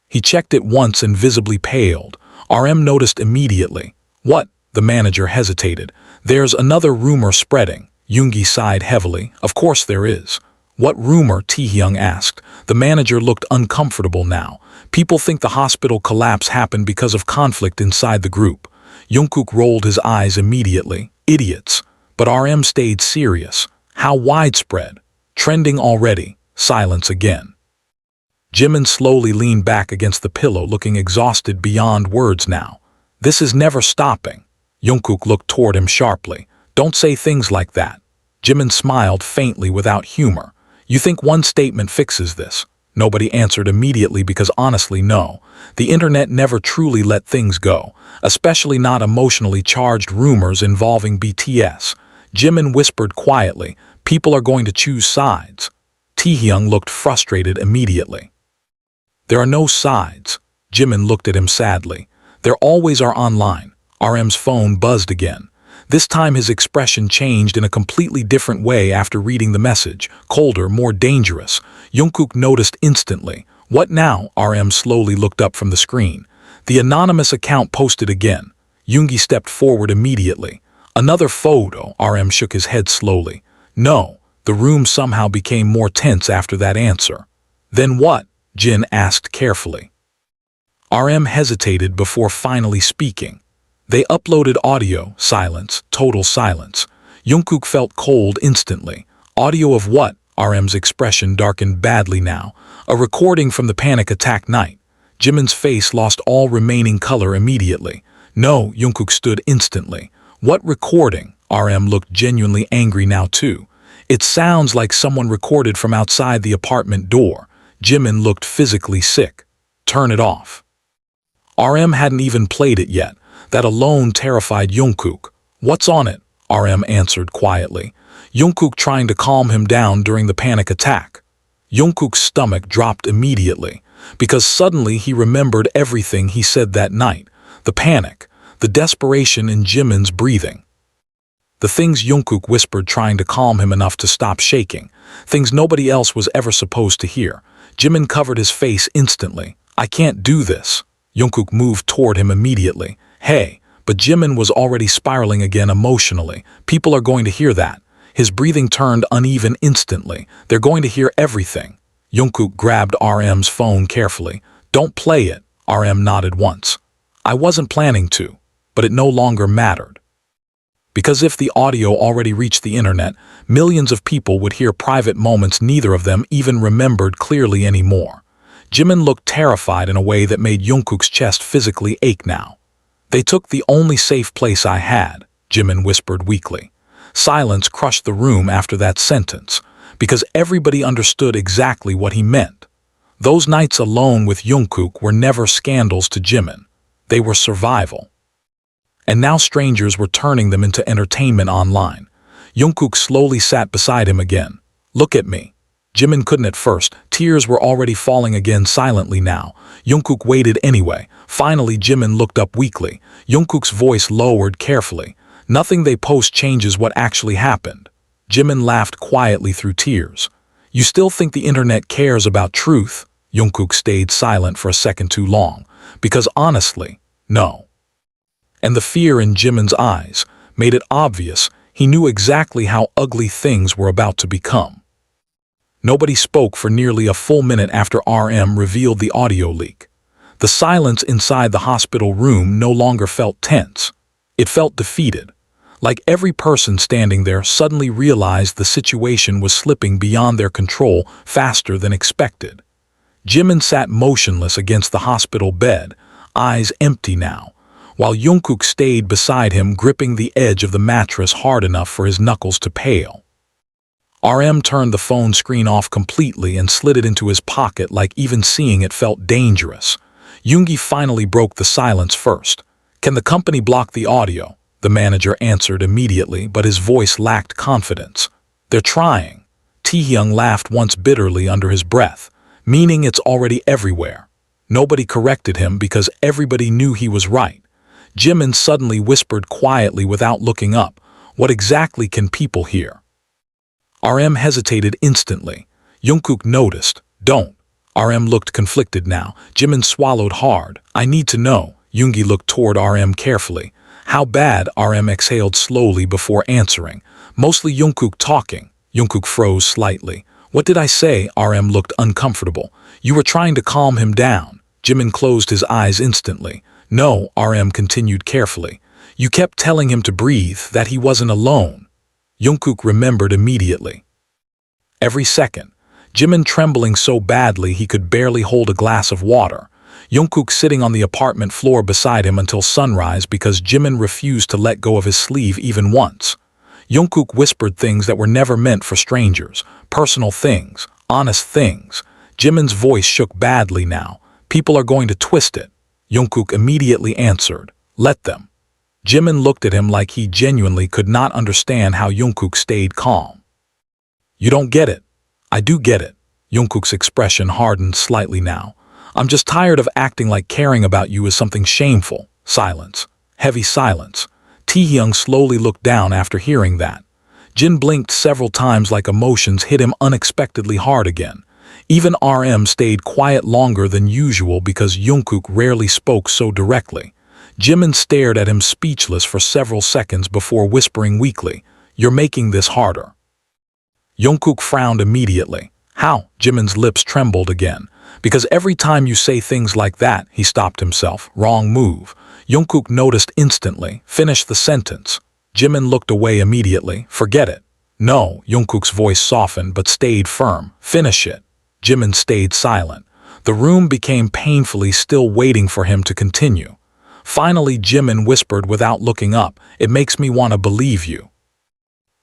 He checked it once and visibly paled. RM noticed immediately. "What?" The manager hesitated. "There's another rumor spreading." Yoongi sighed heavily. "Of course there is." "What rumor?" Taehyung asked. The manager looked uncomfortable now. "People think the hospital collapse happened because of conflict inside the group." Jungkook rolled his eyes immediately. "Idiots." But RM stayed serious. "How widespread?" "Trending already." Silence again. Jimin slowly leaned back against the pillow, looking exhausted beyond words now. "This is never stopping." Jungkook looked toward him sharply. "Don't say things like that." Jimin smiled faintly without humor. "You think one statement fixes this?" Nobody answered immediately because honestly, no. The internet never truly let things go, especially not emotionally charged rumors involving BTS. Jimin whispered quietly, "People are going to choose sides." Taehyung looked frustrated immediately. "There are no sides." Jimin looked at him sadly. "There always are online." RM's phone buzzed again. This time his expression changed in a completely different way after reading the message, colder, more dangerous. Jungkook noticed instantly. "What now?" RM slowly looked up from the screen. The anonymous account posted again. Yoongi stepped forward immediately. "Another photo." RM shook his head slowly. "No." The room somehow became more tense after that answer. "Then what?" Jin asked carefully. RM hesitated before finally speaking. "They uploaded audio." Silence, total silence. Jungkook felt cold instantly. "Audio of what?" RM's expression darkened badly now. "A recording from the panic attack night." Jimin's face lost all remaining color immediately. "No." Jungkook stood instantly. "What recording?" RM looked genuinely angry now too. "It sounds like someone recorded from outside the apartment door." Jimin looked physically sick. "Turn it off." RM hadn't even played it yet. That alone terrified Jungkook. "What's on it?" RM answered quietly. Jungkook trying to calm him down during the panic attack. Jungkook's stomach dropped immediately, because suddenly he remembered everything he said that night. The panic, the desperation in Jimin's breathing. The things Jungkook whispered trying to calm him enough to stop shaking. Things nobody else was ever supposed to hear. Jimin covered his face instantly. "I can't do this." Jungkook moved toward him immediately. "Hey." But Jimin was already spiraling again emotionally. "People are going to hear that." His breathing turned uneven instantly. "They're going to hear everything." Jungkook grabbed RM's phone carefully. "Don't play it." RM nodded once. "I wasn't planning to." But it no longer mattered. Because if the audio already reached the internet, millions of people would hear private moments neither of them even remembered clearly anymore. Jimin looked terrified in a way that made Jungkook's chest physically ache now. "They took the only safe place I had," Jimin whispered weakly. Silence crushed the room after that sentence, because everybody understood exactly what he meant. Those nights alone with Jungkook were never scandals to Jimin. They were survival. And now strangers were turning them into entertainment online. Jungkook slowly sat beside him again. "Look at me." Jimin couldn't at first. Tears were already falling again silently now. Jungkook waited anyway. Finally Jimin looked up weakly. Jungkook's voice lowered carefully. "Nothing they post changes what actually happened." Jimin laughed quietly through tears. You still think the internet cares about truth? Jungkook stayed silent for a second too long. Because honestly, no. And the fear in Jimin's eyes made it obvious he knew exactly how ugly things were about to become. Nobody spoke for nearly a full minute after RM revealed the audio leak. The silence inside the hospital room no longer felt tense. It felt defeated, like every person standing there suddenly realized the situation was slipping beyond their control faster than expected. Jimin sat motionless against the hospital bed, eyes empty now, while Jungkook stayed beside him gripping the edge of the mattress hard enough for his knuckles to pale. RM turned the phone screen off completely and slid it into his pocket like even seeing it felt dangerous. Yoongi finally broke the silence first. Can the company block the audio? The manager answered immediately, but his voice lacked confidence. They're trying. Taehyung laughed once bitterly under his breath, meaning it's already everywhere. Nobody corrected him because everybody knew he was right. Jimin suddenly whispered quietly without looking up, "What exactly can people hear?" RM hesitated instantly. Jungkook noticed. "Don't." RM looked conflicted now. Jimin swallowed hard. "I need to know." Yoongi looked toward RM carefully. "How bad?" RM exhaled slowly before answering. "Mostly Jungkook talking." Jungkook froze slightly. "What did I say?" RM looked uncomfortable. "You were trying to calm him down." Jimin closed his eyes instantly. "No," RM continued carefully. "You kept telling him to breathe, that he wasn't alone." Jungkook remembered immediately. Every second, Jimin trembling so badly he could barely hold a glass of water. Jungkook sitting on the apartment floor beside him until sunrise because Jimin refused to let go of his sleeve even once. Jungkook whispered things that were never meant for strangers, personal things, honest things. Jimin's voice shook badly now. "People are going to twist it." Jungkook immediately answered, "Let them." Jimin looked at him like he genuinely could not understand how Jungkook stayed calm. "You don't get it." "I do get it." Jungkook's expression hardened slightly now. "I'm just tired of acting like caring about you is something shameful." Silence. Heavy silence. Taehyung slowly looked down after hearing that. Jin blinked several times like emotions hit him unexpectedly hard again. Even RM stayed quiet longer than usual because Jungkook rarely spoke so directly. Jimin stared at him speechless for several seconds before whispering weakly, "You're making this harder." Jungkook frowned immediately. "How?" Jimin's lips trembled again. "Because every time you say things like that," he stopped himself. "Wrong move." Jungkook noticed instantly. "Finish the sentence." Jimin looked away immediately. "Forget it." "No." Jungkook's voice softened but stayed firm. "Finish it." Jimin stayed silent. The room became painfully still, waiting for him to continue. Finally, Jimin whispered without looking up, "It makes me want to believe you."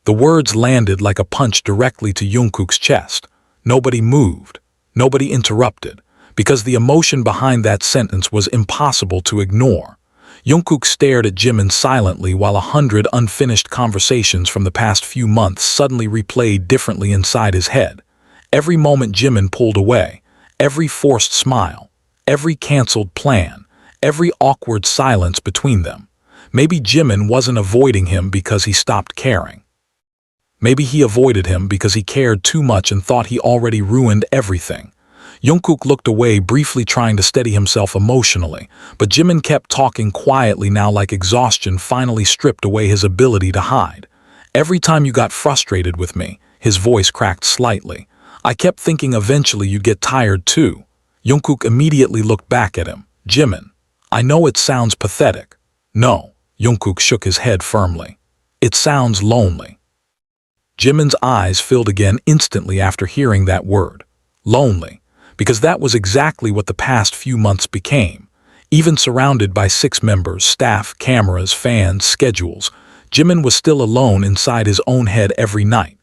The words landed like a punch directly to Jungkook's chest. Nobody moved. Nobody interrupted, because the emotion behind that sentence was impossible to ignore. Jungkook stared at Jimin silently while 100 unfinished conversations from the past few months suddenly replayed differently inside his head. Every moment Jimin pulled away, every forced smile, every canceled plan, every awkward silence between them. Maybe Jimin wasn't avoiding him because he stopped caring. Maybe he avoided him because he cared too much and thought he already ruined everything. Jungkook looked away, briefly trying to steady himself emotionally, but Jimin kept talking quietly now like exhaustion finally stripped away his ability to hide. "Every time you got frustrated with me," his voice cracked slightly, "I kept thinking eventually you'd get tired too." Jungkook immediately looked back at him. "Jimin, I know it sounds pathetic." "No." Jungkook shook his head firmly. "It sounds lonely." Jimin's eyes filled again instantly after hearing that word. Lonely. Because that was exactly what the past few months became. Even surrounded by 6 members, staff, cameras, fans, schedules, Jimin was still alone inside his own head every night.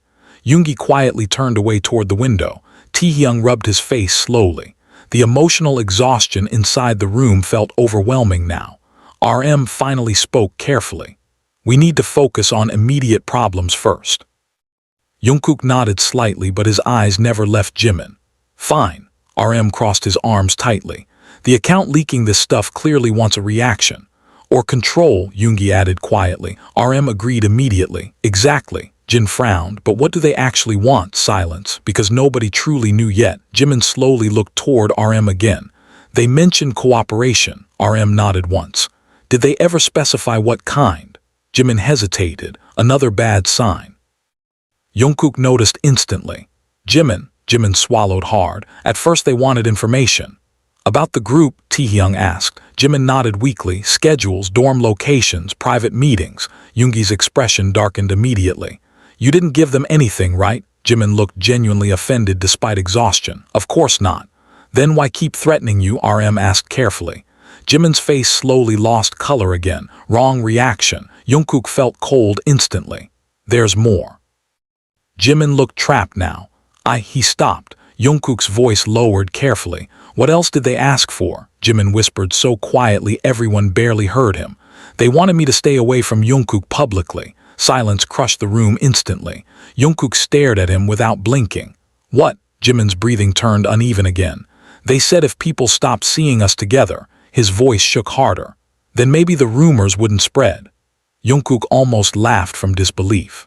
Yoongi quietly turned away toward the window. Taehyung rubbed his face slowly. The emotional exhaustion inside the room felt overwhelming now. RM finally spoke carefully. "We need to focus on immediate problems first." Jungkook nodded slightly, but his eyes never left Jimin. "Fine." RM crossed his arms tightly. "The account leaking this stuff clearly wants a reaction." "Or control," Yoongi added quietly. RM agreed immediately. "Exactly." Jin frowned, but what do they actually want? Silence, because nobody truly knew yet. Jimin slowly looked toward RM again. They mentioned cooperation. RM nodded once. Did they ever specify what kind? Jimin hesitated, another bad sign. Jungkook noticed instantly. Jimin swallowed hard. At first they wanted information. About the group, Taehyung asked. Jimin nodded weakly. Schedules, dorm locations, private meetings. Yoongi's expression darkened immediately. You didn't give them anything, right? Jimin looked genuinely offended despite exhaustion. Of course not. Then why keep threatening you? RM asked carefully. Jimin's face slowly lost color again. Wrong reaction. Jungkook felt cold instantly. There's more. Jimin looked trapped now. He stopped. Jungkook's voice lowered carefully. What else did they ask for? Jimin whispered so quietly everyone barely heard him. They wanted me to stay away from Jungkook publicly. Silence crushed the room instantly. Jungkook stared at him without blinking. What? Jimin's breathing turned uneven again. They said if people stopped seeing us together. His voice shook harder. Then maybe the rumors wouldn't spread. Jungkook almost laughed from disbelief.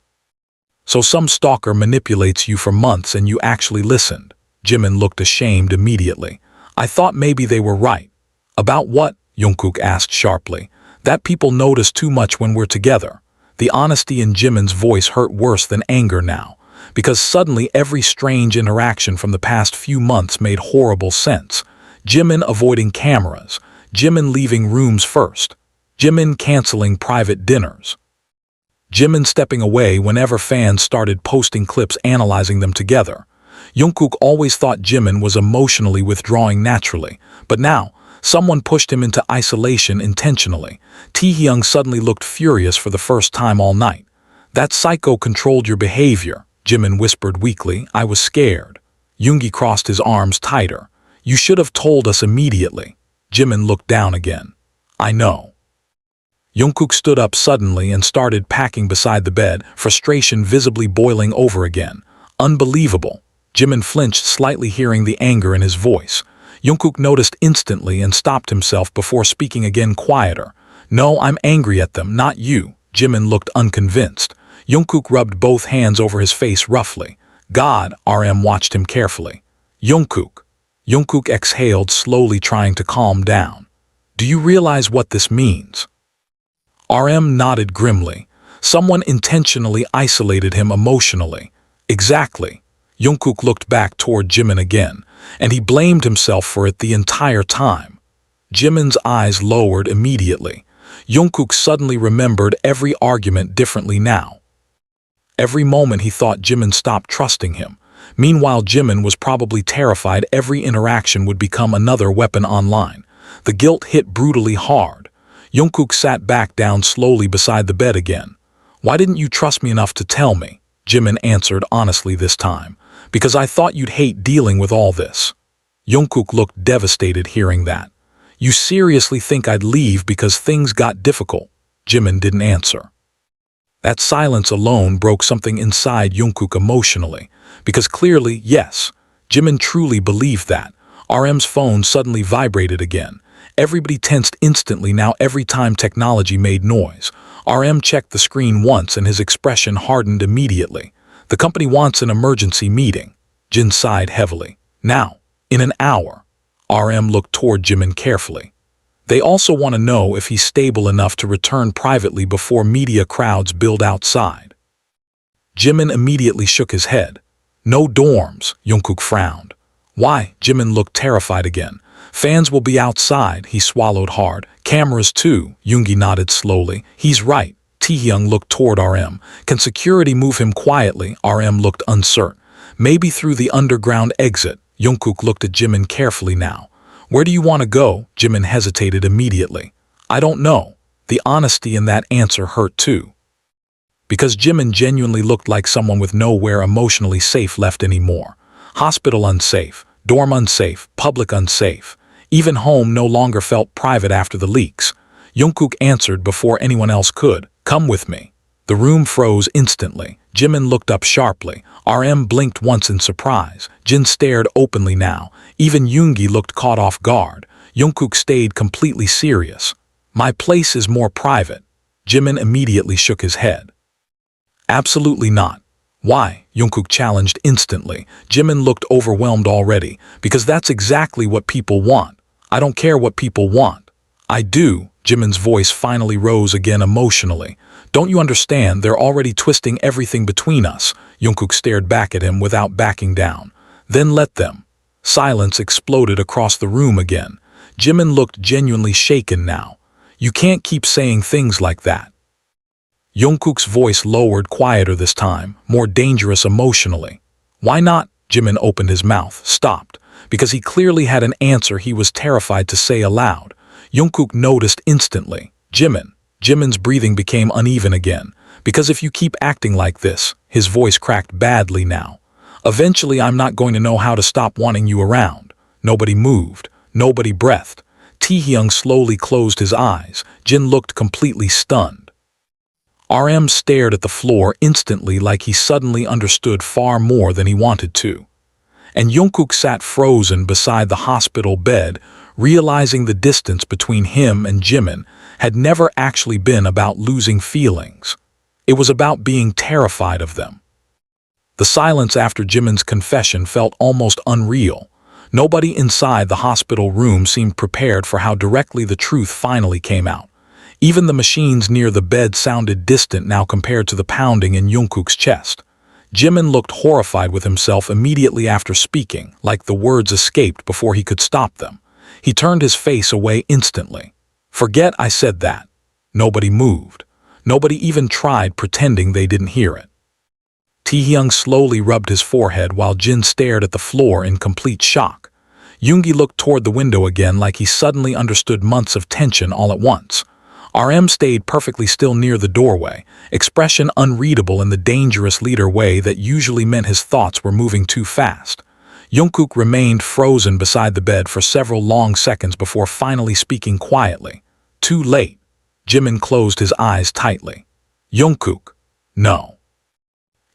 So some stalker manipulates you for months and you actually listened. Jimin looked ashamed immediately. I thought maybe they were right. About what? Jungkook asked sharply. That people notice too much when we're together. The honesty in Jimin's voice hurt worse than anger now, because suddenly every strange interaction from the past few months made horrible sense. Jimin avoiding cameras. Jimin leaving rooms first. Jimin canceling private dinners. Jimin stepping away whenever fans started posting clips analyzing them together. Jungkook always thought Jimin was emotionally withdrawing naturally, but now, someone pushed him into isolation intentionally. Taehyung suddenly looked furious for the first time all night. That psycho controlled your behavior, Jimin whispered weakly. I was scared. Yoongi crossed his arms tighter. You should have told us immediately. Jimin looked down again. I know. Jungkook stood up suddenly and started packing beside the bed, frustration visibly boiling over again. Unbelievable. Jimin flinched slightly, hearing the anger in his voice. Jungkook noticed instantly and stopped himself before speaking again quieter. No, I'm angry at them, not you. Jimin looked unconvinced. Jungkook rubbed both hands over his face roughly. God, RM watched him carefully. Jungkook. Jungkook exhaled slowly, trying to calm down. Do you realize what this means? RM nodded grimly. Someone intentionally isolated him emotionally. Exactly. Jungkook looked back toward Jimin again, and he blamed himself for it the entire time. Jimin's eyes lowered immediately. Jungkook suddenly remembered every argument differently now. Every moment he thought Jimin stopped trusting him. Meanwhile, Jimin was probably terrified every interaction would become another weapon online. The guilt hit brutally hard. Jungkook sat back down slowly beside the bed again. Why didn't you trust me enough to tell me? Jimin answered honestly this time. Because I thought you'd hate dealing with all this. Jungkook looked devastated hearing that. You seriously think I'd leave because things got difficult? Jimin didn't answer. That silence alone broke something inside Jungkook emotionally, because clearly, yes, Jimin truly believed that. RM's phone suddenly vibrated again. Everybody tensed instantly now every time technology made noise. RM checked the screen once and his expression hardened immediately. The company wants an emergency meeting. Jin sighed heavily. Now, in an hour. RM looked toward Jimin carefully. They also want to know if he's stable enough to return privately before media crowds build outside. Jimin immediately shook his head. No dorms, Jungkook frowned. Why? Jimin looked terrified again. Fans will be outside, he swallowed hard. Cameras too, Yoongi nodded slowly. He's right. Taehyung looked toward RM. Can security move him quietly? RM looked uncertain. Maybe through the underground exit. Jungkook looked at Jimin carefully now. Where do you want to go? Jimin hesitated immediately. I don't know. The honesty in that answer hurt too. Because Jimin genuinely looked like someone with nowhere emotionally safe left anymore. Hospital unsafe, dorm unsafe, public unsafe. Even home no longer felt private after the leaks. Jungkook answered before anyone else could. Come with me. The room froze instantly. Jimin looked up sharply. RM blinked once in surprise. Jin stared openly now. Even Yoongi looked caught off guard. Jungkook stayed completely serious. My place is more private. Jimin immediately shook his head. Absolutely not. Why? Jungkook challenged instantly. Jimin looked overwhelmed already, because that's exactly what people want. I don't care what people want. I do. Jimin's voice finally rose again emotionally. Don't you understand? They're already twisting everything between us. Jungkook stared back at him without backing down. Then let them. Silence exploded across the room again. Jimin looked genuinely shaken now. You can't keep saying things like that. Jungkook's voice lowered, quieter this time, more dangerous emotionally. Why not? Jimin opened his mouth, stopped, because he clearly had an answer he was terrified to say aloud. Jungkook noticed instantly. Jimin's breathing became uneven again, because if you keep acting like this, his voice cracked badly now. Eventually I'm not going to know how to stop wanting you around. Nobody moved, nobody breathed. Taehyung slowly closed his eyes. Jin looked completely stunned. RM stared at the floor instantly like he suddenly understood far more than he wanted to. And Jungkook sat frozen beside the hospital bed, realizing the distance between him and Jimin had never actually been about losing feelings. It was about being terrified of them. The silence after Jimin's confession felt almost unreal. Nobody inside the hospital room seemed prepared for how directly the truth finally came out. Even the machines near the bed sounded distant now compared to the pounding in Jungkook's chest. Jimin looked horrified with himself immediately after speaking, like the words escaped before he could stop them. He turned his face away instantly. Forget I said that. Nobody moved. Nobody even tried pretending they didn't hear it. Taehyung slowly rubbed his forehead while Jin stared at the floor in complete shock. Yoongi looked toward the window again like he suddenly understood months of tension all at once. RM stayed perfectly still near the doorway, expression unreadable in the dangerous leader way that usually meant his thoughts were moving too fast. Jungkook remained frozen beside the bed for several long seconds before finally speaking quietly. Too late. Jimin closed his eyes tightly. Jungkook. No.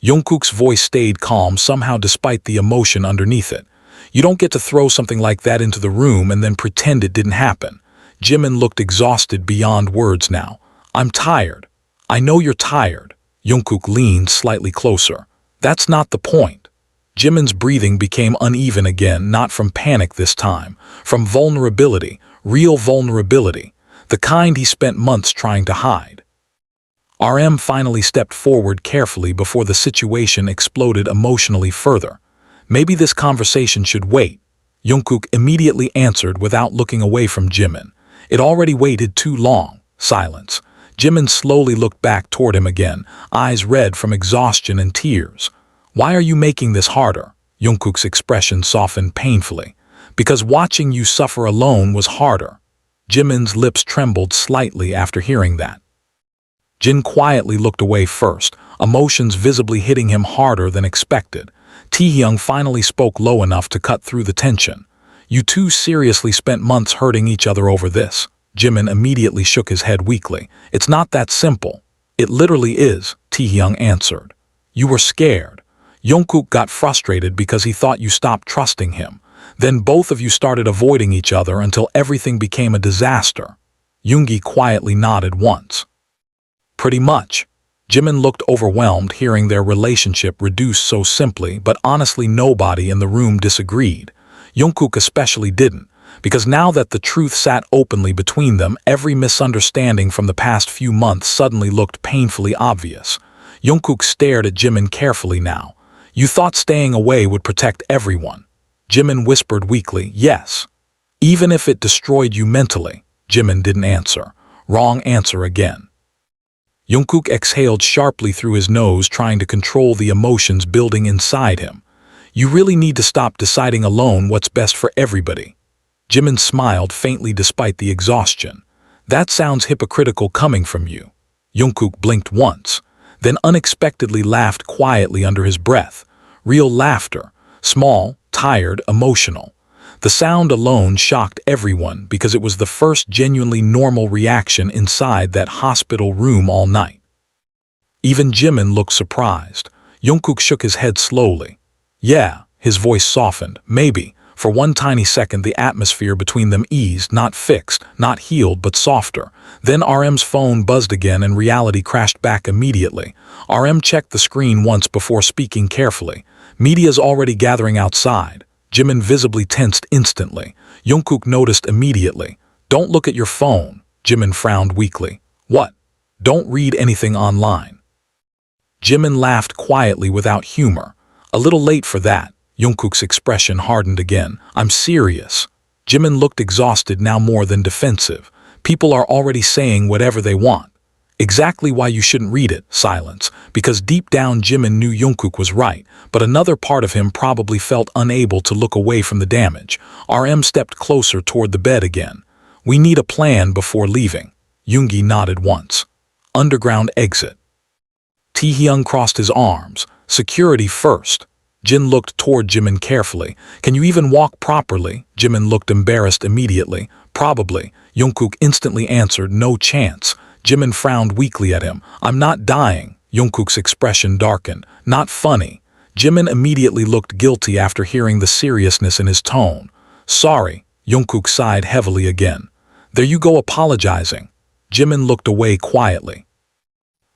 Jungkook's voice stayed calm somehow despite the emotion underneath it. You don't get to throw something like that into the room and then pretend it didn't happen. Jimin looked exhausted beyond words now. I'm tired. I know you're tired. Jungkook leaned slightly closer. That's not the point. Jimin's breathing became uneven again, not from panic this time, from vulnerability, real vulnerability, the kind he spent months trying to hide. RM finally stepped forward carefully before the situation exploded emotionally further. Maybe this conversation should wait. Jungkook immediately answered without looking away from Jimin. It already waited too long. Silence. Jimin slowly looked back toward him again, eyes red from exhaustion and tears. Why are you making this harder? Jungkook's expression softened painfully. Because watching you suffer alone was harder. Jimin's lips trembled slightly after hearing that. Jin quietly looked away first, emotions visibly hitting him harder than expected. Taehyung finally spoke low enough to cut through the tension. You two seriously spent months hurting each other over this. Jimin immediately shook his head weakly. It's not that simple. It literally is, Taehyung answered. You were scared. Jungkook got frustrated because he thought you stopped trusting him. Then both of you started avoiding each other until everything became a disaster. Yoongi quietly nodded once. Pretty much. Jimin looked overwhelmed hearing their relationship reduced so simply, but honestly nobody in the room disagreed. Jungkook especially didn't, because now that the truth sat openly between them, every misunderstanding from the past few months suddenly looked painfully obvious. Jungkook stared at Jimin carefully now. You thought staying away would protect everyone. Jimin whispered weakly, yes. Even if it destroyed you mentally. Jimin didn't answer. Wrong answer again. Jungkook exhaled sharply through his nose, trying to control the emotions building inside him. You really need to stop deciding alone what's best for everybody. Jimin smiled faintly despite the exhaustion. That sounds hypocritical coming from you. Jungkook blinked once, then unexpectedly laughed quietly under his breath. Real laughter, small, tired, emotional. The sound alone shocked everyone because it was the first genuinely normal reaction inside that hospital room all night. Even Jimin looked surprised. Jungkook shook his head slowly. Yeah, his voice softened, maybe, For one tiny second, the atmosphere between them eased, not fixed, not healed, but softer. Then RM's phone buzzed again and reality crashed back immediately. RM checked the screen once before speaking carefully. Media's already gathering outside. Jimin visibly tensed instantly. Jungkook noticed immediately. Don't look at your phone. Jimin frowned weakly. What? Don't read anything online. Jimin laughed quietly without humor. A little late for that. Jungkook's expression hardened again. I'm serious. Jimin looked exhausted, now more than defensive. People are already saying whatever they want. Exactly why you shouldn't read it. Silence. Because deep down Jimin knew Jungkook was right, but another part of him probably felt unable to look away from the damage. RM stepped closer toward the bed again. We need a plan before leaving. Yoongi nodded once. Underground exit. Taehyung crossed his arms. Security first. Jin looked toward Jimin carefully. Can you even walk properly? Jimin looked embarrassed immediately. Probably. Jungkook instantly answered, no chance. Jimin frowned weakly at him. I'm not dying. Jungkook's expression darkened. Not funny. Jimin immediately looked guilty after hearing the seriousness in his tone. Sorry. Jungkook sighed heavily again. There you go apologizing. Jimin looked away quietly.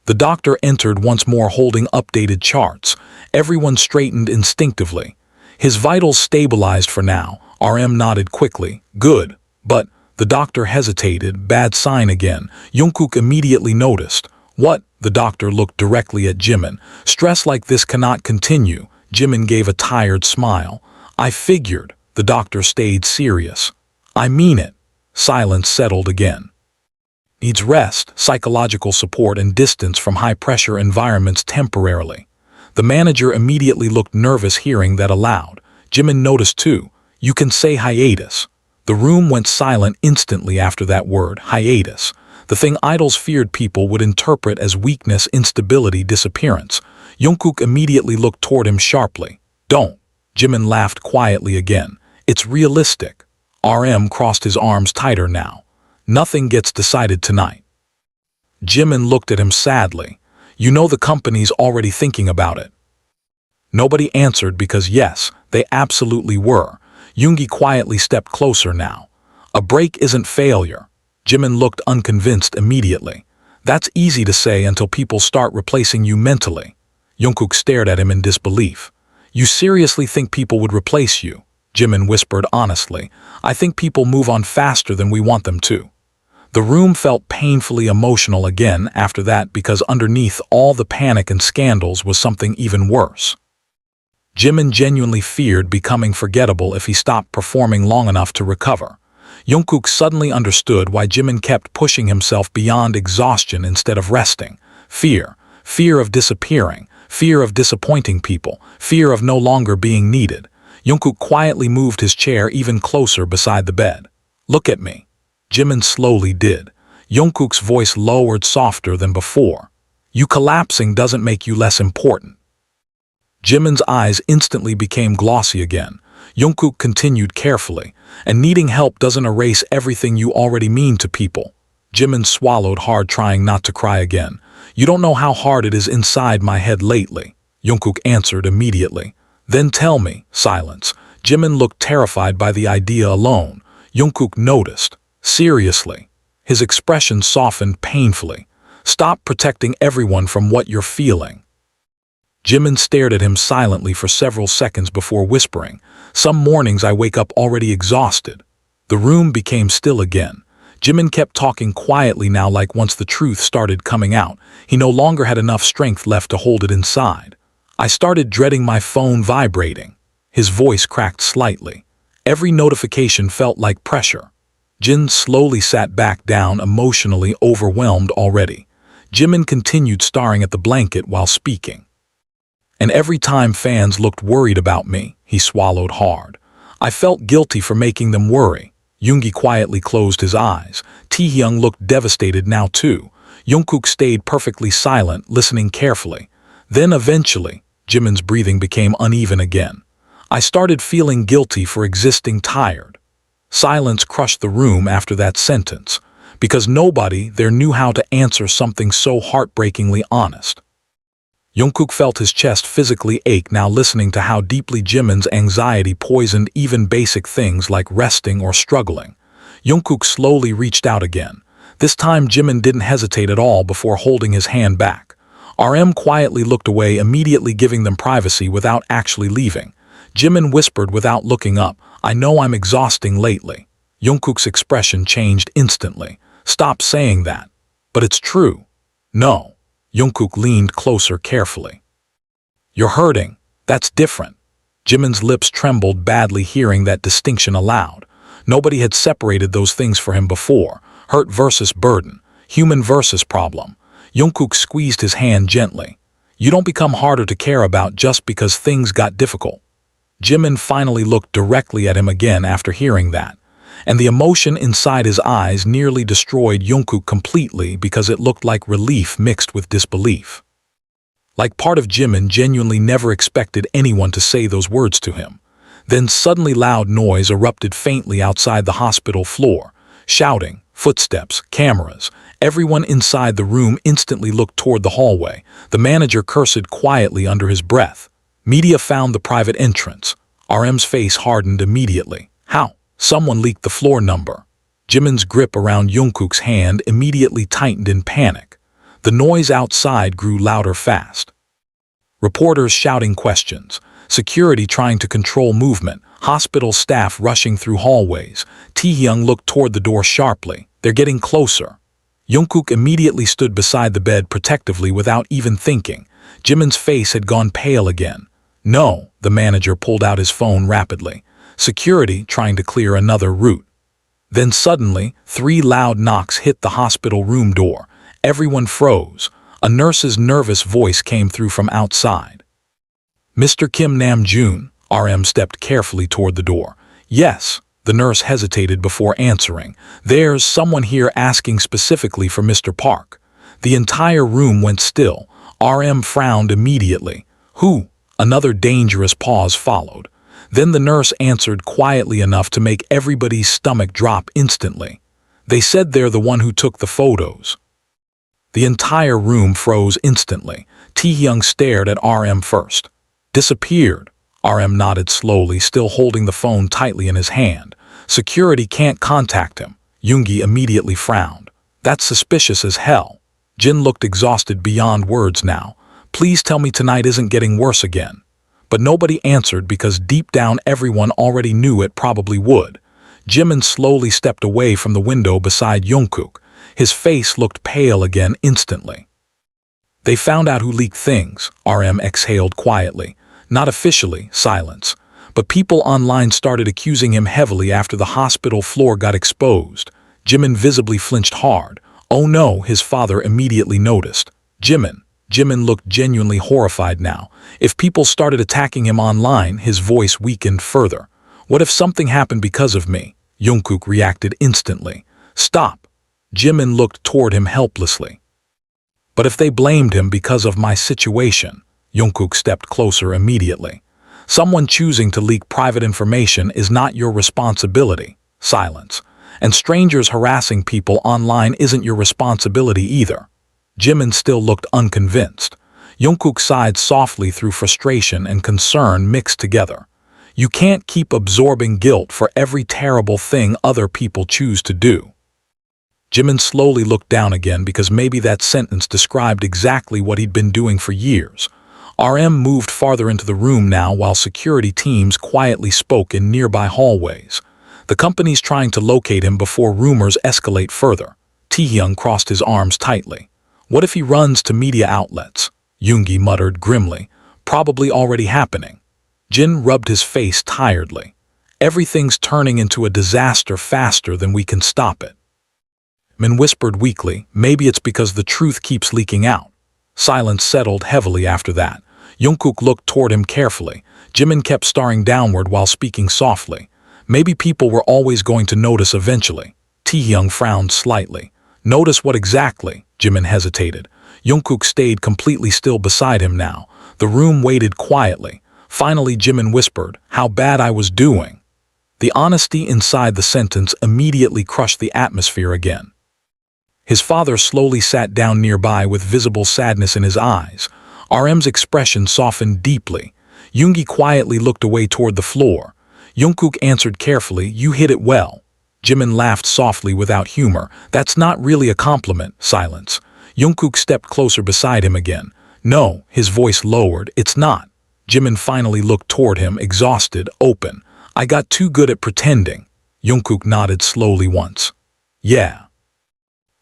The doctor entered once more holding updated charts. Everyone straightened instinctively. His vitals stabilized for now. RM nodded quickly. Good. But the doctor hesitated. Bad sign again. Jungkook immediately noticed. What? The doctor looked directly at Jimin. Stress like this cannot continue. Jimin gave a tired smile. I figured. The doctor stayed serious. I mean it. Silence settled again. Needs rest, psychological support, and distance from high-pressure environments temporarily. The manager immediately looked nervous hearing that aloud. Jimin noticed too. You can say hiatus. The room went silent instantly after that word, hiatus. The thing idols feared people would interpret as weakness, instability, disappearance. Jungkook immediately looked toward him sharply. Don't. Jimin laughed quietly again. It's realistic. RM crossed his arms tighter now. Nothing gets decided tonight. Jimin looked at him sadly. You know the company's already thinking about it. Nobody answered because yes, they absolutely were. Yoongi quietly stepped closer now. A break isn't failure. Jimin looked unconvinced immediately. That's easy to say until people start replacing you mentally. Jungkook stared at him in disbelief. You seriously think people would replace you? Jimin whispered honestly. I think people move on faster than we want them to. The room felt painfully emotional again after that because underneath all the panic and scandals was something even worse. Jimin genuinely feared becoming forgettable if he stopped performing long enough to recover. Jungkook suddenly understood why Jimin kept pushing himself beyond exhaustion instead of resting. Fear. Fear of disappearing. Fear of disappointing people. Fear of no longer being needed. Jungkook quietly moved his chair even closer beside the bed. Look at me. Jimin slowly did. Jungkook's voice lowered softer than before. You collapsing doesn't make you less important. Jimin's eyes instantly became glossy again. Jungkook continued carefully. And needing help doesn't erase everything you already mean to people. Jimin swallowed hard, trying not to cry again. You don't know how hard it is inside my head lately. Jungkook answered immediately. Then tell me. Silence. Jimin looked terrified by the idea alone. Jungkook noticed. Seriously. His expression softened painfully. Stop protecting everyone from what you're feeling. Jimin stared at him silently for several seconds before whispering. Some mornings I wake up already exhausted. The room became still again. Jimin kept talking quietly now, like once the truth started coming out, he no longer had enough strength left to hold it inside. I started dreading my phone vibrating. His voice cracked slightly. Every notification felt like pressure. Jin slowly sat back down, emotionally overwhelmed already. Jimin continued staring at the blanket while speaking. And every time fans looked worried about me, he swallowed hard. I felt guilty for making them worry. Yoongi quietly closed his eyes. Taehyung looked devastated now too. Jungkook stayed perfectly silent, listening carefully. Then eventually, Jimin's breathing became uneven again. I started feeling guilty for existing tired. Silence crushed the room after that sentence, because nobody there knew how to answer something so heartbreakingly honest. Jungkook felt his chest physically ache now, listening to how deeply Jimin's anxiety poisoned even basic things like resting or struggling. Jungkook slowly reached out again. This time Jimin didn't hesitate at all before holding his hand back. RM quietly looked away, immediately giving them privacy without actually leaving. Jimin whispered without looking up, "I know I'm exhausting lately." Jungkook's expression changed instantly. "Stop saying that." "But it's true." "No." Jungkook leaned closer carefully. "You're hurting. That's different." Jimin's lips trembled badly hearing that distinction aloud. Nobody had separated those things for him before. Hurt versus burden. Human versus problem. Jungkook squeezed his hand gently. "You don't become harder to care about just because things got difficult." Jimin finally looked directly at him again after hearing that, and the emotion inside his eyes nearly destroyed Jungkook completely because it looked like relief mixed with disbelief. Like part of Jimin genuinely never expected anyone to say those words to him. Then suddenly loud noise erupted faintly outside the hospital floor. Shouting, footsteps, cameras. Everyone inside the room instantly looked toward the hallway. The manager cursed quietly under his breath. Media found the private entrance. RM's face hardened immediately. How? Someone leaked the floor number. Jimin's grip around Jungkook's hand immediately tightened in panic. The noise outside grew louder fast. Reporters shouting questions. Security trying to control movement. Hospital staff rushing through hallways. Taehyung looked toward the door sharply. They're getting closer. Jungkook immediately stood beside the bed protectively without even thinking. Jimin's face had gone pale again. "No," the manager pulled out his phone rapidly. Security trying to clear another route. Then suddenly, 3 loud knocks hit the hospital room door. Everyone froze. A nurse's nervous voice came through from outside. "Mr. Kim Namjoon," RM stepped carefully toward the door. "Yes." The nurse hesitated before answering. "There's someone here asking specifically for Mr. Park." The entire room went still. RM frowned immediately. "Who?" Another dangerous pause followed. Then the nurse answered quietly enough to make everybody's stomach drop instantly. "They said they're the one who took the photos." The entire room froze instantly. Taehyung stared at RM first. "Disappeared." RM nodded slowly, still holding the phone tightly in his hand. "Security can't contact him." Yoongi immediately frowned. "That's suspicious as hell." Jin looked exhausted beyond words now. "Please tell me tonight isn't getting worse again." But nobody answered because deep down everyone already knew it probably would. Jimin slowly stepped away from the window beside Jungkook. His face looked pale again instantly. "They found out who leaked things," RM exhaled quietly. "Not officially, silence. But people online started accusing him heavily after the hospital floor got exposed." Jimin visibly flinched hard. "Oh no," his father immediately noticed. Jimin looked genuinely horrified now. If people started attacking him online, his voice weakened further. "What if something happened because of me?" Jungkook reacted instantly. "Stop." Jimin looked toward him helplessly. "But if they blamed him because of my situation?" Jungkook stepped closer immediately. "Someone choosing to leak private information is not your responsibility." Silence. "And strangers harassing people online isn't your responsibility either." Jimin still looked unconvinced. Jungkook sighed softly through frustration and concern mixed together. "You can't keep absorbing guilt for every terrible thing other people choose to do." Jimin slowly looked down again because maybe that sentence described exactly what he'd been doing for years. RM moved farther into the room now while security teams quietly spoke in nearby hallways. The company's trying to locate him before rumors escalate further. Taehyung crossed his arms tightly. "What if he runs to media outlets?" Yoongi muttered grimly. "Probably already happening." Jin rubbed his face tiredly. "Everything's turning into a disaster faster than we can stop it." Min whispered weakly, "Maybe it's because the truth keeps leaking out." Silence settled heavily after that. Jungkook looked toward him carefully. Jimin kept staring downward while speaking softly. "Maybe people were always going to notice eventually." Taehyung frowned slightly. "Notice what exactly?" Jimin hesitated. Jungkook stayed completely still beside him now. The room waited quietly. Finally Jimin whispered, "How bad I was doing." The honesty inside the sentence immediately crushed the atmosphere again. His father slowly sat down nearby with visible sadness in his eyes. RM's expression softened deeply. Yoongi quietly looked away toward the floor. Jungkook answered carefully, "You hit it well." Jimin laughed softly without humor. "That's not really a compliment." Silence. Jungkook stepped closer beside him again. "No," his voice lowered, "it's not." Jimin finally looked toward him, exhausted, open. "I got too good at pretending." Jungkook nodded slowly once. "Yeah."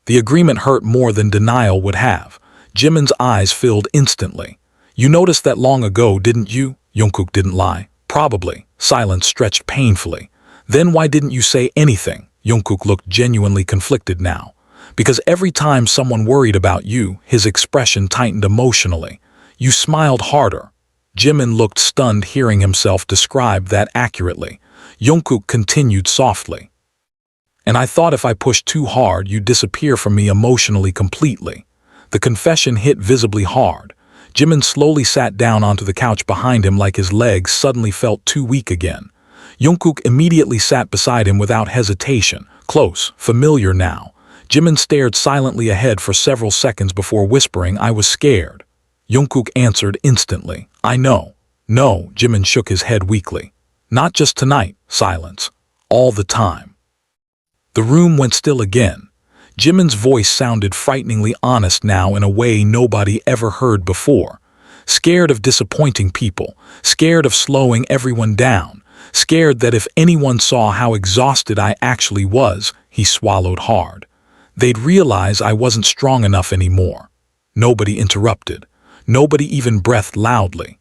The agreement hurt more than denial would have. Jimin's eyes filled instantly. "You noticed that long ago, didn't you?" Jungkook didn't lie. "Probably." Silence stretched painfully. "Then why didn't you say anything?" Jungkook looked genuinely conflicted now. "Because every time someone worried about you," his expression tightened emotionally. "You smiled harder." Jimin looked stunned hearing himself describe that accurately. Jungkook continued softly. "And I thought if I pushed too hard, you'd disappear from me emotionally completely." The confession hit visibly hard. Jimin slowly sat down onto the couch behind him like his legs suddenly felt too weak again. Jungkook immediately sat beside him without hesitation, close, familiar now. Jimin stared silently ahead for several seconds before whispering, "I was scared." Jungkook answered instantly, "I know." "No," Jimin shook his head weakly. "Not just tonight." Silence. "All the time." The room went still again. Jimin's voice sounded frighteningly honest now in a way nobody ever heard before. "Scared of disappointing people, scared of slowing everyone down, scared that if anyone saw how exhausted I actually was," he swallowed hard, "they'd realize I wasn't strong enough anymore." Nobody interrupted. Nobody even breathed loudly.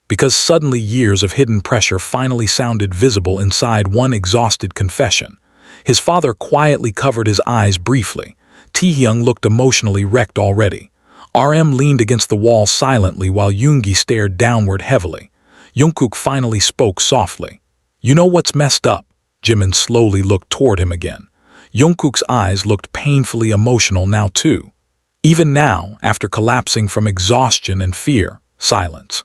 Because suddenly years of hidden pressure finally sounded visible inside one exhausted confession. His father quietly covered his eyes briefly. Taehyung looked emotionally wrecked already. RM leaned against the wall silently while Yoongi stared downward heavily. Jungkook finally spoke softly. "You know what's messed up?" Jimin slowly looked toward him again. Jungkook's eyes looked painfully emotional now too. Even now, after collapsing from exhaustion and fear, silence.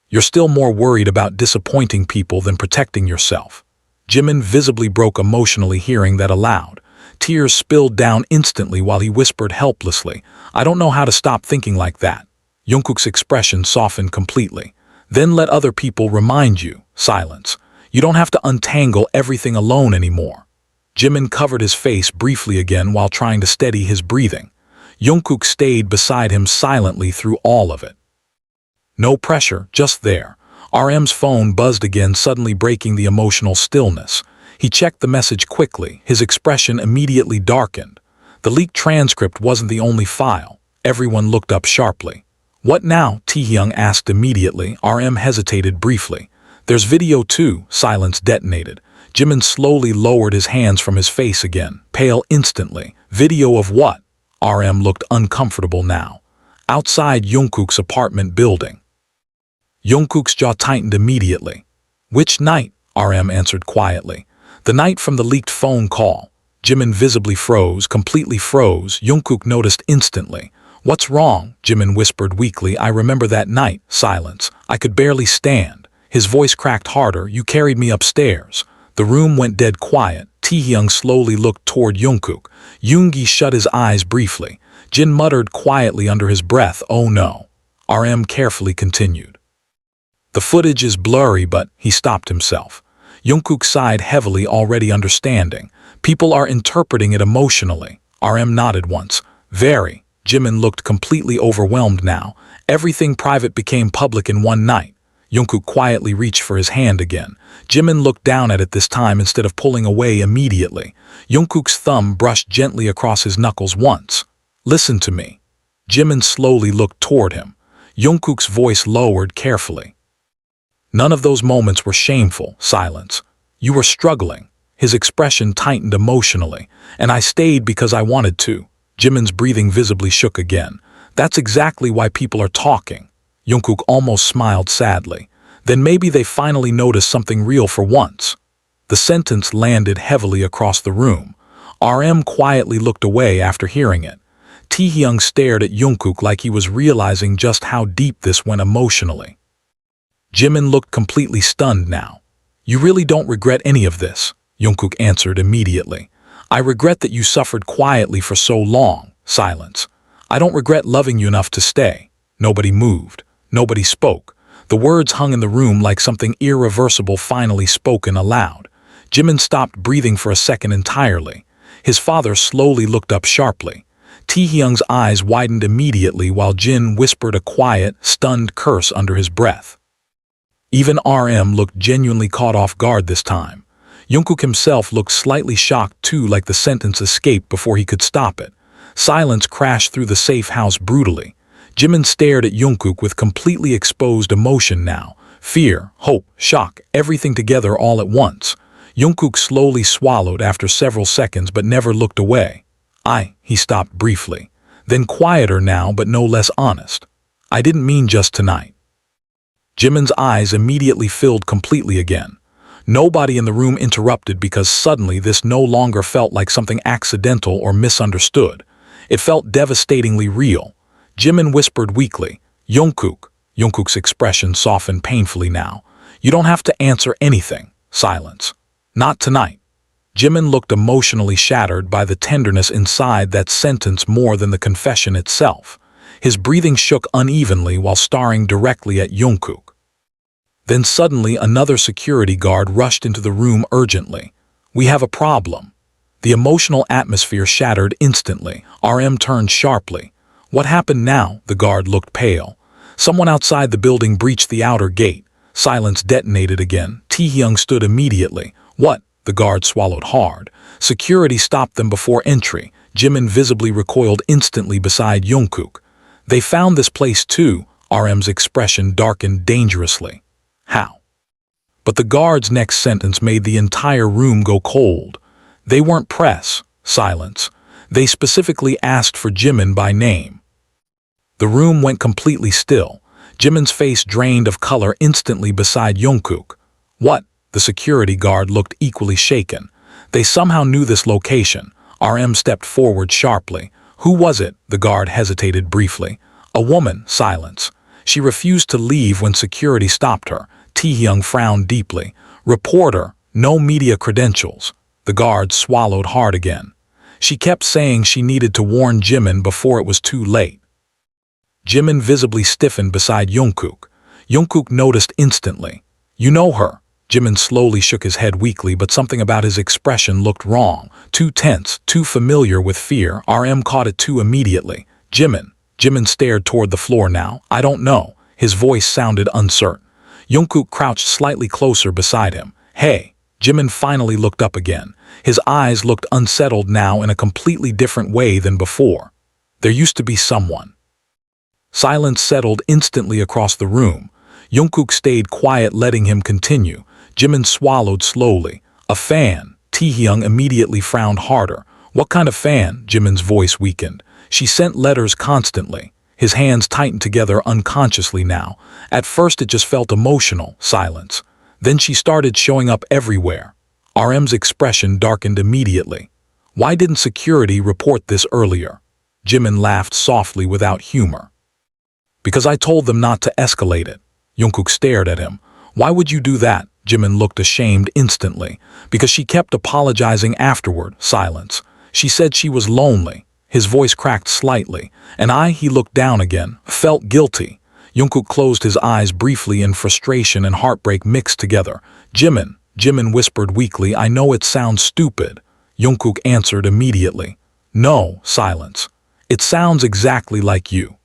"You're still more worried about disappointing people than protecting yourself." Jimin visibly broke emotionally hearing that aloud. Tears spilled down instantly while he whispered helplessly, "I don't know how to stop thinking like that." Jungkook's expression softened completely. "Then let other people remind you." Silence. "You don't have to untangle everything alone anymore." Jimin covered his face briefly again while trying to steady his breathing. Jungkook stayed beside him silently through all of it. No pressure, just there. RM's phone buzzed again, suddenly breaking the emotional stillness. He checked the message quickly, his expression immediately darkened. The leaked transcript wasn't the only file. Everyone looked up sharply. "What now?" Taehyung asked immediately. RM hesitated briefly. "There's video too." Silence detonated. Jimin slowly lowered his hands from his face again, pale instantly. "Video of what?" RM looked uncomfortable now. "Outside Jungkook's apartment building." Jungkook's jaw tightened immediately. "Which night?" RM answered quietly. "The night from the leaked phone call." Jimin visibly froze, completely froze. Jungkook noticed instantly. "What's wrong?" Jimin whispered weakly. "I remember that night." Silence. "I could barely stand." His voice cracked harder. "You carried me upstairs." The room went dead quiet. Taehyung slowly looked toward Jungkook. Yoongi shut his eyes briefly. Jin muttered quietly under his breath, "Oh no." RM carefully continued. "The footage is blurry, but..." He stopped himself. Jungkook sighed heavily, already understanding. "People are interpreting it emotionally." RM nodded once. "Very." Jimin looked completely overwhelmed now. Everything private became public in one night. Jungkook quietly reached for his hand again. Jimin looked down at it this time instead of pulling away immediately. Jungkook's thumb brushed gently across his knuckles once. "Listen to me." Jimin slowly looked toward him. Jungkook's voice lowered carefully. "None of those moments were shameful." Silence. "You were struggling." His expression tightened emotionally. "And I stayed because I wanted to." Jimin's breathing visibly shook again. "That's exactly why people are talking." Jungkook almost smiled sadly. "Then maybe they finally noticed something real for once." The sentence landed heavily across the room. RM quietly looked away after hearing it. Taehyung stared at Jungkook like he was realizing just how deep this went emotionally. Jimin looked completely stunned now. "You really don't regret any of this?" Jungkook answered immediately. "I regret that you suffered quietly for so long." Silence. "I don't regret loving you enough to stay." Nobody moved. Nobody spoke. The words hung in the room like something irreversible finally spoken aloud. Jimin stopped breathing for a second entirely. His father slowly looked up sharply. Taehyung's eyes widened immediately while Jin whispered a quiet, stunned curse under his breath. Even RM looked genuinely caught off guard this time. Jungkook himself looked slightly shocked too, like the sentence escaped before he could stop it. Silence crashed through the safe house brutally. Jimin stared at Jungkook with completely exposed emotion now. Fear, hope, shock, everything together all at once. Jungkook slowly swallowed after several seconds but never looked away. He stopped briefly. Then quieter now but no less honest. I didn't mean just tonight. Jimin's eyes immediately filled completely again. Nobody in the room interrupted because suddenly this no longer felt like something accidental or misunderstood. It felt devastatingly real. Jimin whispered weakly, "Jungkook." Jungkook's expression softened painfully now. "You don't have to answer anything." Silence. "Not tonight." Jimin looked emotionally shattered by the tenderness inside that sentence more than the confession itself. His breathing shook unevenly while staring directly at Jungkook. Then suddenly another security guard rushed into the room urgently. "We have a problem." The emotional atmosphere shattered instantly. RM turned sharply. "What happened now?" The guard looked pale. "Someone outside the building breached the outer gate." Silence detonated again. Taehyung stood immediately. "What?" The guard swallowed hard. Security stopped them before entry. Jimin visibly recoiled instantly beside Jungkook. "They found this place too." RM's expression darkened dangerously. "How?" But the guard's next sentence made the entire room go cold. "They weren't press." Silence. "They specifically asked for Jimin by name." The room went completely still. Jimin's face drained of color instantly beside Jungkook. "What?" The security guard looked equally shaken. "They somehow knew this location." RM stepped forward sharply. "Who was it?" The guard hesitated briefly. "A woman." Silence. "She refused to leave when security stopped her." Taehyung frowned deeply. "Reporter, no media credentials." The guard swallowed hard again. "She kept saying she needed to warn Jimin before it was too late." Jimin visibly stiffened beside Jungkook. Jungkook noticed instantly. "You know her." Jimin slowly shook his head weakly, but something about his expression looked wrong. Too tense, too familiar with fear. RM caught it too immediately. "Jimin." Jimin stared toward the floor now. "I don't know." His voice sounded uncertain. Jungkook crouched slightly closer beside him. "Hey." Jimin finally looked up again. His eyes looked unsettled now in a completely different way than before. "There used to be someone." Silence settled instantly across the room. Jungkook stayed quiet, letting him continue. Jimin swallowed slowly. "A fan." Taehyung immediately frowned harder. "What kind of fan?" Jimin's voice weakened. "She sent letters constantly." His hands tightened together unconsciously now. "At first it just felt emotional." Silence. "Then she started showing up everywhere." RM's expression darkened immediately. "Why didn't security report this earlier?" Jimin laughed softly without humor. "Because I told them not to escalate it." Jungkook stared at him. "Why would you do that?" Jimin looked ashamed instantly. "Because she kept apologizing afterward." Silence. "She said she was lonely." His voice cracked slightly. "And he looked down again, felt guilty." Jungkook closed his eyes briefly in frustration and heartbreak mixed together. Jimin whispered weakly, "I know it sounds stupid." Jungkook answered immediately. "No." Silence. "It sounds exactly like you."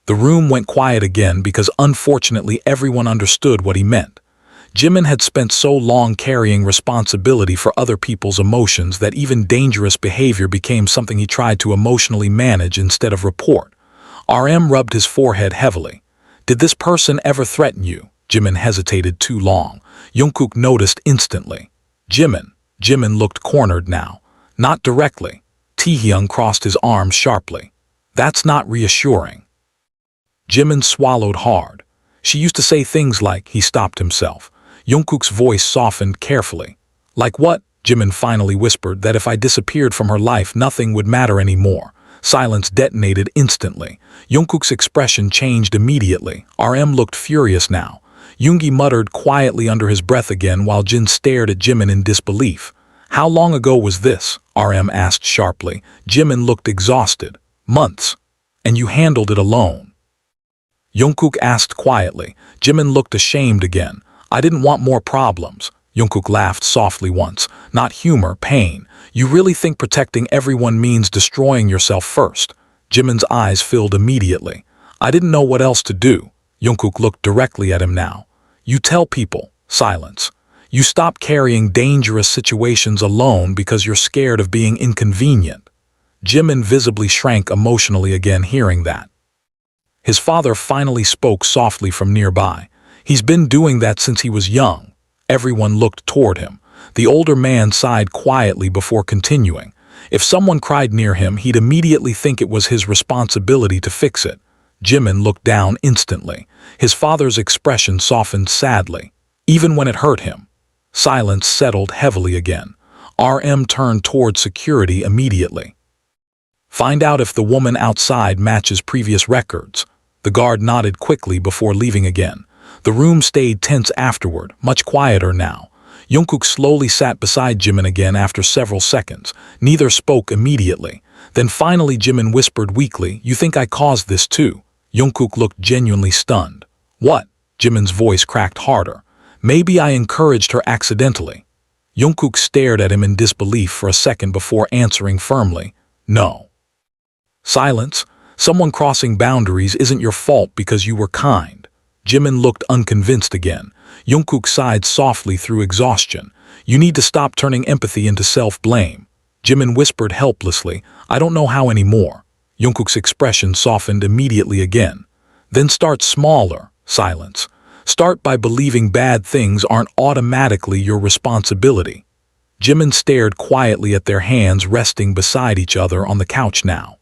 The room went quiet again because unfortunately everyone understood what he meant. Jimin had spent so long carrying responsibility for other people's emotions that even dangerous behavior became something he tried to emotionally manage instead of report. RM rubbed his forehead heavily. "Did this person ever threaten you?" Jimin hesitated too long. Jungkook noticed instantly. Jimin looked cornered now. "Not directly." Taehyung crossed his arms sharply. "That's not reassuring." Jimin swallowed hard. "She used to say things like," he stopped himself. Jungkook's voice softened carefully. "Like what?" Jimin finally whispered, "that if I disappeared from her life, nothing would matter anymore." Silence detonated instantly. Jungkook's expression changed immediately. RM looked furious now. Yoongi muttered quietly under his breath again while Jin stared at Jimin in disbelief. "How long ago was this?" RM asked sharply. Jimin looked exhausted. "Months." "And you handled it alone?" Jungkook asked quietly. Jimin looked ashamed again. I didn't want more problems. Jungkook laughed softly once. Not humor, pain. You really think protecting everyone means destroying yourself first? Jimin's eyes filled immediately. I didn't know what else to do. Jungkook looked directly at him now. You tell people. Silence. You stop carrying dangerous situations alone because you're scared of being inconvenient. Jimin visibly shrank emotionally again hearing that. His father finally spoke softly from nearby. He's been doing that since he was young. Everyone looked toward him. The older man sighed quietly before continuing. If someone cried near him, he'd immediately think it was his responsibility to fix it. Jimin looked down instantly. His father's expression softened sadly, even when it hurt him. Silence settled heavily again. RM turned toward security immediately. Find out if the woman outside matches previous records. The guard nodded quickly before leaving again. The room stayed tense afterward, much quieter now. Jungkook slowly sat beside Jimin again after several seconds. Neither spoke immediately. Then finally Jimin whispered weakly, You think I caused this too? Jungkook looked genuinely stunned. What? Jimin's voice cracked harder. Maybe I encouraged her accidentally. Jungkook stared at him in disbelief for a second before answering firmly, No. Silence. Someone crossing boundaries isn't your fault because you were kind. Jimin looked unconvinced again. Jungkook sighed softly through exhaustion. You need to stop turning empathy into self-blame. Jimin whispered helplessly, I don't know how anymore. Jungkook's expression softened immediately again. Then start smaller. Silence. Start by believing bad things aren't automatically your responsibility. Jimin stared quietly at their hands resting beside each other on the couch now.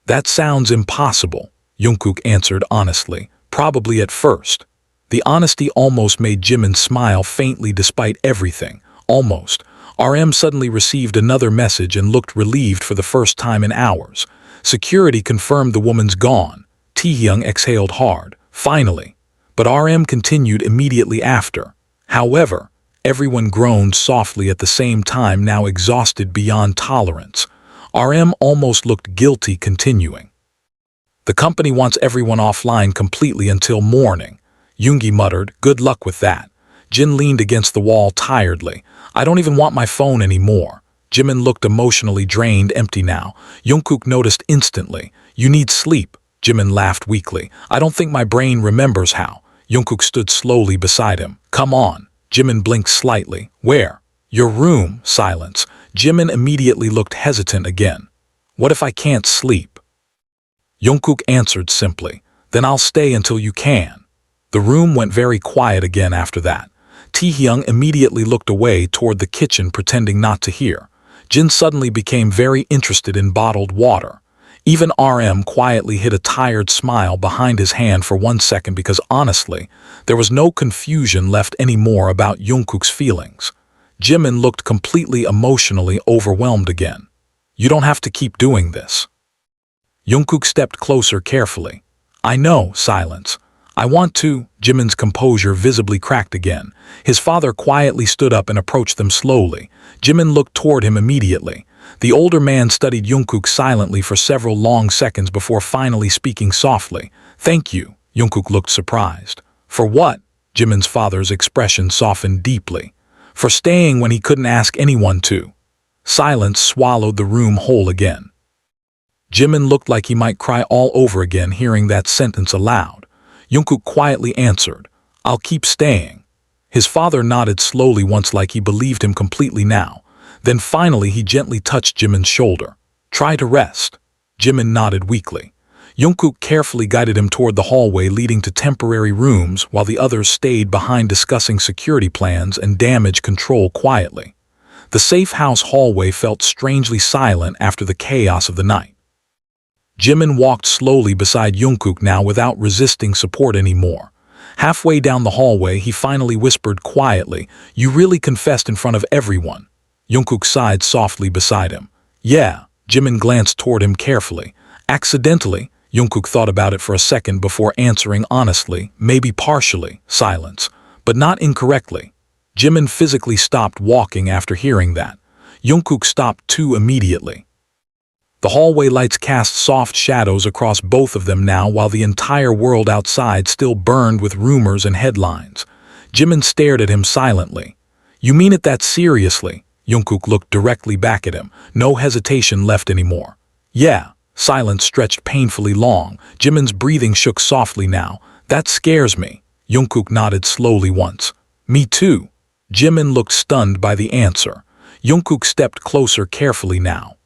That sounds impossible, Jungkook answered honestly, probably at first. The honesty almost made Jimin smile faintly despite everything. Almost. RM suddenly received another message and looked relieved for the first time in hours. Security confirmed the woman's gone. Taehyung exhaled hard. Finally. But RM continued immediately after. However, everyone groaned softly at the same time, now exhausted beyond tolerance. RM almost looked guilty continuing. The company wants everyone offline completely until morning. Yoongi muttered, Good luck with that. Jin leaned against the wall tiredly. I don't even want my phone anymore. Jimin looked emotionally drained, empty now. Jungkook noticed instantly. You need sleep. Jimin laughed weakly. I don't think my brain remembers how. Jungkook stood slowly beside him. Come on. Jimin blinked slightly. Where? Your room. Silence. Jimin immediately looked hesitant again. What if I can't sleep? Jungkook answered simply. Then I'll stay until you can. The room went very quiet again after that. Taehyung immediately looked away toward the kitchen pretending not to hear. Jin suddenly became very interested in bottled water. Even RM quietly hid a tired smile behind his hand for 1 second because honestly, there was no confusion left anymore about Jungkook's feelings. Jimin looked completely emotionally overwhelmed again. You don't have to keep doing this. Jungkook stepped closer carefully. I know. Silence. I want to. Jimin's composure visibly cracked again. His father quietly stood up and approached them slowly. Jimin looked toward him immediately. The older man studied Jungkook silently for several long seconds before finally speaking softly. Thank you. Jungkook looked surprised. For what? Jimin's father's expression softened deeply. For staying when he couldn't ask anyone to. Silence swallowed the room whole again. Jimin looked like he might cry all over again hearing that sentence aloud. Jungkook quietly answered, I'll keep staying. His father nodded slowly once like he believed him completely now. Then finally he gently touched Jimin's shoulder. Try to rest. Jimin nodded weakly. Jungkook carefully guided him toward the hallway leading to temporary rooms while the others stayed behind discussing security plans and damage control quietly. The safe house hallway felt strangely silent after the chaos of the night. Jimin walked slowly beside Jungkook now without resisting support anymore. Halfway down the hallway, he finally whispered quietly, You really confessed in front of everyone. Jungkook sighed softly beside him. Yeah. Jimin glanced toward him carefully. Accidentally. Jungkook thought about it for a second before answering honestly, maybe partially. Silence. But not incorrectly. Jimin physically stopped walking after hearing that. Jungkook stopped too immediately. The hallway lights cast soft shadows across both of them now while the entire world outside still burned with rumors and headlines. Jimin stared at him silently. "You mean it that seriously?" Jungkook looked directly back at him, no hesitation left anymore. "Yeah." Silence stretched painfully long. Jimin's breathing shook softly now. "That scares me." Jungkook nodded slowly once. "Me too." Jimin looked stunned by the answer. Jungkook stepped closer carefully now.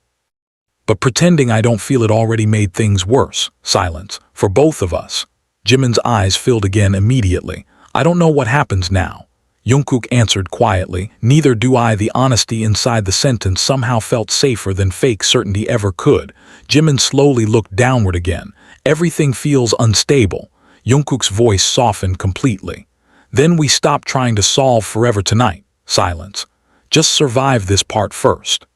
"But pretending I don't feel it already made things worse." Silence. "For both of us." Jimin's eyes filled again immediately. "I don't know what happens now." Jungkook answered quietly. "Neither do I." The honesty inside the sentence somehow felt safer than fake certainty ever could. Jimin slowly looked downward again. "Everything feels unstable." Jungkook's voice softened completely. "Then we stop trying to solve forever tonight." Silence. "Just survive this part first."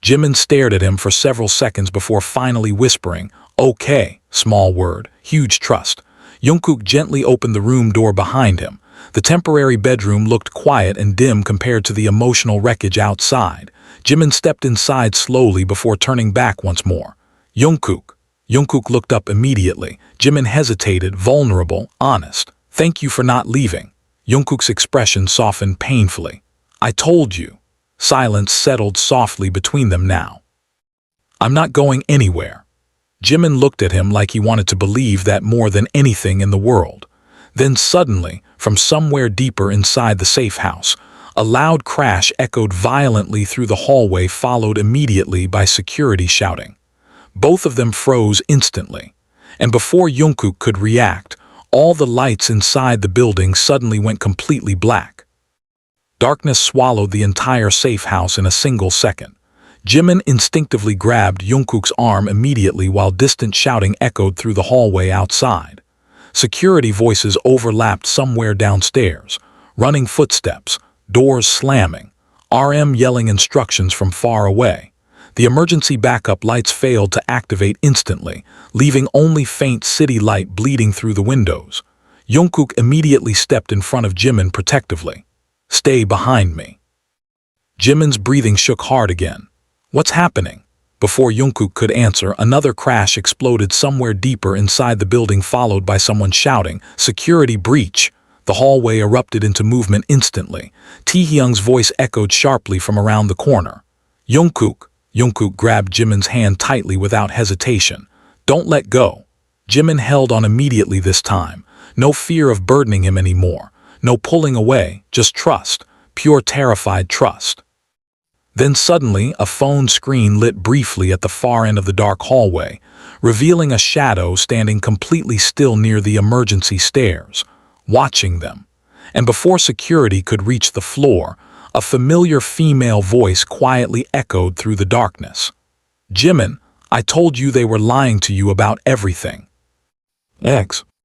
Jimin stared at him for several seconds before finally whispering, "Okay," small word, huge trust. Jungkook gently opened the room door behind him. The temporary bedroom looked quiet and dim compared to the emotional wreckage outside. Jimin stepped inside slowly before turning back once more. "Jungkook." Jungkook looked up immediately. Jimin hesitated, vulnerable, honest. "Thank you for not leaving." Jungkook's expression softened painfully. "I told you." Silence settled softly between them now. "I'm not going anywhere." Jimin looked at him like he wanted to believe that more than anything in the world. Then suddenly, from somewhere deeper inside the safe house, a loud crash echoed violently through the hallway, followed immediately by security shouting. Both of them froze instantly, and before Jungkook could react, all the lights inside the building suddenly went completely black. Darkness swallowed the entire safe house in a single second. Jimin instinctively grabbed Jungkook's arm immediately while distant shouting echoed through the hallway outside. Security voices overlapped somewhere downstairs, running footsteps, doors slamming, RM yelling instructions from far away. The emergency backup lights failed to activate instantly, leaving only faint city light bleeding through the windows. Jungkook immediately stepped in front of Jimin protectively. "Stay behind me." Jimin's breathing shook hard again. "What's happening?" Before Jungkook could answer, another crash exploded somewhere deeper inside the building, followed by someone shouting, "Security breach!" The hallway erupted into movement instantly. Taehyung's voice echoed sharply from around the corner. "Jungkook!" Jungkook grabbed Jimin's hand tightly without hesitation. "Don't let go." Jimin held on immediately this time. No fear of burdening him anymore. No pulling away, just trust, pure terrified trust. Then suddenly, a phone screen lit briefly at the far end of the dark hallway, revealing a shadow standing completely still near the emergency stairs, watching them. And before security could reach the floor, a familiar female voice quietly echoed through the darkness. "Jimin, I told you they were lying to you about everything." X.